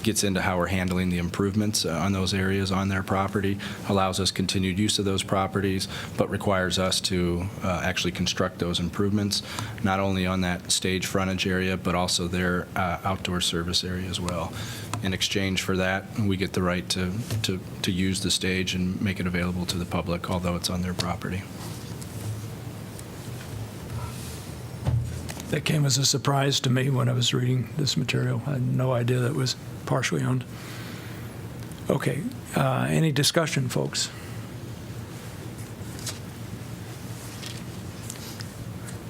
gets into how we're handling the improvements on those areas on their property, allows us continued use of those properties, but requires us to actually construct those improvements, not only on that stage frontage area, but also their outdoor service area as well. In exchange for that, we get the right to use the stage and make it available to the public, although it's on their property. That came as a surprise to me when I was reading this material. I had no idea that it was partially owned. Okay, any discussion, folks?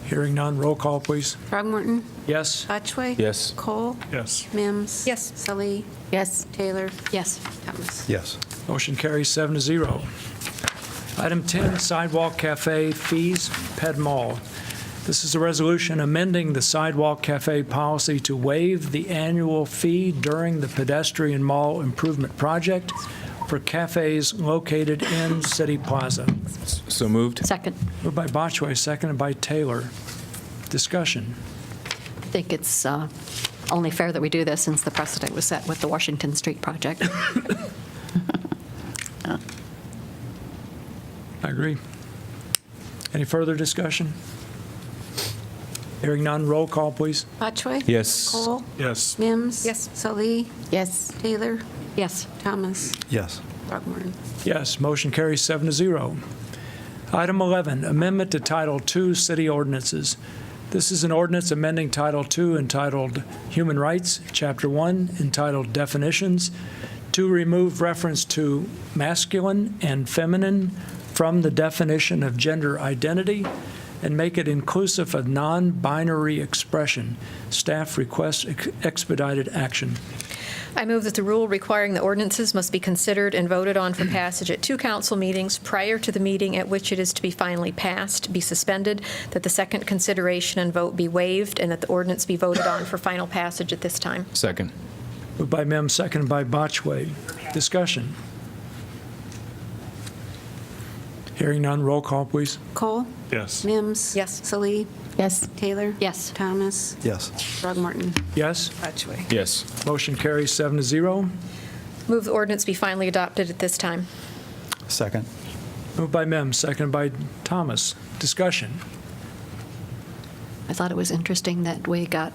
Hearing none, roll call, please. Throgmorton? Yes? Botchway? Yes. Cole? Yes. Mims? Yes. Salee? Yes. Taylor? Yes. Thomas? Yes. Motion carries 7-0. Item 10, Sidewalk Cafe Fees, Ped Mall. This is a resolution amending the Sidewalk Cafe policy to waive the annual fee during the pedestrian mall improvement project for cafes located in City Plaza. So moved. Second. Moved by Botchway, seconded by Taylor. Discussion. I think it's only fair that we do this since the precedent was set with the Washington Street project. I agree. Any further discussion? Hearing none, roll call, please. Botchway? Yes. Cole? Yes. Mims? Yes. Salee? Yes. Taylor? Yes. Thomas? Yes. Throgmorton? Yes, motion carries 7-0. Item 11, amendment to Title II City Ordinances. This is an ordinance amending Title II entitled Human Rights, Chapter 1 entitled Definitions, to remove reference to masculine and feminine from the definition of gender identity and make it inclusive of non-binary expression. Staff requests expedited action. I move that the rule requiring the ordinances must be considered and voted on for passage at 2 council meetings prior to the meeting at which it is to be finally passed be suspended, that the second consideration and vote be waived, and that the ordinance be voted on for final passage at this time. Second. Moved by Mims, seconded by Botchway. Discussion. Hearing none, roll call, please. Cole? Yes. Mims? Yes. Salee? Yes. Taylor? Yes. Thomas? Yes. Throgmorton? Yes? Botchway? Yes. Motion carries 7-0. Move the ordinance be finally adopted at this time. Second. Moved by Mims, seconded by Thomas. Discussion. I thought it was interesting that we got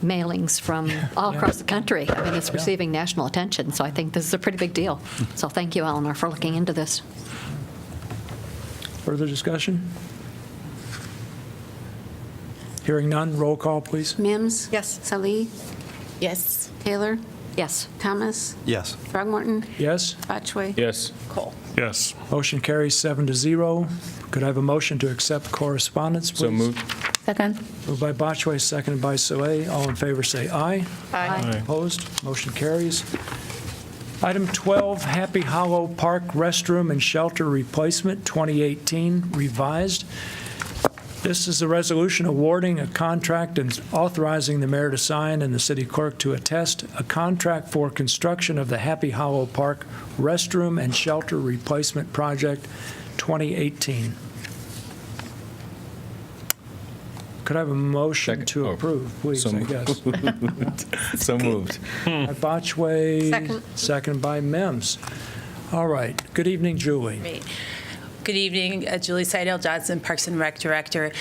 mailings from all across the country. I mean, it's receiving national attention, so I think this is a pretty big deal. So thank you, Eleanor, for looking into this. Further discussion? Hearing none, roll call, please. Mims? Yes. Salee? Yes. Taylor? Yes. Thomas? Yes. Throgmorton? Yes? Botchway? Yes. Cole? Yes. Motion carries 7-0. Could I have a motion to accept correspondence, please? So moved. Second. Moved by Botchway, seconded by Soe. All in favor say aye. Aye. Opposed? Motion carries. Item 12, Happy Hollow Park Restroom and Shelter Replacement 2018 revised. This is a resolution awarding a contract and authorizing the mayor to sign and the city clerk to attest a contract for construction of the Happy Hollow Park Restroom and Shelter Replacement Project 2018. Could I have a motion to approve, please, So I guess? So moved. By Botchway. Second. Second by Mims. All right. Good evening, Julie. Great. Good evening, Julie Seidel Johnson, Parks and Rec Director.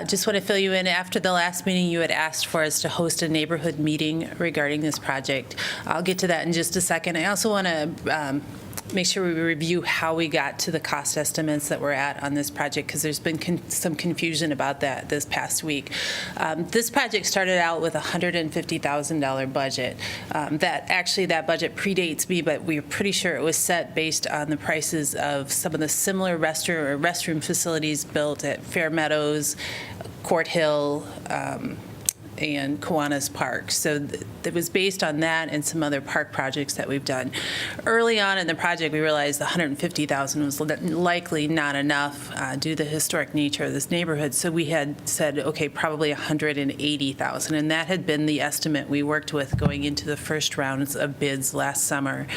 Just want to fill you in. After the last meeting, you had asked for us to host a neighborhood meeting regarding this project. I'll get to that in just a second. I also want to make sure we review how we got to the cost estimates that we're at on this project, because there's been some confusion about that this past week. This project started out with a $150,000 budget. That budget predates me, but we're pretty sure it was set based on the prices of some of the similar restroom facilities built at Fair Meadows, Court Hill, and Kiwanis Park. So it was based on that and some other park projects that we've done. Early on in the project, we realized the $150,000 was likely not enough due to the historic nature of this neighborhood. So we had said, okay, probably $180,000, and that had been the estimate we worked with going into the first rounds of bids last summer.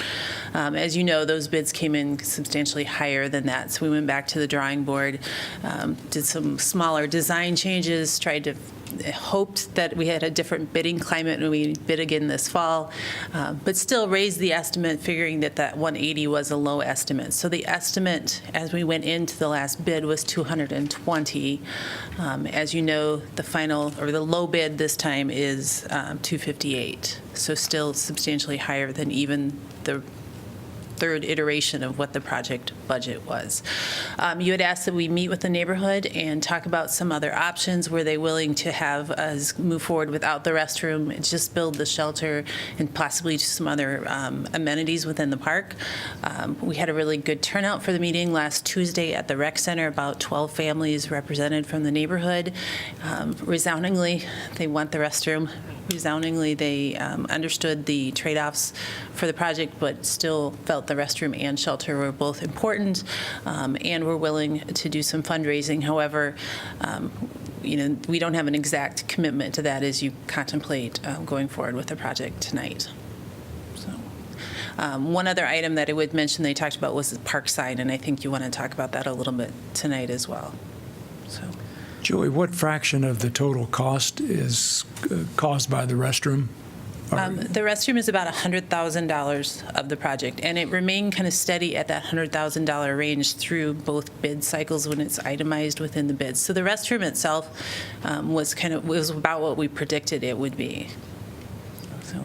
As you know, those bids came in substantially higher than that, so we went back to the drawing board, did some smaller design changes, hoped that we had a different bidding climate when we bid again this fall, but still raised the estimate, figuring that 180 was a low estimate. So the estimate as we went into the last bid was 220. As you know, the final, or the low bid this time is 258. So still substantially higher than even the third iteration of what the project budget was. You had asked that we meet with the neighborhood and talk about some other options. Were they willing to have us move forward without the restroom and just build the shelter and possibly some other amenities within the park? We had a really good turnout for the meeting last Tuesday at the rec center, about 12 families represented from the neighborhood. Resoundingly, they want the restroom. Resoundingly, they understood the trade-offs for the project, but still felt the restroom and shelter were both important, and were willing to do some fundraising. However, we don't have an exact commitment to that as you contemplate going forward with the project tonight. So, one other item that I would mention they talked about was the park sign, and I think you want to talk about that a little bit tonight as well. So. Julie, what fraction of the total cost is caused by the restroom? The restroom is about $100,000 of the project, and it remained kind of steady at that $100,000 range through both bid cycles when it's itemized within the bids. So the restroom itself was about what we predicted it would be. So.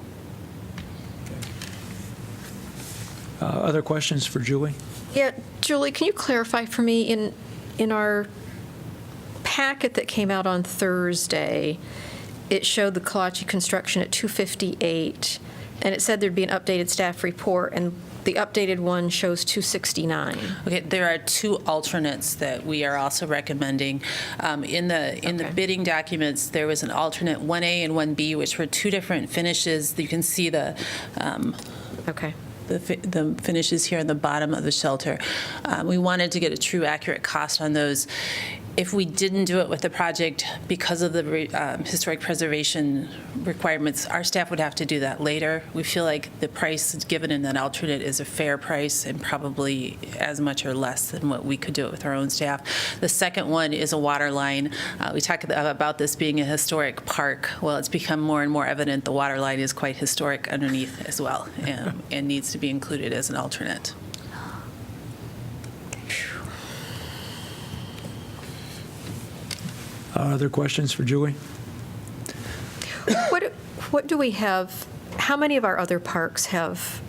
Other questions for Julie? Yeah, Julie, can you clarify for me, in our packet that came out on Thursday, it showed the Kalachi construction at 258, and it said there'd be an updated staff report, and the updated one shows 269. Okay, there are two alternates that we are also recommending. In the bidding documents, there was an alternate 1A and 1B, which were two different finishes. You can see the finishes here on the bottom of the shelter. We wanted to get a true accurate cost on those. If we didn't do it with the project because of the historic preservation requirements, our staff would have to do that later. We feel like the price given in that alternate is a fair price and probably as much or less than what we could do it with our own staff. The second one is a water line. We talk about this being a historic park. Well, it's become more and more evident the water line is quite historic underneath as well, and needs to be included as an alternate. Other questions for Julie? What do we have, how many of our other parks have,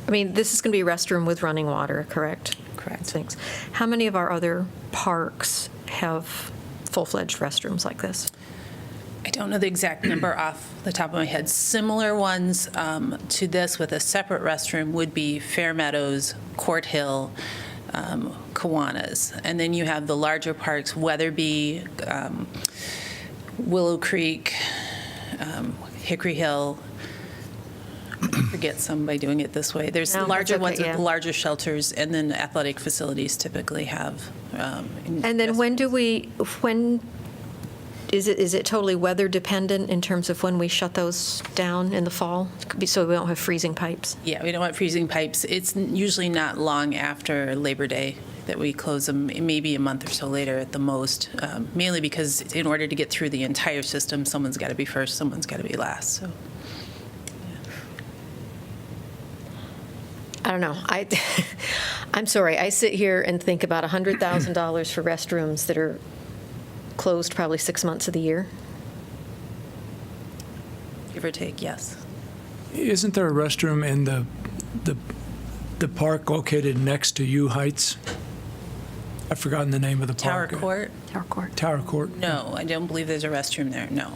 I mean, this is going to be a restroom with running water, correct? Correct. Thanks. How many of our other parks have full-fledged restrooms like this? I don't know the exact number off the top of my head. Similar ones to this with a separate restroom would be Fair Meadows, Court Hill, Kiwanis. And then you have the larger parks, Weatherby, Willow Creek, Hickory Hill. I forget some by doing it this way. There's No, larger that's okay, ones with yeah. larger shelters, and then athletic facilities typically have. And then when is it totally weather dependent in terms of when we shut those down in the fall? So we don't have freezing pipes? Yeah, we don't want freezing pipes. It's usually not long after Labor Day that we close them, maybe a month or so later at the most, mainly because in order to get through the entire system, someone's got to be first, someone's got to be last. So. I don't know. I'm sorry. I sit here and think about $100,000 for restrooms that are closed probably 6 months of the year. Give or take, yes. Isn't there a restroom in the park located next to U Heights? I've forgotten the name of the Tower park. Court? Tower Court. Tower Court. No, I don't believe there's a restroom there, no.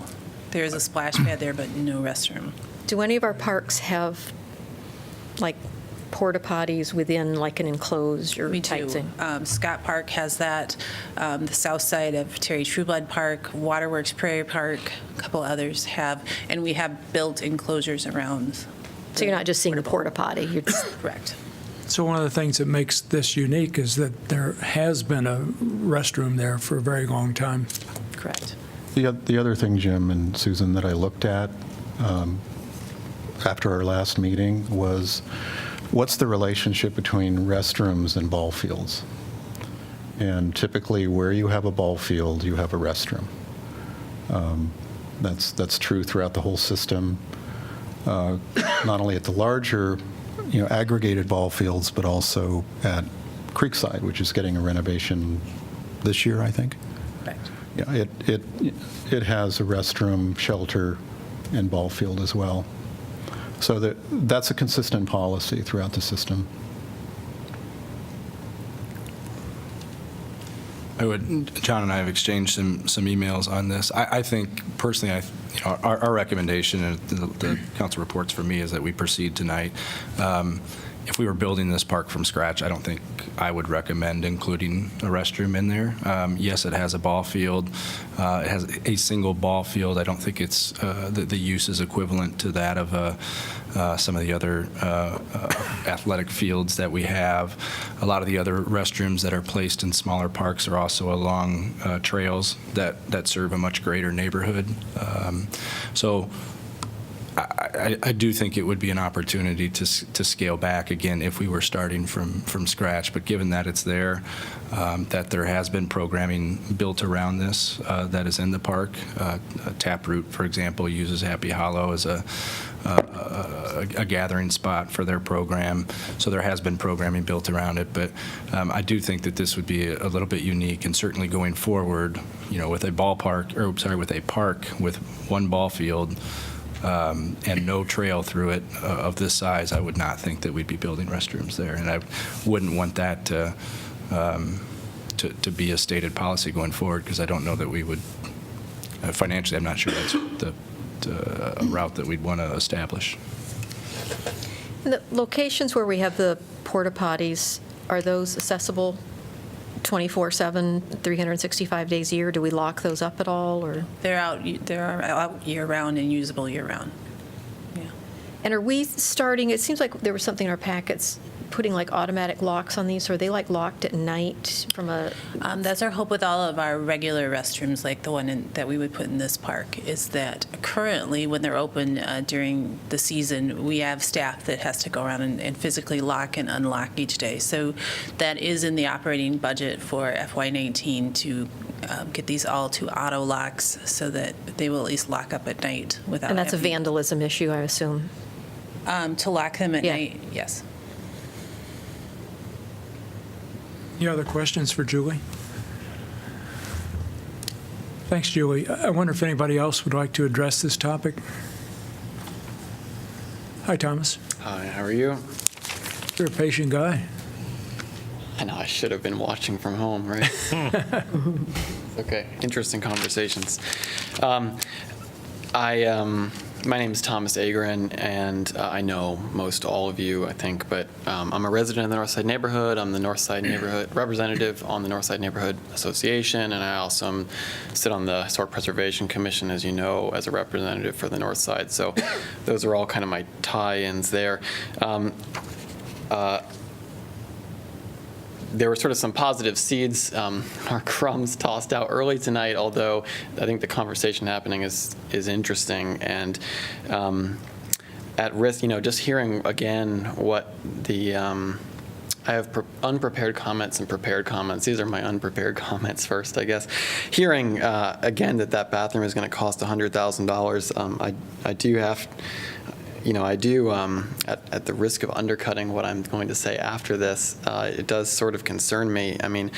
There's a splash pad there, but no restroom. Do any of our parks have, like, porta potties within like an enclosure We type do. thing? Scott Park has that, the south side of Terry Trueblood Park, Waterworks Prairie Park, a couple others have, and we have built enclosures around. So you're not just seeing the porta potty? You're Correct. So one of the things that makes this unique is that there has been a restroom there for a very long time. Correct. The other thing, Jim and Susan, that I looked at after our last meeting was, what's the relationship between restrooms and ball fields? And typically, where you have a ball field, you have a restroom. That's true throughout the whole system, not only at the larger, aggregated ball fields, but also at Creekside, which is getting a renovation this year, I think. Correct. Yeah, it has a restroom, shelter, and ball field as well. So that's a consistent policy throughout the system. John and I have exchanged some emails on this. I think personally, our recommendation and the council reports for me is that we proceed tonight. If we were building this park from scratch, I don't think I would recommend including a restroom in there. Yes, it has a ball field. It has a single ball field. I don't think it's the use is equivalent to that of some of the other athletic fields that we have. A lot of the other restrooms that are placed in smaller parks are also along trails that serve a much greater neighborhood. So I do think it would be an opportunity to scale back again if we were starting from scratch. But given that it's there, that there has been programming built around this that is in the park. Taproot, for example, uses Happy Hollow as a gathering spot for their program. So there has been programming built around it. But I do think that this would be a little bit unique, and certainly going forward, with with a park with one ball field. And no trail through it of this size, I would not think that we'd be building restrooms there. And I wouldn't want that to be a stated policy going forward, because I don't know that we would, financially, I'm not sure that's the route that we'd want to establish. And the locations where we have the porta potties, are those accessible 24/7, 365 days a year? Do we lock those up at all, or? They're out year-round and usable year-round. Yeah. And are we starting, it seems like there was something in our packets, putting like automatic locks on these, or are they like locked at night from a? That's our hope with all of our regular restrooms, like the one that we would put in this park, is that currently when they're open during the season, we have staff that has to go around and physically lock and unlock each day. So that is in the operating budget for FY19 to get these all to auto locks so that they will at least lock up at night without. And that's a vandalism issue, I assume? To lock them at night, yes. Any other questions for Julie? Thanks, Julie. I wonder if anybody else would like to address this topic. Hi, Thomas. Hi, how are you? You're a patient guy. I know, I should have been watching from home, right? Okay, interesting conversations. My name is Thomas Agren, and I know most all of you, I think, but I'm a resident of the Northside neighborhood. I'm the Northside neighborhood representative on the Northside Neighborhood Association, and I also sit on the Historic Preservation Commission, as you know, as a representative for the Northside. So those are all kind of my tie-ins there. There were sort of some positive seeds or crumbs tossed out early tonight, although I think the conversation happening is interesting. And at risk, just hearing again what the, I have unprepared comments and prepared comments. These are my unprepared comments first, I guess. Hearing again that bathroom is going to cost $100,000, I do have, at the risk of undercutting what I'm going to say after this, it does sort of concern me. I mean,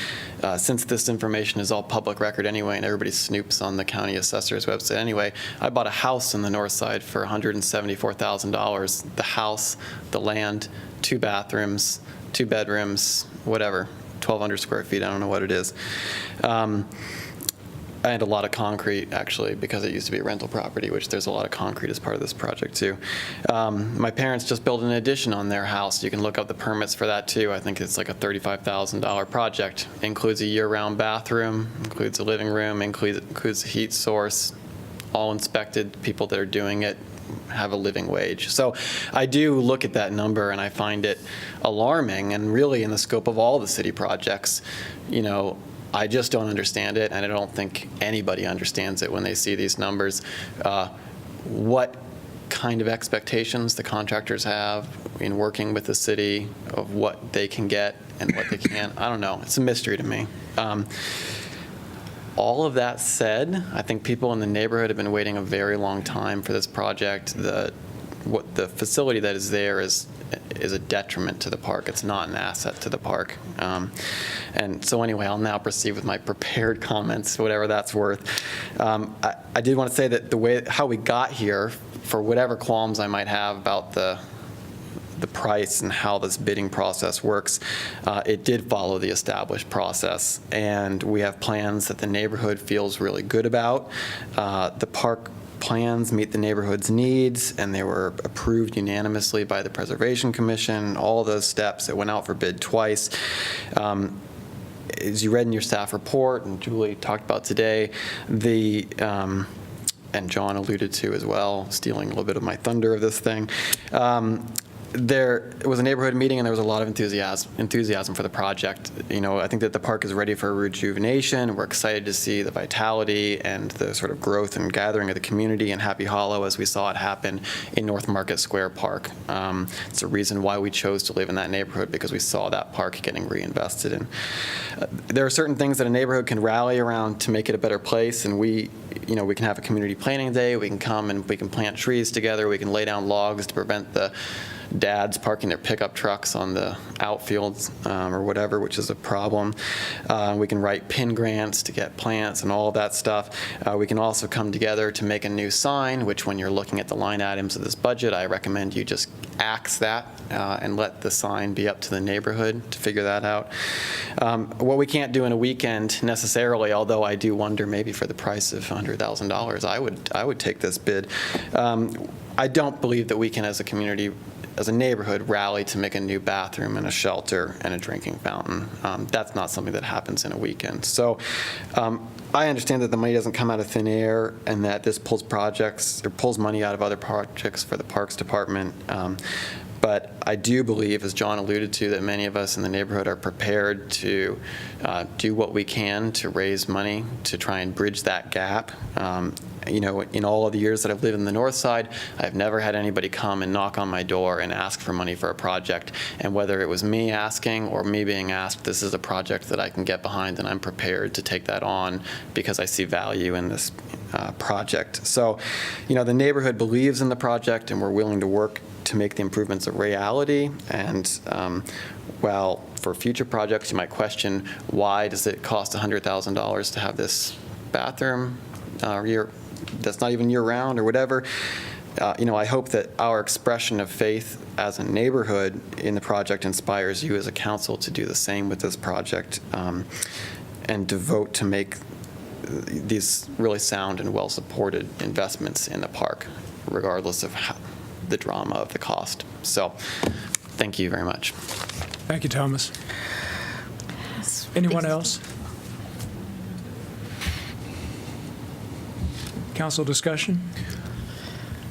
since this information is all public record anyway, and everybody snoops on the county assessor's website anyway, I bought a house in the north side for $174,000. The house, the land, 2 bathrooms, 2 bedrooms, whatever, 1,200 square feet, I don't know what it is. And a lot of concrete, actually, because it used to be a rental property, which there's a lot of concrete as part of this project, too. My parents just built an addition on their house. You can look up the permits for that, too. I think it's like a $35,000 project. Includes a year-round bathroom, includes a living room, includes a heat source, all inspected. People that are doing it have a living wage. So I do look at that number and I find it alarming, and really in the scope of all the city projects, I just don't understand it, and I don't think anybody understands it when they see these numbers. What kind of expectations the contractors have in working with the city of what they can get and what they can't, I don't know. It's a mystery to me. All of that said, I think people in the neighborhood have been waiting a very long time for this project. The facility that is there is a detriment to the park. It's not an asset to the park. And so anyway, I'll now proceed with my prepared comments, whatever that's worth. I did want to say that how we got here, for whatever qualms I might have about the price and how this bidding process works, it did follow the established process, and we have plans that the neighborhood feels really good about. The park plans meet the neighborhood's needs, and they were approved unanimously by the Preservation Commission. All those steps, it went out for bid twice. As you read in your staff report, and Julie talked about today, and John alluded to as well, stealing a little bit of my thunder of this thing. There was a neighborhood meeting, and there was a lot of enthusiasm for the project. I think that the park is ready for rejuvenation. We're excited to see the vitality and the sort of growth and gathering of the community in Happy Hollow as we saw it happen in North Market Square Park. It's a reason why we chose to live in that neighborhood, because we saw that park getting reinvested in. There are certain things that a neighborhood can rally around to make it a better place, and we can have a community planning day. We can come and we can plant trees together. We can lay down logs to prevent the dads parking their pickup trucks on the outfields or whatever, which is a problem. We can write PIN grants to get plants and all of that stuff. We can also come together to make a new sign, which when you're looking at the line items of this budget, I recommend you just axe that and let the sign be up to the neighborhood to figure that out. What we can't do in a weekend necessarily, although I do wonder maybe for the price of $100,000, I would take this bid. I don't believe that we can, as a community, as a neighborhood, rally to make a new bathroom and a shelter and a drinking fountain. That's not something that happens in a weekend. So I understand that the money doesn't come out of thin air, and that this pulls money out of other projects for the Parks Department. But I do believe, as John alluded to, that many of us in the neighborhood are prepared to do what we can to raise money to try and bridge that gap. In all of the years that I've lived in the North Side, I've never had anybody come and knock on my door and ask for money for a project. And whether it was me asking or me being asked, this is a project that I can get behind, and I'm prepared to take that on because I see value in this project. So, the neighborhood believes in the project, and we're willing to work to make the improvements a reality. And while for future projects you might question, why does it cost $100,000 to have this bathroom that's not even year-round or whatever? I hope that our expression of faith as a neighborhood in the project inspires you as a council to do the same with this project, and to vote to make these really sound and well-supported investments in the park, regardless of the drama of the cost. So thank you very much. Thank you, Thomas. Anyone else? Council discussion?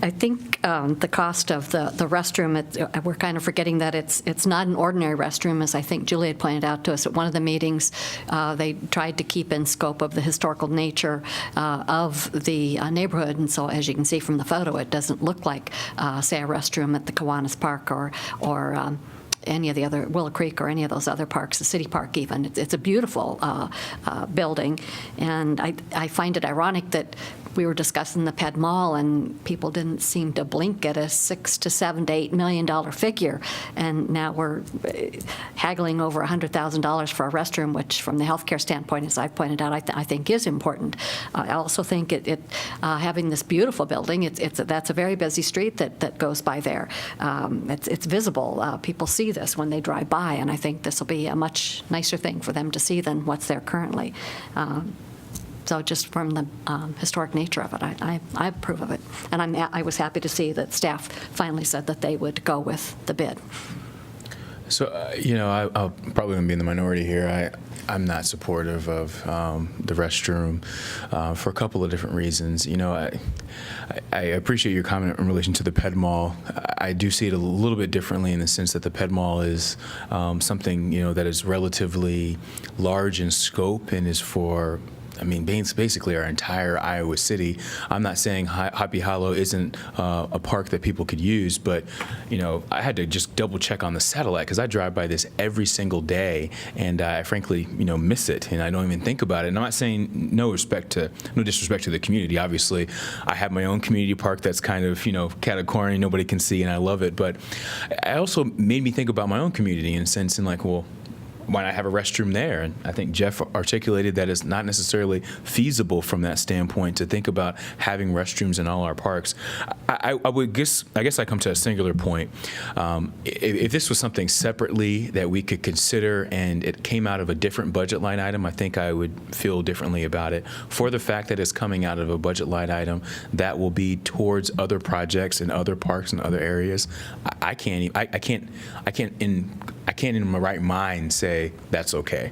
I think the cost of the restroom, we're kind of forgetting that it's not an ordinary restroom, as I think Julie had pointed out to us at one of the meetings. They tried to keep in scope of the historical nature of the neighborhood, and so as you can see from the photo, it doesn't look like, say, a restroom at the Kiwanis Park or any of the other, Willow Creek or any of those other parks, the city park even. It's a beautiful building, and I find it ironic that we were discussing the Ped Mall, and people didn't seem to blink at a $6 to $7 to $8 million figure, and now we're haggling over $100,000 for a restroom, which, from the healthcare standpoint, as I've pointed out, I think is important. I also think having this beautiful building, that's a very busy street that goes by there. It's visible. People see this when they drive by, and I think this will be a much nicer thing for them to see than what's there currently. So just from the historic nature of it, I approve of it. And I was happy to see that staff finally said that they would go with the bid. So, I'll probably going to be in the minority here. I'm not supportive of the restroom for a couple of different reasons. I appreciate your comment in relation to the Ped Mall. I do see it a little bit differently in the sense that the Ped Mall is something, that is relatively large in scope and is for basically our entire Iowa City. I'm not saying Happy Hollow isn't a park that people could use, but I had to just double check on the satellite because I drive by this every single day, and I frankly miss it, and I don't even think about it. And I'm not saying no disrespect to the community. Obviously, I have my own community park that's kind of catty-corner, nobody can see, and I love it. But it also made me think about my own community in a sense, and why not have a restroom there? And I think Jeff articulated that it's not necessarily feasible from that standpoint to think about having restrooms in all our parks. I guess I come to a singular point. If this was something separately that we could consider and it came out of a different budget line item, I think I would feel differently about it. For the fact that it's coming out of a budget line item that will be towards other projects and other parks and other areas, I can't in my right mind say that's okay.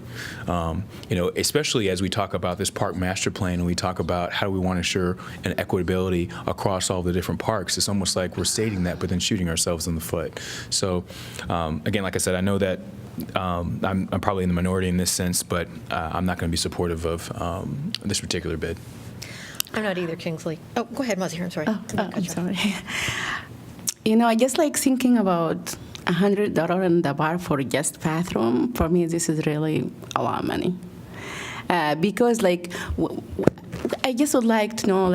Especially as we talk about this park master plan and we talk about how we want to ensure an equitability across all the different parks. It's almost like we're stating that, but then shooting ourselves in the foot. So again, like I said, I know that I'm probably in the minority in this sense, but I'm not going to be supportive of this particular bid. I'm not either, Kingsley. Oh, go ahead, Muzzy. I'm sorry. I'm sorry. I just like thinking about $100 in the bar for guest bathroom. For me, this is really a lot of money. Because I just would like to know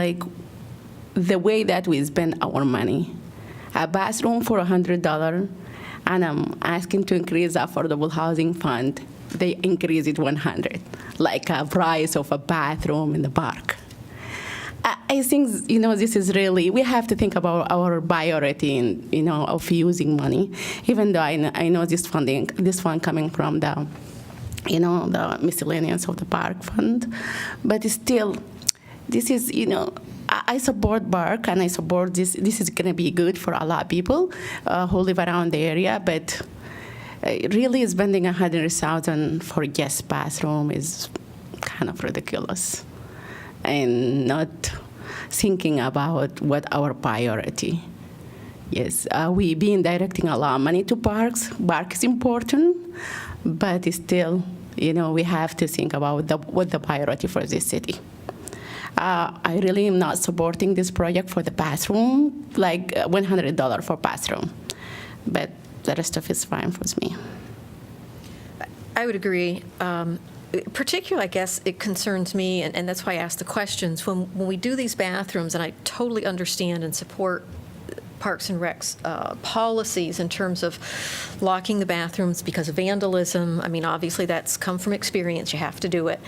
the way that we spend our money. A bathroom for $100, and I'm asking to increase the affordable housing fund. They increase it 100, like a price of a bathroom in the park. I think, this is really, we have to think about our priority in, of using money, even though I know this fund coming from the, the miscellaneous of the park fund. But still, this is, I support park and I support this. This is going to be good for a lot of people who live around the area, but really spending $100,000 for a guest bathroom is kind of ridiculous. And not thinking about what our priority is. We been directing a lot of money to parks. Park is important, but still, we have to think about what the priority for this city. I really am not supporting this project for the bathroom, like $100 for bathroom, but the rest of it's fine with me. I would agree. Particularly, I guess, it concerns me, and that's why I asked the questions. When we do these bathrooms, and I totally understand and support Parks and Rec's policies in terms of locking the bathrooms because of vandalism. Obviously, that's come from experience. You have to do it.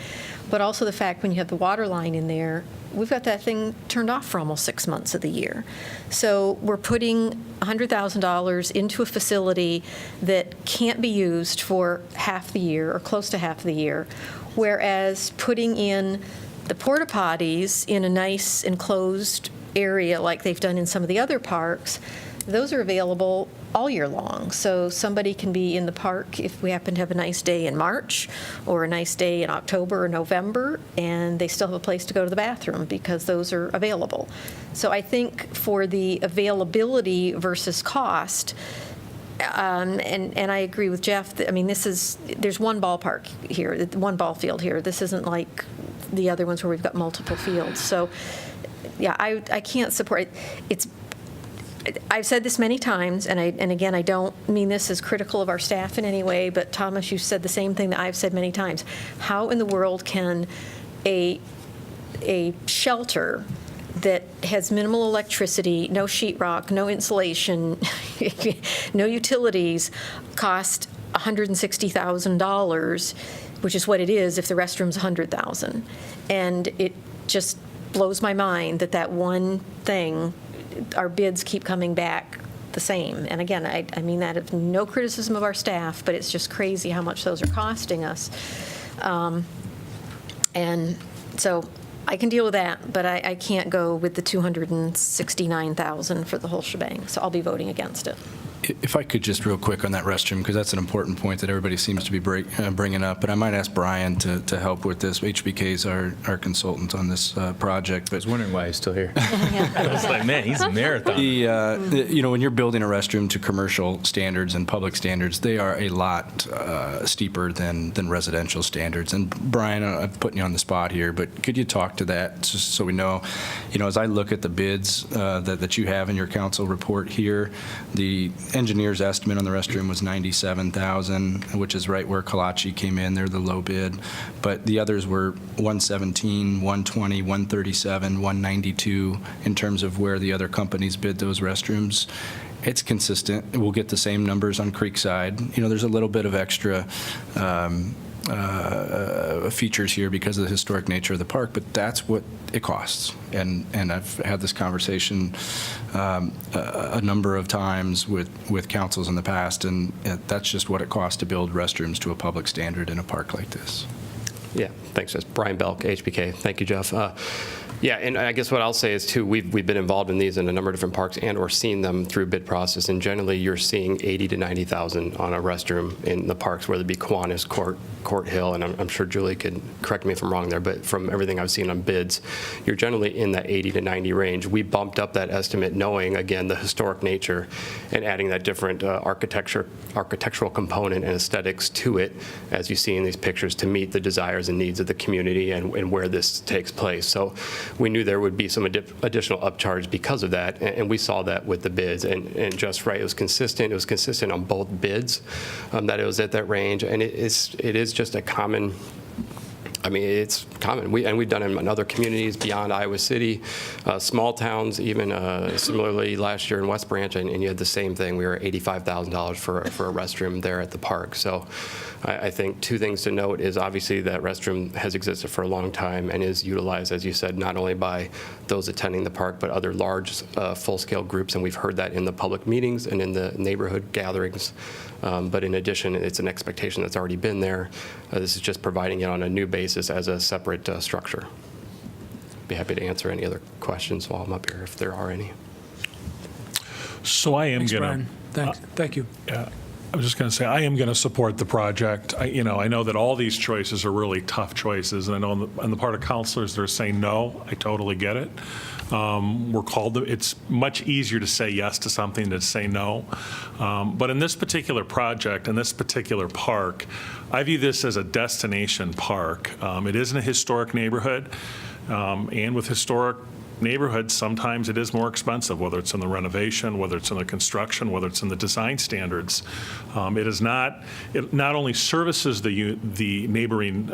But also the fact when you have the water line in there, we've got that thing turned off for almost 6 months of the year. So we're putting $100,000 into a facility that can't be used for half the year or close to half the year, whereas putting in the porta potties in a nice enclosed area like they've done in some of the other parks, those are available all year long. So somebody can be in the park if we happen to have a nice day in March or a nice day in October or November, and they still have a place to go to the bathroom because those are available. So I think for the availability versus cost, and I agree with Jeff, there's one ballpark here, one ball field here. This isn't like the other ones where we've got multiple fields. So yeah, I can't support it. I've said this many times, and again, I don't mean this as critical of our staff in any way, but Thomas, you said the same thing that I've said many times. How in the world can a shelter that has minimal electricity, no sheetrock, no insulation, no utilities, cost $160,000, which is what it is if the restroom's $100,000? And it just blows my mind that one thing, our bids keep coming back the same. And again, I mean that of no criticism of our staff, but it's just crazy how much those are costing us. And so I can deal with that, but I can't go with the $269,000 for the whole shebang, so I'll be voting against it. If I could just real quick on that restroom, because that's an important point that everybody seems to be bringing up, but I might ask Brian to help with this. HBK is our consultant on this project. But I was wondering why he's still here. I was like, man, he's a marathon. When you're building a restroom to commercial standards and public standards, they are a lot steeper than residential standards. And Brian, I'm putting you on the spot here, but could you talk to that just so we know? As I look at the bids that you have in your council report here, the engineer's estimate on the restroom was $97,000, which is right where Kalachi came in. They're the low bid. But the others were $117, $120, $137, $192 in terms of where the other companies bid those restrooms. It's consistent. We'll get the same numbers on Creekside. There's a little bit of extra features here because of the historic nature of the park, but that's what it costs. And I've had this conversation a number of times with councils in the past, and that's just what it costs to build restrooms to a public standard in a park like this. Yeah, thanks. That's Brian Belk, HBK. Thank you, Jeff. Yeah, and I guess what I'll say is, too, we've been involved in these in a number of different parks and or seen them through bid process, and generally you're seeing $80,000 to $90,000 on a restroom in the parks, whether it be Kiwanis, Court Hill, and I'm sure Julie could correct me if I'm wrong there, but from everything I've seen on bids, you're generally in that 80 to 90 range. We bumped up that estimate knowing, again, the historic nature and adding that different architectural component and aesthetics to it, as you see in these pictures, to meet the desires and needs of the community and where this takes place. So we knew there would be some additional upcharge because of that, and we saw that with the bids. And just right, it was consistent. It was consistent on both bids that it was at that range, and it is just a common. It's common. We've done it in other communities beyond Iowa City, small towns, even similarly last year in West Branch, and you had the same thing. We were $85,000 for a restroom there at the park. So I think two things to note is obviously that restroom has existed for a long time and is utilized, as you said, not only by those attending the park, but other large full-scale groups, and we've heard that in the public meetings and in the neighborhood gatherings. But in addition, it's an expectation that's already been there. This is just providing it on a new basis as a separate structure. Be happy to answer any other questions while I'm up here, if there are any. So I am Brian. Thank you. I was just going to say, I am going to support the project. I know that all these choices are really tough choices, and I know on the part of councilors that are saying no, I totally get it. It's much easier to say yes to something than to say no. But in this particular project, in this particular park, I view this as a destination park. It is in a historic neighborhood, and with historic neighborhoods, sometimes it is more expensive, whether it's in the renovation, whether it's in the construction, whether it's in the design standards. It not only services the neighboring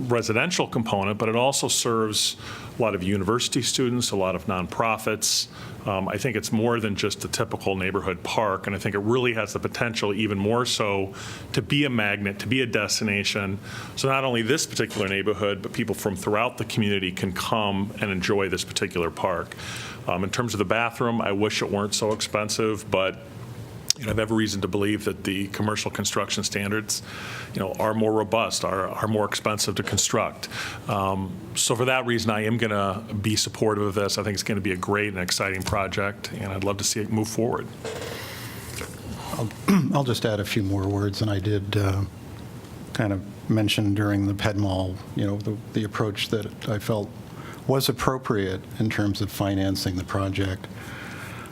residential component, but it also serves a lot of university students, a lot of nonprofits. I think it's more than just a typical neighborhood park, and I think it really has the potential, even more so, to be a magnet, to be a destination. So not only this particular neighborhood, but people from throughout the community can come and enjoy this particular park. In terms of the bathroom, I wish it weren't so expensive, but I have every reason to believe that the commercial construction standards, are more robust, are more expensive to construct. So for that reason, I am going to be supportive of this. I think it's going to be a great and exciting project, and I'd love to see it move forward. I'll just add a few more words, and I did kind of mention during the PEDMAL, the approach that I felt was appropriate in terms of financing the project.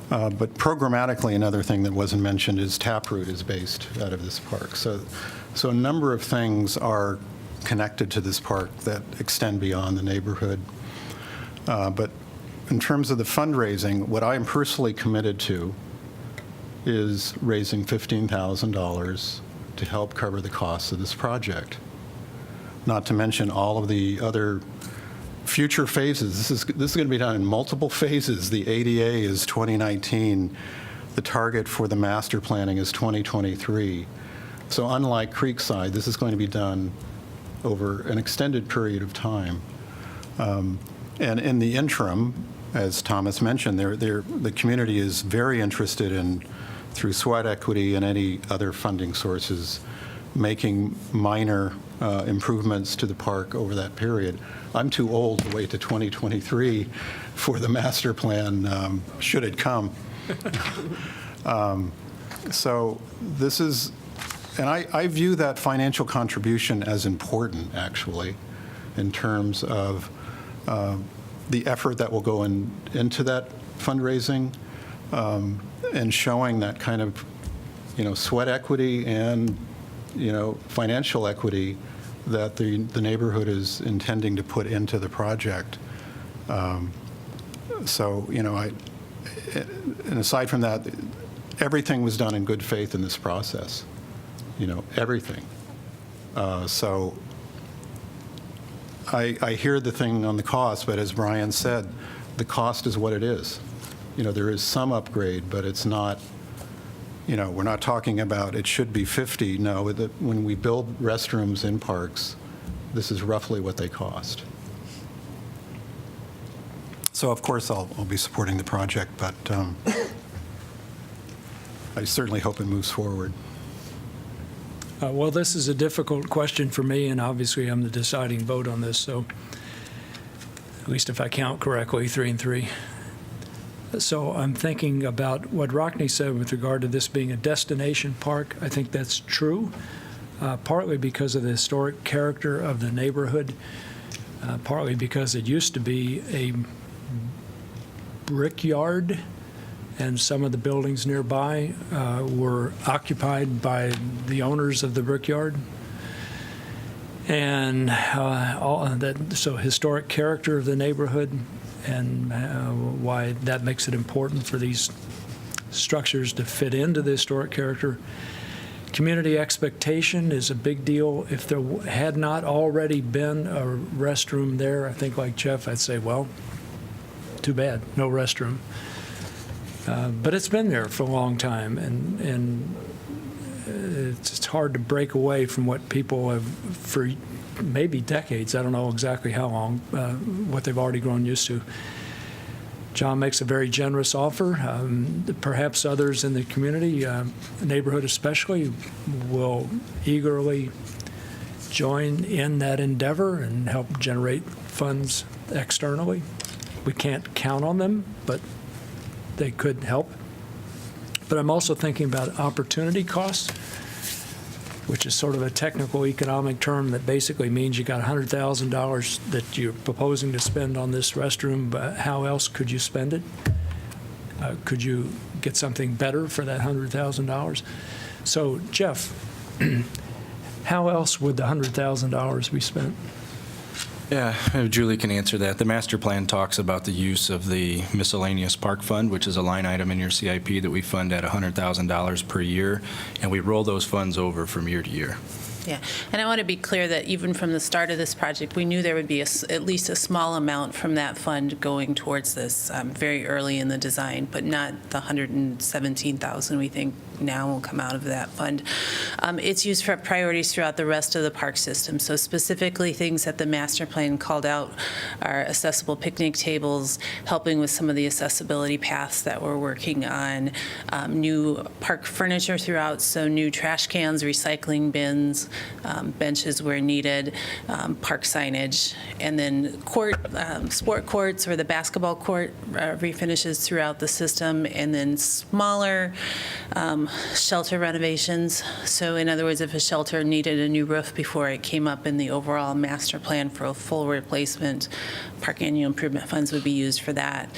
But programmatically, another thing that wasn't mentioned is Taproot is based out of this park. So a number of things are connected to this park that extend beyond the neighborhood. But in terms of the fundraising, what I am personally committed to is raising $15,000 to help cover the costs of this project. Not to mention all of the other future phases. This is going to be done in multiple phases. The ADA is 2019. The target for the master planning is 2023. So unlike Creekside, this is going to be done over an extended period of time. And in the interim, as Thomas mentioned, the community is very interested in, through sweat equity and any other funding sources, making minor improvements to the park over that period. I'm too old to wait to 2023 for the master plan, should it come. So this is, and I view that financial contribution as important, actually, in terms of the effort that will go into that fundraising, and showing that kind of, sweat equity and, financial equity that the neighborhood is intending to put into the project. So, and aside from that, everything was done in good faith in this process, everything. So I hear the thing on the cost, but as Brian said, the cost is what it is. There is some upgrade, but it's not, we're not talking about it should be 50. No, when we build restrooms in parks, this is roughly what they cost. So of course I'll be supporting the project, but I certainly hope it moves forward. Well, this is a difficult question for me, and obviously I'm the deciding vote on this, so at least if I count correctly, 3-3. So I'm thinking about what Rockne said with regard to this being a destination park. I think that's true, partly because of the historic character of the neighborhood, partly because it used to be a brickyard, and some of the buildings nearby were occupied by the owners of the brickyard. And so historic character of the neighborhood, and why that makes it important for these structures to fit into the historic character. Community expectation is a big deal. If there had not already been a restroom there, I think like Jeff, I'd say, well, too bad, no restroom. But it's been there for a long time, and it's hard to break away from what people have, for maybe decades, I don't know exactly how long, what they've already grown used to. John makes a very generous offer. Perhaps others in the community, neighborhood especially, will eagerly join in that endeavor and help generate funds externally. We can't count on them, but they could help. But I'm also thinking about opportunity costs, which is sort of a technical economic term that basically means you got $100,000 that you're proposing to spend on this restroom, but how else could you spend it? Could you get something better for that $100,000? So, Jeff, how else would the $100,000 be spent? Yeah, Julie can answer that. The master plan talks about the use of the miscellaneous park fund, which is a line item in your CIP that we fund at $100,000 per year, and we roll those funds over from year to year. Yeah, and I want to be clear that even from the start of this project, we knew there would be at least a small amount from that fund going towards this very early in the design, but not the $117,000 we think now will come out of that fund. It's used for priorities throughout the rest of the park system. So specifically things that the master plan called out are accessible picnic tables, helping with some of the accessibility paths that we're working on, new park furniture throughout, so new trash cans, recycling bins, benches where needed, park signage, and then sport courts or the basketball court refinishes throughout the system, and then smaller shelter renovations. So in other words, if a shelter needed a new roof before it came up in the overall master plan for a full replacement, park annual improvement funds would be used for that.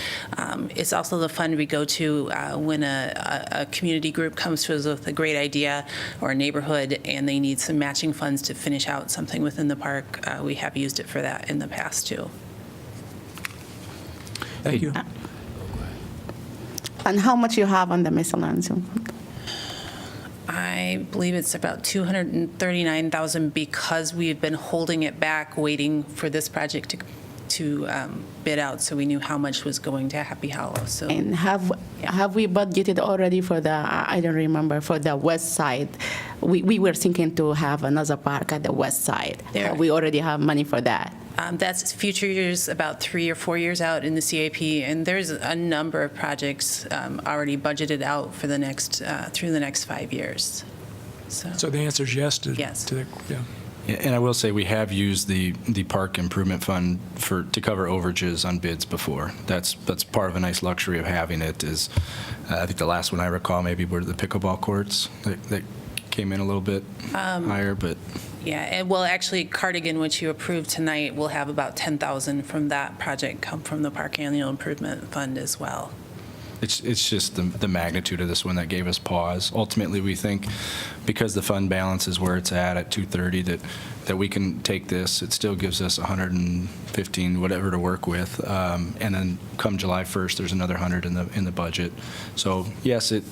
It's also the fund we go to when a community group comes to us with a great idea, or a neighborhood, and they need some matching funds to finish out something within the park. We have used it for that in the past too. Thank you. And how much you have on the miscellaneous? I believe it's about $239,000 because we've been holding it back, waiting for this project to bid out, so we knew how much was going to Happy Hollow. So. And have we budgeted already for the, I don't remember, for the west side? We were thinking to have another park at the west side. We already have money for that. That's future years, about 3 or 4 years out in the CAP, and there's a number of projects already budgeted out for the next through the next 5 years. So the answer is yes to Yes. to the, yeah. And I will say, we have used the park improvement fund to cover overages on bids before. That's part of a nice luxury of having it is, I think the last one I recall maybe were the pickleball courts that came in a little bit higher, but. Yeah, and well, actually, Cardigan, which you approved tonight, will have about 10,000 from that project come from the Park Annual Improvement Fund as well. It's just the magnitude of this one that gave us pause. Ultimately, we think because the fund balance is where it's at 230, that we can take this. It still gives us 115, whatever, to work with. And then come July 1st, there's another 100 in the budget. So yes, it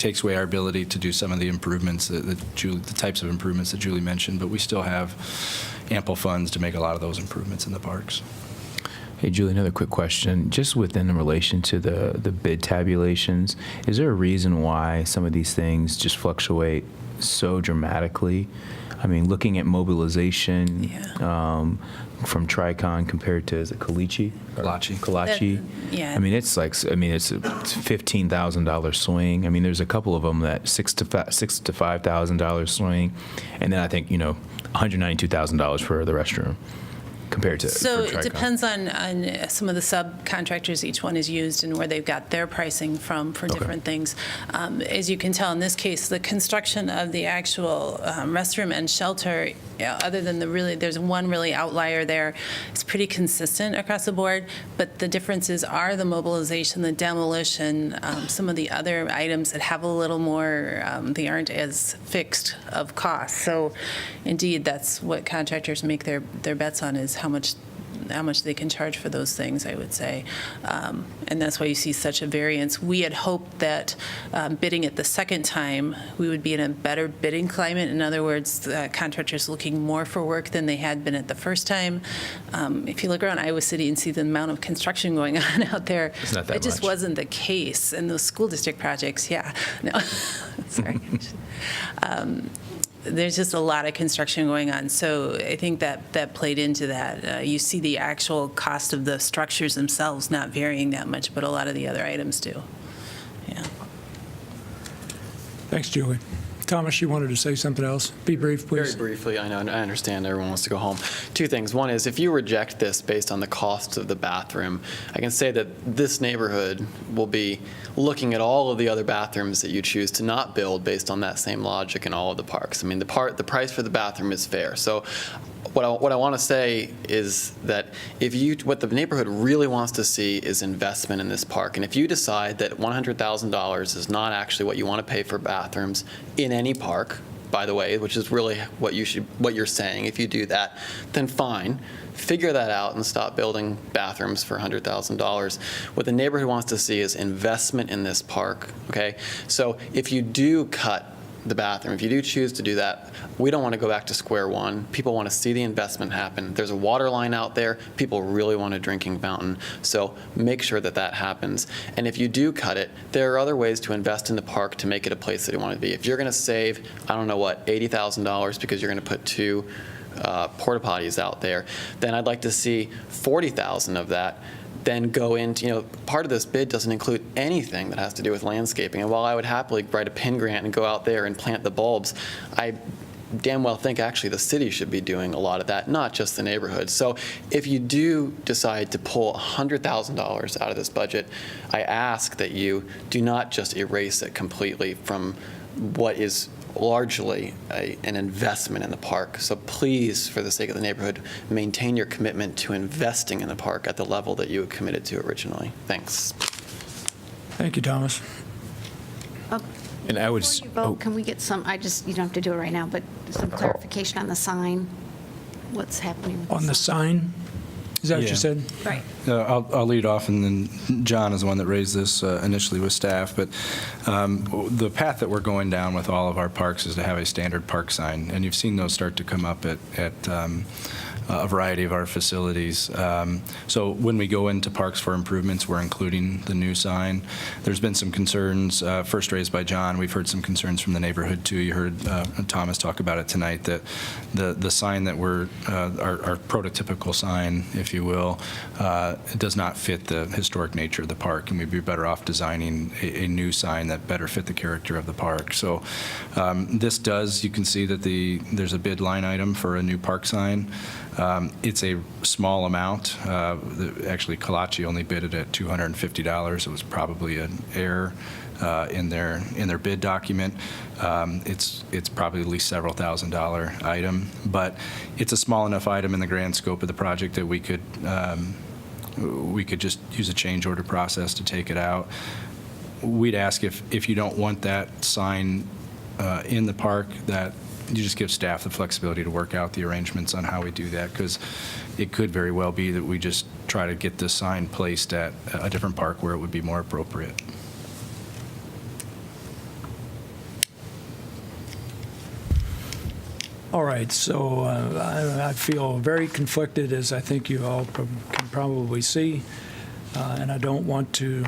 takes away our ability to do some of the improvements, the types of improvements that Julie mentioned, but we still have ample funds to make a lot of those improvements in the parks. Hey, Julie, another quick question. Just within relation to the bid tabulations, is there a reason why some of these things just fluctuate so dramatically? I mean, looking at mobilization from Tricon compared to, is it Kalachi? Kalachi. Yeah. I mean, it's a $15,000 swing. I mean, there's a couple of them that $6,000 to $5,000 swing, and then I think $192,000 for the restroom. Compared to So for it Tricon. depends on some of the subcontractors each one is used and where they've got their pricing from for different things. As you can tell in this case, the construction of the actual restroom and shelter, other than there's one really outlier there, it's pretty consistent across the board, but the differences are the mobilization, the demolition, some of the other items that have a little more, they aren't as fixed of cost. So indeed, that's what contractors make their bets on, is how much they can charge for those things, I would say. And that's why you see such a variance. We had hoped that bidding it the second time, we would be in a better bidding climate. In other words, contractors looking more for work than they had been at the first time. If you look around Iowa City and see the amount of construction going on out there, It's not that it just much. wasn't the case. And those school district projects, no, sorry. There's just a lot of construction going on, so I think that played into that. You see the actual cost of the structures themselves not varying that much, but a lot of the other items do. Yeah. Thanks, Julie. Thomas, you wanted to say something else? Be brief, please. Very briefly, I know, I understand everyone wants to go home. Two things. One is, if you reject this based on the cost of the bathroom, I can say that this neighborhood will be looking at all of the other bathrooms that you choose to not build based on that same logic in all of the parks. I mean, the price for the bathroom is fair. So what I want to say is that what the neighborhood really wants to see is investment in this park. And if you decide that $100,000 is not actually what you want to pay for bathrooms in any park, by the way, which is really what you're saying, if you do that, then fine. Figure that out and stop building bathrooms for $100,000. What the neighborhood wants to see is investment in this park, okay? So if you do cut the bathroom, if you do choose to do that, we don't want to go back to square one. People want to see the investment happen. There's a water line out there. People really want a drinking fountain. So make sure that that happens. And if you do cut it, there are other ways to invest in the park to make it a place that you want to be. If you're going to save, I don't know what, $80,000 because you're going to put 2 porta potties out there, then I'd like to see 40,000 of that then go into, part of this bid doesn't include anything that has to do with landscaping. And while I would happily write a PIN grant and go out there and plant the bulbs, I damn well think actually the city should be doing a lot of that, not just the neighborhood. So if you do decide to pull $100,000 out of this budget, I ask that you do not just erase it completely from what is largely an investment in the park. So please, for the sake of the neighborhood, maintain your commitment to investing in the park at the level that you had committed to originally. Thanks. Thank you, Thomas. And I would. Before you vote, can we get some, you don't have to do it right now, but some clarification on the sign? What's happening with On the sign? Is that what Yeah. you said? Right. I'll lead off, and then John is the one that raised this initially with staff. But the path that we're going down with all of our parks is to have a standard park sign, and you've seen those start to come up at a variety of our facilities. So when we go into parks for improvements, we're including the new sign. There's been some concerns, first raised by John. We've heard some concerns from the neighborhood too. You heard Thomas talk about it tonight, that the sign that we're, our prototypical sign, if you will, does not fit the historic nature of the park, and we'd be better off designing a new sign that better fit the character of the park. So this does, you can see that there's a bid line item for a new park sign. It's a small amount. Actually, Kalachi only bid it at $250. It was probably an error in their bid document. It's probably at least several $1,000 item, but it's a small enough item in the grand scope of the project that we could just use a change order process to take it out. We'd ask if you don't want that sign in the park, that you just give staff the flexibility to work out the arrangements on how we do that, because it could very well be that we just try to get this sign placed at a different park where it would be more appropriate. All right, so I feel very conflicted, as I think you all can probably see, and I don't want to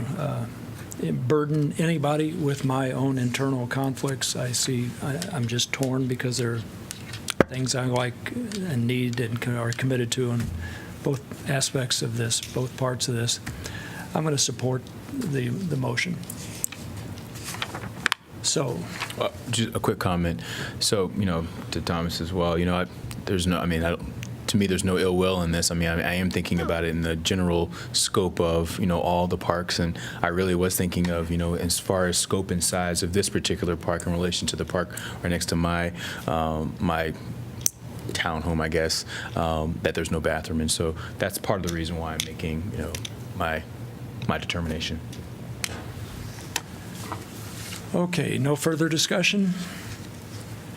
burden anybody with my own internal conflicts. I'm just torn because there are things I like and need and are committed to in both aspects of this, both parts of this. I'm going to support the motion. So, just a quick comment. So, to Thomas as well, to me, there's no ill will in this. I mean, I am thinking about it in the general scope of, all the parks, and I really was thinking of, as far as scope and size of this particular park in relation to the park right next to my my townhome, I guess, that there's no bathroom, and so that's part of the reason why I'm making, my determination. okay, no further discussion?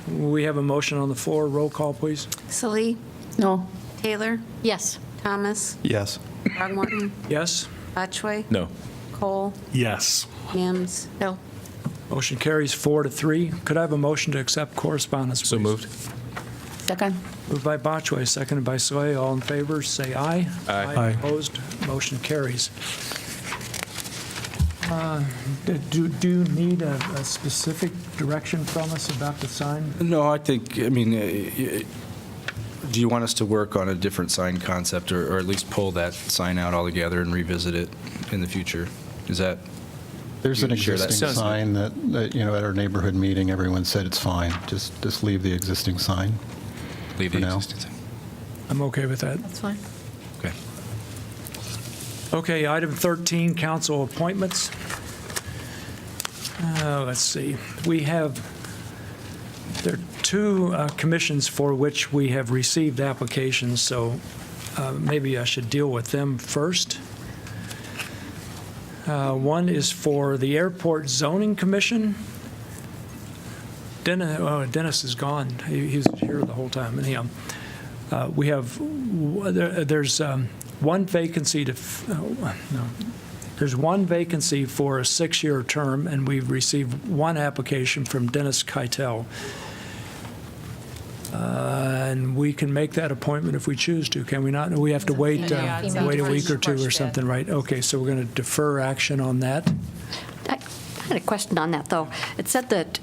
We have a motion on the floor. Roll call, please. Salee? No. Taylor? Yes. Thomas? Yes. Throgmorton? Yes? Botchway? No. Cole? Yes. Mims? No. Motion carries 4-3. Could I have a motion to accept correspondence, please? So moved. Second. Moved by Botchway, seconded by Slay. All in favor, say aye. Aye. Opposed? Motion carries. Do you need a specific direction from us about the sign? No, I think, do you want us to work on a different sign concept, or at least pull that sign out altogether and revisit it in the future? Is that? There's an you share that? existing sign that, at our neighborhood meeting, everyone said it's fine. Just leave the existing sign. Leave for the now. existing sign. I'm okay with that. That's fine. Okay. Okay, item 13, council appointments. Let's see. There are two commissions for which we have received applications, so maybe I should deal with them first. One is for the Airport Zoning Commission. Dennis is gone. He was here the whole time. Anyhow, there's one vacancy There's one vacancy for a 6-year term, and we've received one application from Dennis Keitel. And we can make that appointment if we choose to, can we not? We have to wait a week or two or something, right? Okay, so we're going to defer action on that. I had a question on that, though. It said that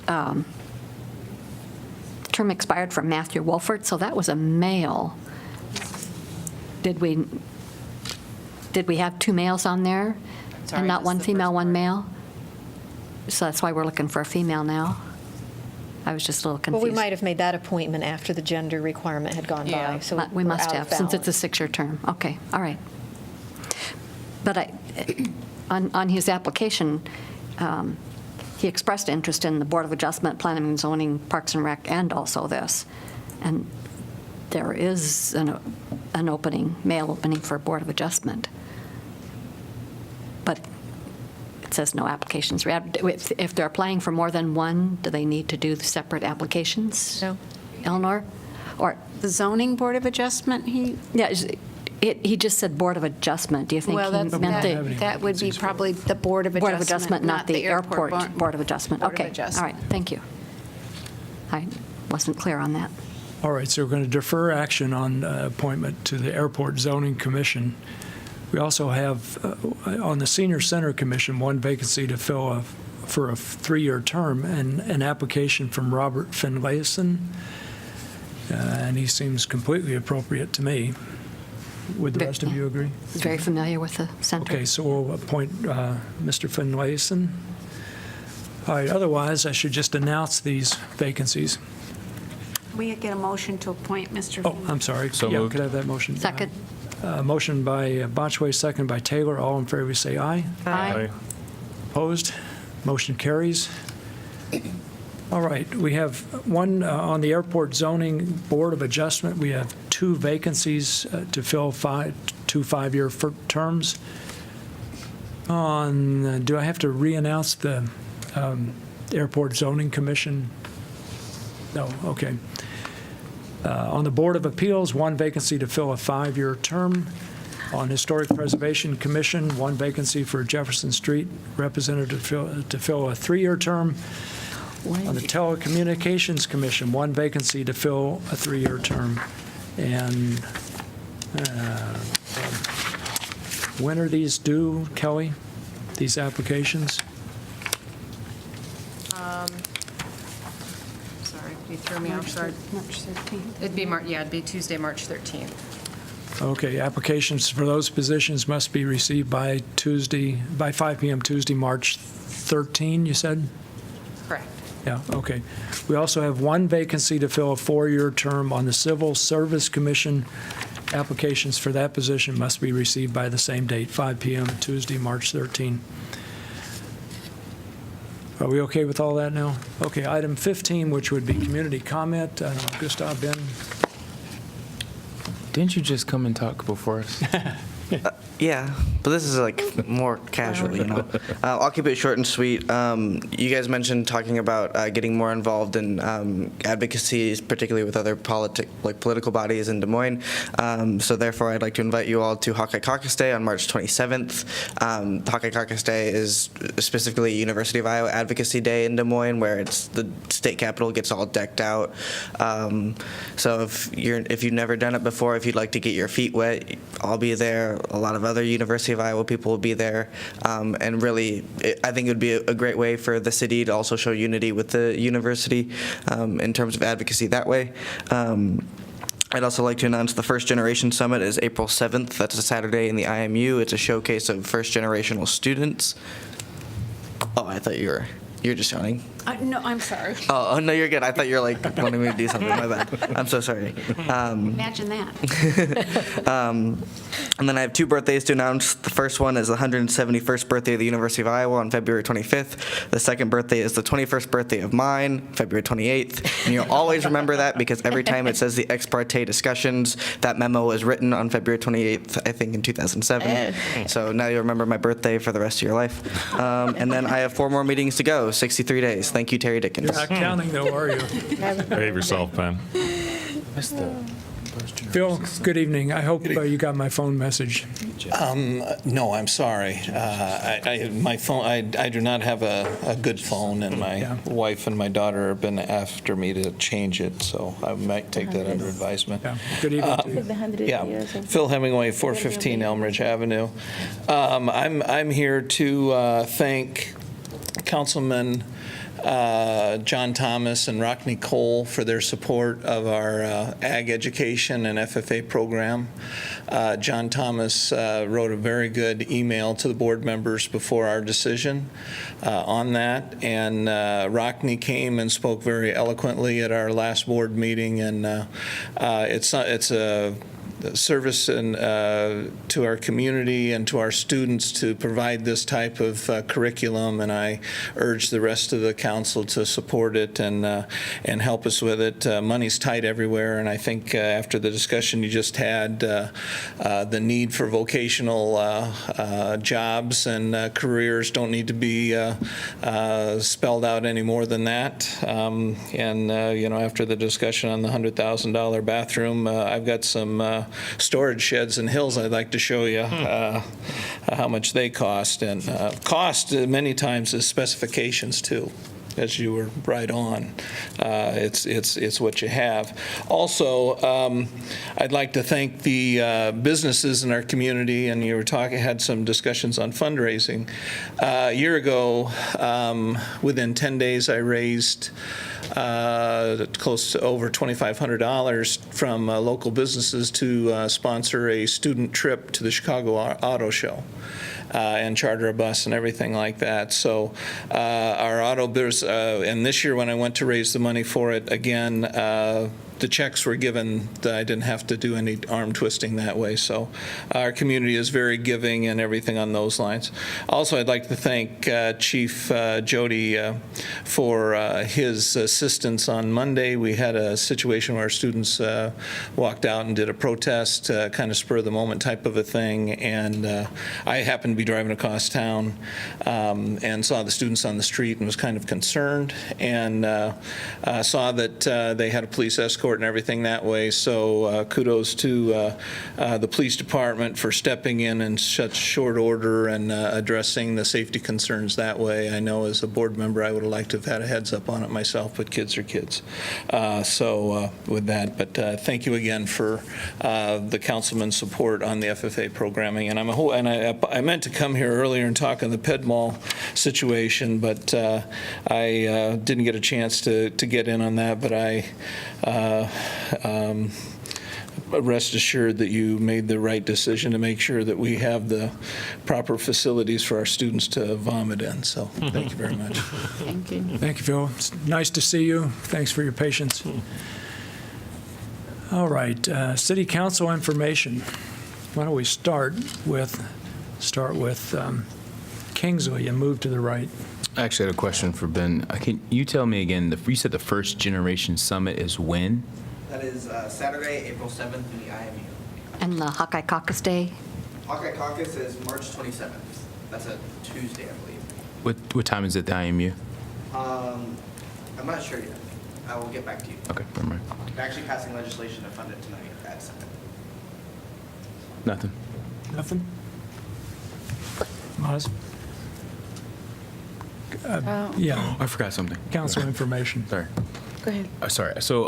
term expired for Matthew Wolford, so that was a male. Did we have two males on there? Sorry, and not that's one the female, first one part. male? So that's why we're looking for a female now? I was just a little confused. Well, we might have made that appointment after the gender requirement had gone by, so We we're must out have, of since it's a balance. 6-year term. Okay, all right. But on his application, he expressed interest in the Board of Adjustment, Planning and Zoning, Parks and Rec, and also this. And there is an opening, male opening for Board of Adjustment. But it says no applications. If they're applying for more than one, do they need to do separate applications? No. Eleanor? Or The Zoning Board of Adjustment, he? yeah, he just said Board of Adjustment. Do you think Well, he meant the that would be probably the Board of Adjustment. Board of Adjustment, not the Airport Board of Adjustment? Board of Okay, Adjustment. all right, thank you. I wasn't clear on that. All right, so we're going to defer action on appointment to the Airport Zoning Commission. We also have, on the Senior Center Commission, one vacancy to fill for a 3-year term, and an application from Robert Finlayson, and he seems completely appropriate to me. Would the rest of you agree? Very familiar with the center. Okay, so we'll appoint Mr. Finlayson. All right, otherwise, I should just announce these vacancies. We get a motion to appoint Mr. Oh, I'm sorry. So Yeah, moved. could I have that motion? Second. Motion by Botchway, second by Taylor. All in favor, say aye. Aye. Opposed? Motion carries. All right, we have one on the Airport Zoning Board of Adjustment. We have 2 vacancies to fill 2 5-year terms. Do I have to re-announce the Airport Zoning Commission? No, okay. On the Board of Appeals, 1 vacancy to fill a 5-year term. On Historic Preservation Commission, 1 vacancy for Jefferson Street representative to fill a 3-year term. On the Telecommunications Commission, 1 vacancy to fill a 3-year term. And when are these due, Kelly, these applications? Sorry, you threw me off guard. March 13th. It'd be Tuesday, March 13th. Okay, applications for those positions must be received by 5 p.m. Tuesday, March 13, you said? Correct. Yeah, okay. We also have 1 vacancy to fill a 4-year term on the Civil Service Commission. Applications for that position must be received by the same date, 5 p.m. Tuesday, March 13. Are we okay with all that now? Okay, item 15, which would be community comment. Gustav, Ben? Didn't you just come and talk before us? Yeah, but this is like more casual, you know. I'll keep it short and sweet. You guys mentioned talking about getting more involved in advocacy, particularly with other political bodies in Des Moines. So therefore, I'd like to invite you all to Hawkeye Caucus Day on March 27th. Hawkeye Caucus Day is specifically University of Iowa Advocacy Day in Des Moines, where it's the state capitol gets all decked out. So if you've never done it before, if you'd like to get your feet wet, I'll be there. A lot of other University of Iowa people will be there. And really, I think it would be a great way for the city to also show unity with the university in terms of advocacy that way. I'd also like to announce the First Generation Summit is April 7th. That's a Saturday in the IMU. It's a showcase of first-generational students. Oh, I thought you're just yawning. No, I'm sorry. Oh, no, you're good. I thought you were like wanting me to do something. My bad. I'm so sorry. Imagine that. And then I have 2 birthdays to announce. The first one is the 171st birthday of the University of Iowa on February 25th. The second birthday is the 21st birthday of mine, February 28th. And you'll always remember that because every time it says the ex parte discussions, that memo was written on February 28th, I think in 2007. So now you'll remember my birthday for the rest of your life. And then I have 4 more meetings to go, 63 days. Thank you, Terry Dickens. You're not counting, though, are you? Behave yourself, Ben. Phil, good evening. I hope you got my phone message. No, I'm sorry. My phone. I do not have a good phone, and my wife and my daughter have been after me to change it, so I might take that under advisement. Yeah. Good evening to you. Yeah, Phil Hemingway, 415 Elmridge Avenue. I'm here to thank Councilman John Thomas and Rockne Cole for their support of our ag education and FFA program. John Thomas wrote a very good email to the board members before our decision on that, and Rockne came and spoke very eloquently at our last board meeting, and it's a service and to our community and to our students to provide this type of curriculum, and I urge the rest of the council to support it and help us with it. Money's tight everywhere, and I think after the discussion you just had, the need for vocational jobs and careers don't need to be spelled out any more than that. After the discussion on the $100,000 bathroom, I've got some storage sheds and hills I'd like to show you how much they cost, and cost many times is specifications too. as you were right on. It's what you have. Also, I'd like to thank the businesses in our community, and you were had some discussions on fundraising. A year ago, within 10 days, I raised close to over $2,500 from local businesses to sponsor a student trip to the Chicago Auto Show. And charter a bus and everything like that. So our auto business, and this year when I went to raise the money for it, again, the checks were given that I didn't have to do any arm twisting that way. So our community is very giving and everything on those lines. Also, I'd like to thank Chief Jody for his assistance on Monday. We had a situation where students walked out and did a protest, kind of spur of the moment type of a thing. And I happened to be driving across town and saw the students on the street and was kind of concerned, and saw that they had a police escort and everything that way. So kudos to the police department for stepping in such short order and addressing the safety concerns that way. I know as a board member I would have liked to have had a heads up on it myself, but kids are kids. So with that, but thank you again for the councilman's support on the FFA programming. And I meant to come here earlier and talk on the PedMall situation, but I didn't get a chance to get in on that. But I rest assured that you made the right decision to make sure that we have the proper facilities for our students to vomit in. So thank you very much. Thank you. Thank you, Phil. It's nice to see you. Thanks for your patience. All right, City Council information. Why don't we start with Kingsley and move to the right. I actually had a question for Ben. Can you tell me again, you said the First Generation Summit is when? That is Saturday, April 7th in the IMU. And the Hawkeye Caucus Day? Hawkeye Caucus is March 27th. That's a Tuesday, I believe. What time is it at the IMU? I'm not sure yet. I will get back to you. Okay, never mind. We're actually passing legislation to fund it tonight at 7. Nothing. Nothing? Maz? Yeah. I forgot something. Council information. Sorry. Go ahead. Sorry. So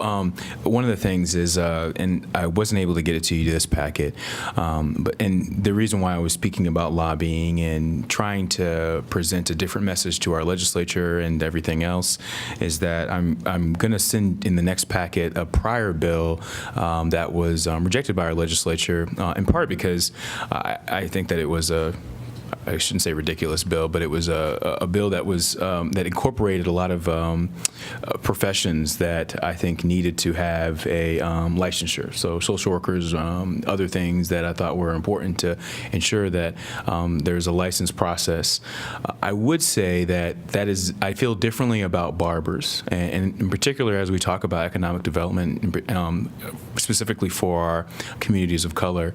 one of the things is, and I wasn't able to get it to you this packet, and the reason why I was speaking about lobbying and trying to present a different message to our legislature and everything else is that I'm going to send in the next packet a prior bill that was rejected by our legislature, in part because I think that it was I shouldn't say ridiculous bill, but it was a bill that was that incorporated a lot of professions that I think needed to have a licensure. So social workers, other things that I thought were important to ensure that there's a license process. I would say that I feel differently about barbers, and in particular as we talk about economic development, specifically for our communities of color.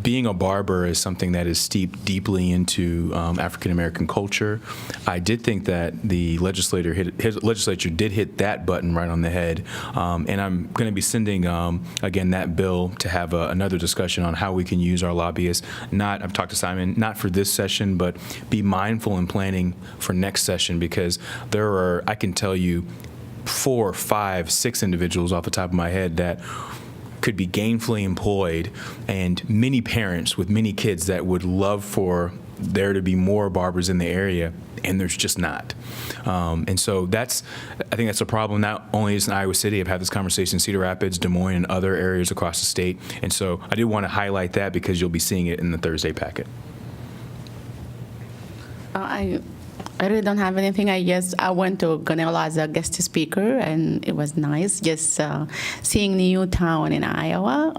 Being a barber is something that is steeped deeply into African American culture. I did think that the legislature did hit that button right on the head, and I'm going to be sending again that bill to have another discussion on how we can use our lobbyists. I've talked to Simon, not for this session, but be mindful in planning for next session, because I can tell you 4, 5, 6 individuals off the top of my head that could be gainfully employed, and many parents with many kids that would love for there to be more barbers in the area, and there's just not. And so I think that's a problem. Not only is in Iowa City, I've had this conversation in Cedar Rapids, Des Moines, and other areas across the state. And so I did want to highlight that because you'll be seeing it in the Thursday packet. I really don't have anything. I went to Gonella as a guest speaker, and it was nice just seeing Newtown in Iowa.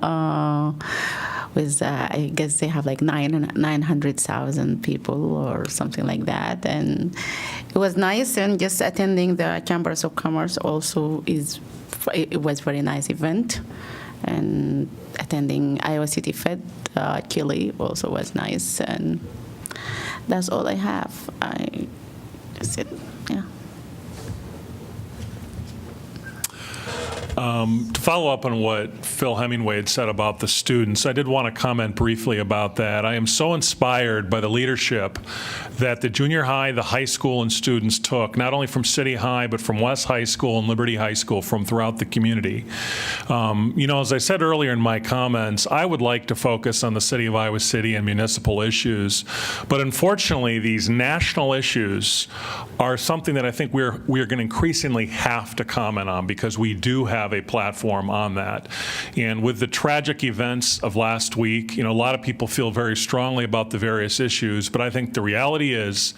I guess they have like 900,000 people or something like that, and it was nice. And just attending the Chambers of Commerce also it was very nice event, and attending Iowa City Fed Chile also was nice. And that's all I have. That's it. Yeah. To follow up on what Phil Hemingway had said about the students, I did want to comment briefly about that. I am so inspired by the leadership that the junior high, the high school, and students took, not only from City High, but from West High School and Liberty High School, from throughout the community. As I said earlier in my comments, I would like to focus on the city of Iowa City and municipal issues, but unfortunately, these national issues are something that I think we are going to increasingly have to comment on, because we do have a platform on that. And with the tragic events of last week, a lot of people feel very strongly about the various issues, but I think the reality is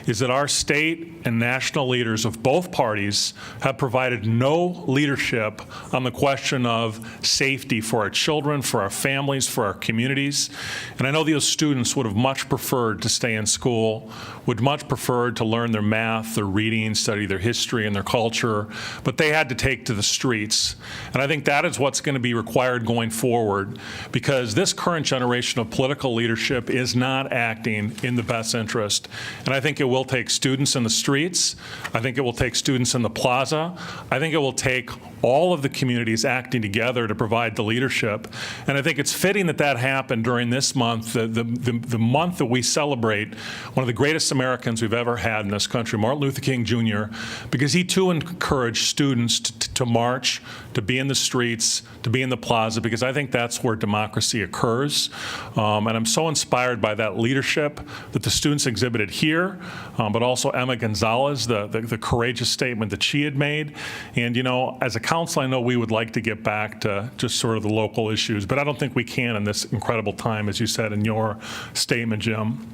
that our state and national leaders of both parties have provided no leadership on the question of safety for our children, for our families, for our communities. And I know those students would have much preferred to stay in school, would much preferred to learn their math, their reading, study their history and their culture, but they had to take to the streets. And I think that is what's going to be required going forward, because this current generation of political leadership is not acting in the best interest. And I think it will take students in the streets. I think it will take students in the plaza. I think it will take all of the communities acting together to provide the leadership. And I think it's fitting that that happened during this month, the month that we celebrate one of the greatest Americans we've ever had in this country, Martin Luther King Jr., because he too encouraged students to march, to be in the streets, to be in the plaza, because I think that's where democracy occurs. And I'm so inspired by that leadership that the students exhibited here, but also Emma Gonzalez, the courageous statement that she had made. And, as a council, I know we would like to get back to just sort of the local issues, but I don't think we can in this incredible time, as you said in your statement, Jim.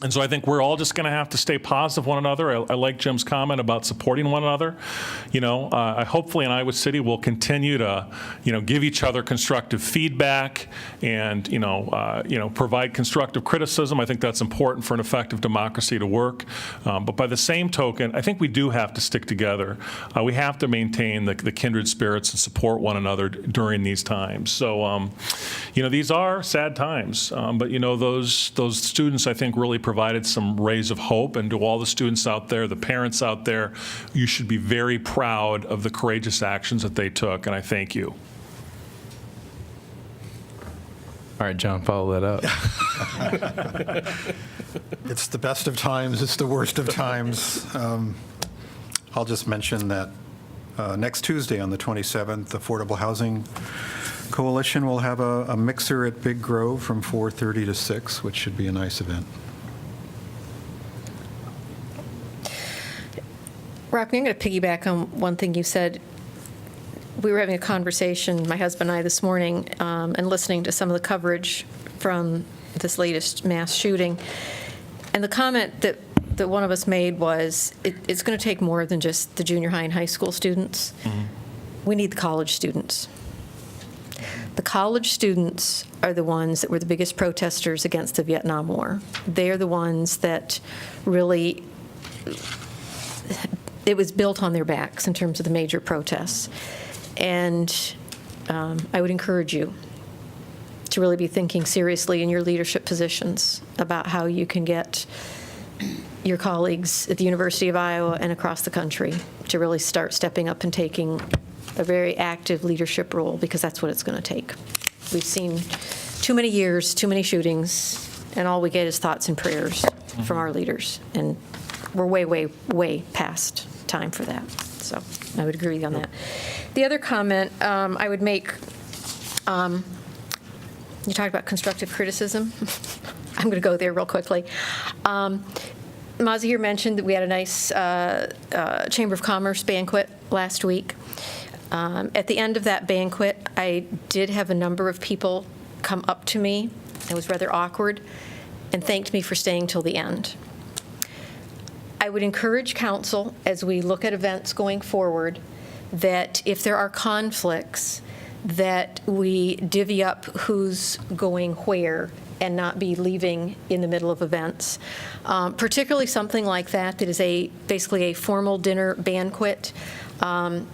And so I think we're all just going to have to stay positive one another. I like Jim's comment about supporting one another. Hopefully in Iowa City we'll continue to, give each other constructive feedback and, provide constructive criticism. I think that's important for an effective democracy to work. But by the same token, I think we do have to stick together. We have to maintain the kindred spirits and support one another during these times. So, these are sad times. But, those students, I think, really provided some rays of hope. And to all the students out there, the parents out there, you should be very proud of the courageous actions that they took, and I thank you. All right, John, follow that up. It's the best of times, it's the worst of times. I'll just mention that next Tuesday on the 27th, Affordable Housing Coalition will have a mixer at Big Grove from 4:30 to 6, which should be a nice event. Rockne, I'm going to piggyback on one thing you said. We were having a conversation, my husband and I, this morning, and listening to some of the coverage from this latest mass shooting. And the comment that one of us made was, it's going to take more than just the junior high and high school students. Mm-hmm. We need the college students. The college students are the ones that were the biggest protesters against the Vietnam War. They're the ones that really, it was built on their backs in terms of the major protests. And I would encourage you to really be thinking seriously in your leadership positions about how you can get your colleagues at the University of Iowa and across the country to really start stepping up and taking a very active leadership role, because that's what it's going to take. We've seen too many years, too many shootings, and all we get is thoughts and prayers from our leaders. And we're way, way, way past time for that. So I would agree on that. The other comment I would make, you talked about constructive criticism. I'm going to go there real quickly. Mazahir mentioned that we had a nice Chamber of Commerce banquet last week. At the end of that banquet, I did have a number of people come up to me. It was rather awkward, and thanked me for staying till the end. I would encourage council, as we look at events going forward, that if there are conflicts, that we divvy up who's going where and not be leaving in the middle of events. Particularly something like that is basically a formal dinner banquet.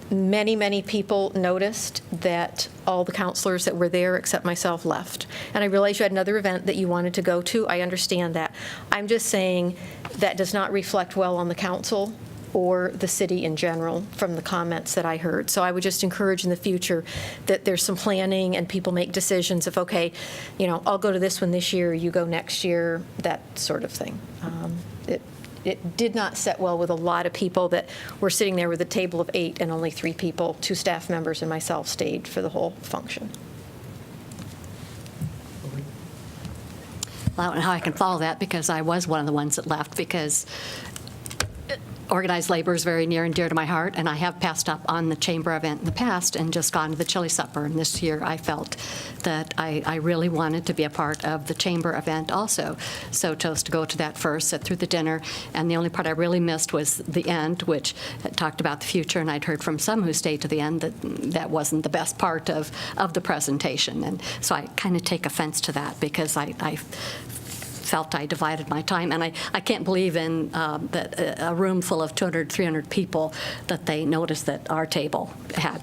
Many, many people noticed that all the counselors that were there except myself left. And I realize you had another event that you wanted to go to. I understand that. I'm just saying that does not reflect well on the council or the city in general from the comments that I heard. So I would just encourage in the future that there's some planning and people make decisions of, okay, I'll go to this one this year, you go next year, that sort of thing. It did not set well with a lot of people that were sitting there with a table of 8 and only 3 people, 2 staff members and myself stayed for the whole function. Well, I don't know how I can follow that because I was one of the ones that left because organized labor is very near and dear to my heart, and I have passed up on the chamber event in the past and just gone to the chili supper. And this year I felt that I really wanted to be a part of the chamber event also. So chose to go to that first, sit through the dinner, and the only part I really missed was the end, which talked about the future, and I'd heard from some who stayed to the end that that wasn't the best part of the presentation. And so I kind of take offense to that because I felt I divided my time. And I can't believe in that a room full of 200, 300 people that they noticed that our table had.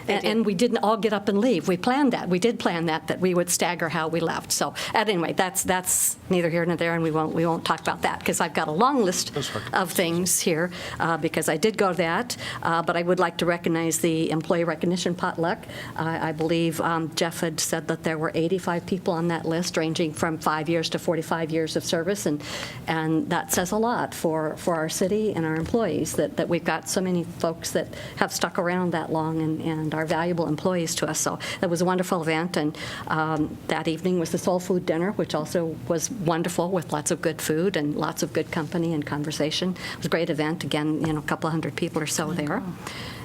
And we didn't all get up and leave. We planned that. We did plan that we would stagger how we left. So anyway, that's neither here nor there, and we won't talk about that because I've got a long list of things here because I did go to that. But I would like to recognize the employee recognition potluck. I believe Jeff had said that there were 85 people on that list, ranging from 5 years to 45 years of service, and that says a lot for our city and our employees that we've got so many folks that have stuck around that long and are valuable employees to us. So it was a wonderful event, and that evening was the Soul Food Dinner, which also was wonderful with lots of good food and lots of good company and conversation. It was a great event. Again, a couple of hundred people or so there.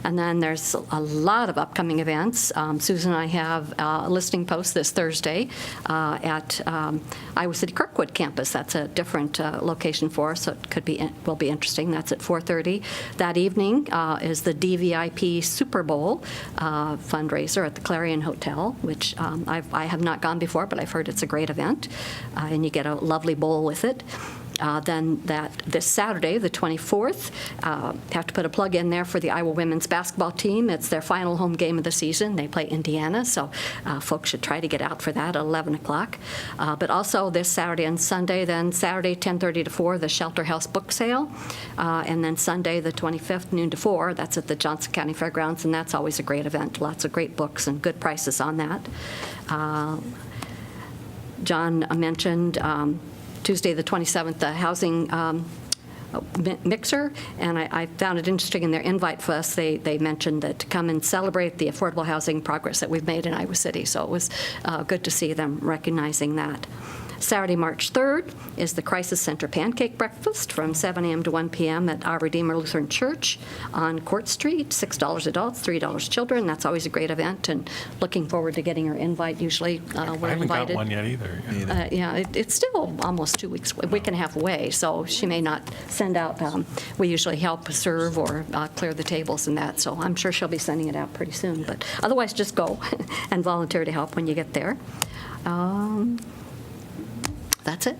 And then there's a lot of upcoming events. Susan and I have a listening post this Thursday at Iowa City Kirkwood campus. That's a different location for us, so it will be interesting. That's at 4:30. That evening is the DVIP Super Bowl fundraiser at the Clarion Hotel, which I have not gone before, but I've heard it's a great event, and you get a lovely bowl with it. Then this Saturday, the 24th, have to put a plug in there for the Iowa women's basketball team. It's their final home game of the season. They play Indiana, so folks should try to get out for that at 11 o'clock. But also this Saturday and Sunday, then Saturday 10:30 to 4, the Shelter House book sale. And then Sunday, the 25th, noon to 4, that's at the Johnson County Fairgrounds, and that's always a great event. Lots of great books and good prices on that. John mentioned Tuesday, the 27th, the housing mixer, and I found it interesting in their invite for us. They mentioned that to come and celebrate the affordable housing progress that we've made in Iowa City, so it was good to see them recognizing that. Saturday, March 3rd, is the Crisis Center Pancake Breakfast from 7 a.m. to 1 p.m. at Our Redeemer Lutheran Church on Court Street. $6 adults, $3 children. That's always a great event, and looking forward to getting her invite. Usually we're invited. I haven't got one yet either. Yeah, it's still almost 2 weeks, a week and a half away, so she may not send out. We usually help serve or clear the tables and that, so I'm sure she'll be sending it out pretty soon. But otherwise, just go and volunteer to help when you get there. That's it.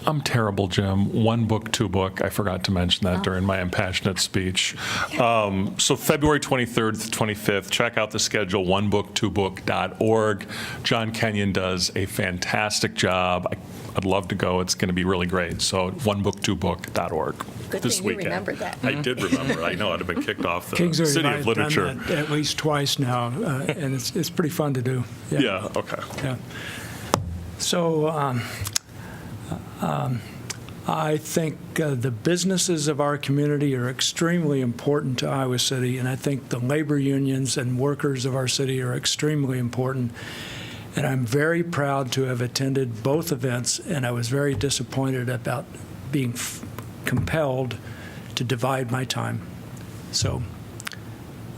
I'm terrible, Jim. One book, two book. I forgot to mention that during my impassionate speech. So February 23rd to 25th, check out the schedule, onebook2book.org. John Kenyon does a fantastic job. I'd love to go. It's going to be really great. So onebook2book.org Good this thing you weekend. remembered that. I did remember. I know. I'd have been kicked off the Kingsbury City and I of have Literature. done that at least twice now, and it's pretty fun to do. Yeah, okay. Yeah. So I think the businesses of our community are extremely important to Iowa City, and I think the labor unions and workers of our city are extremely important. And I'm very proud to have attended both events, and I was very disappointed about being compelled to divide my time. So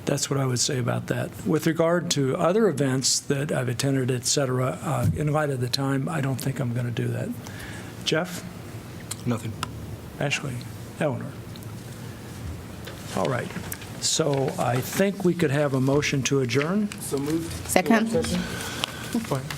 that's what I would say about that. With regard to other events that I've attended, et cetera, in light of the time, I don't think I'm going to do that. Jeff? Nothing. Ashley? Eleanor? All right. So I think we could have a motion to adjourn. So moved. Second.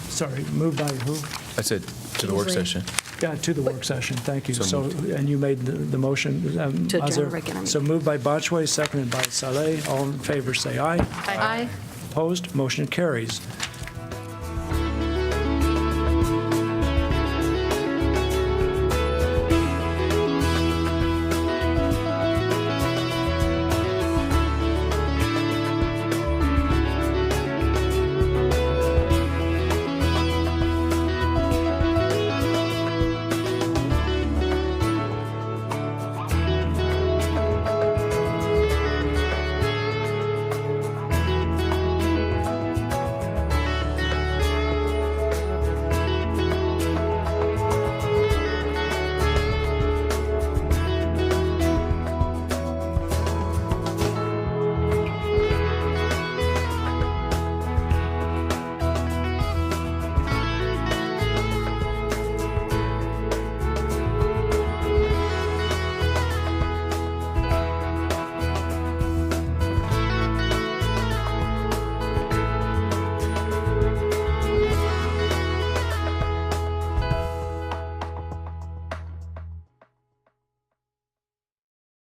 Sorry, moved by who? I said to the work session. Yeah, to the work session, thank you. So So, moved. and you made the motion. To adjourn the Mazur. regular meeting. So moved by Botchway, seconded by Saleh. All in favor, say aye. Aye. Opposed? Motion carries.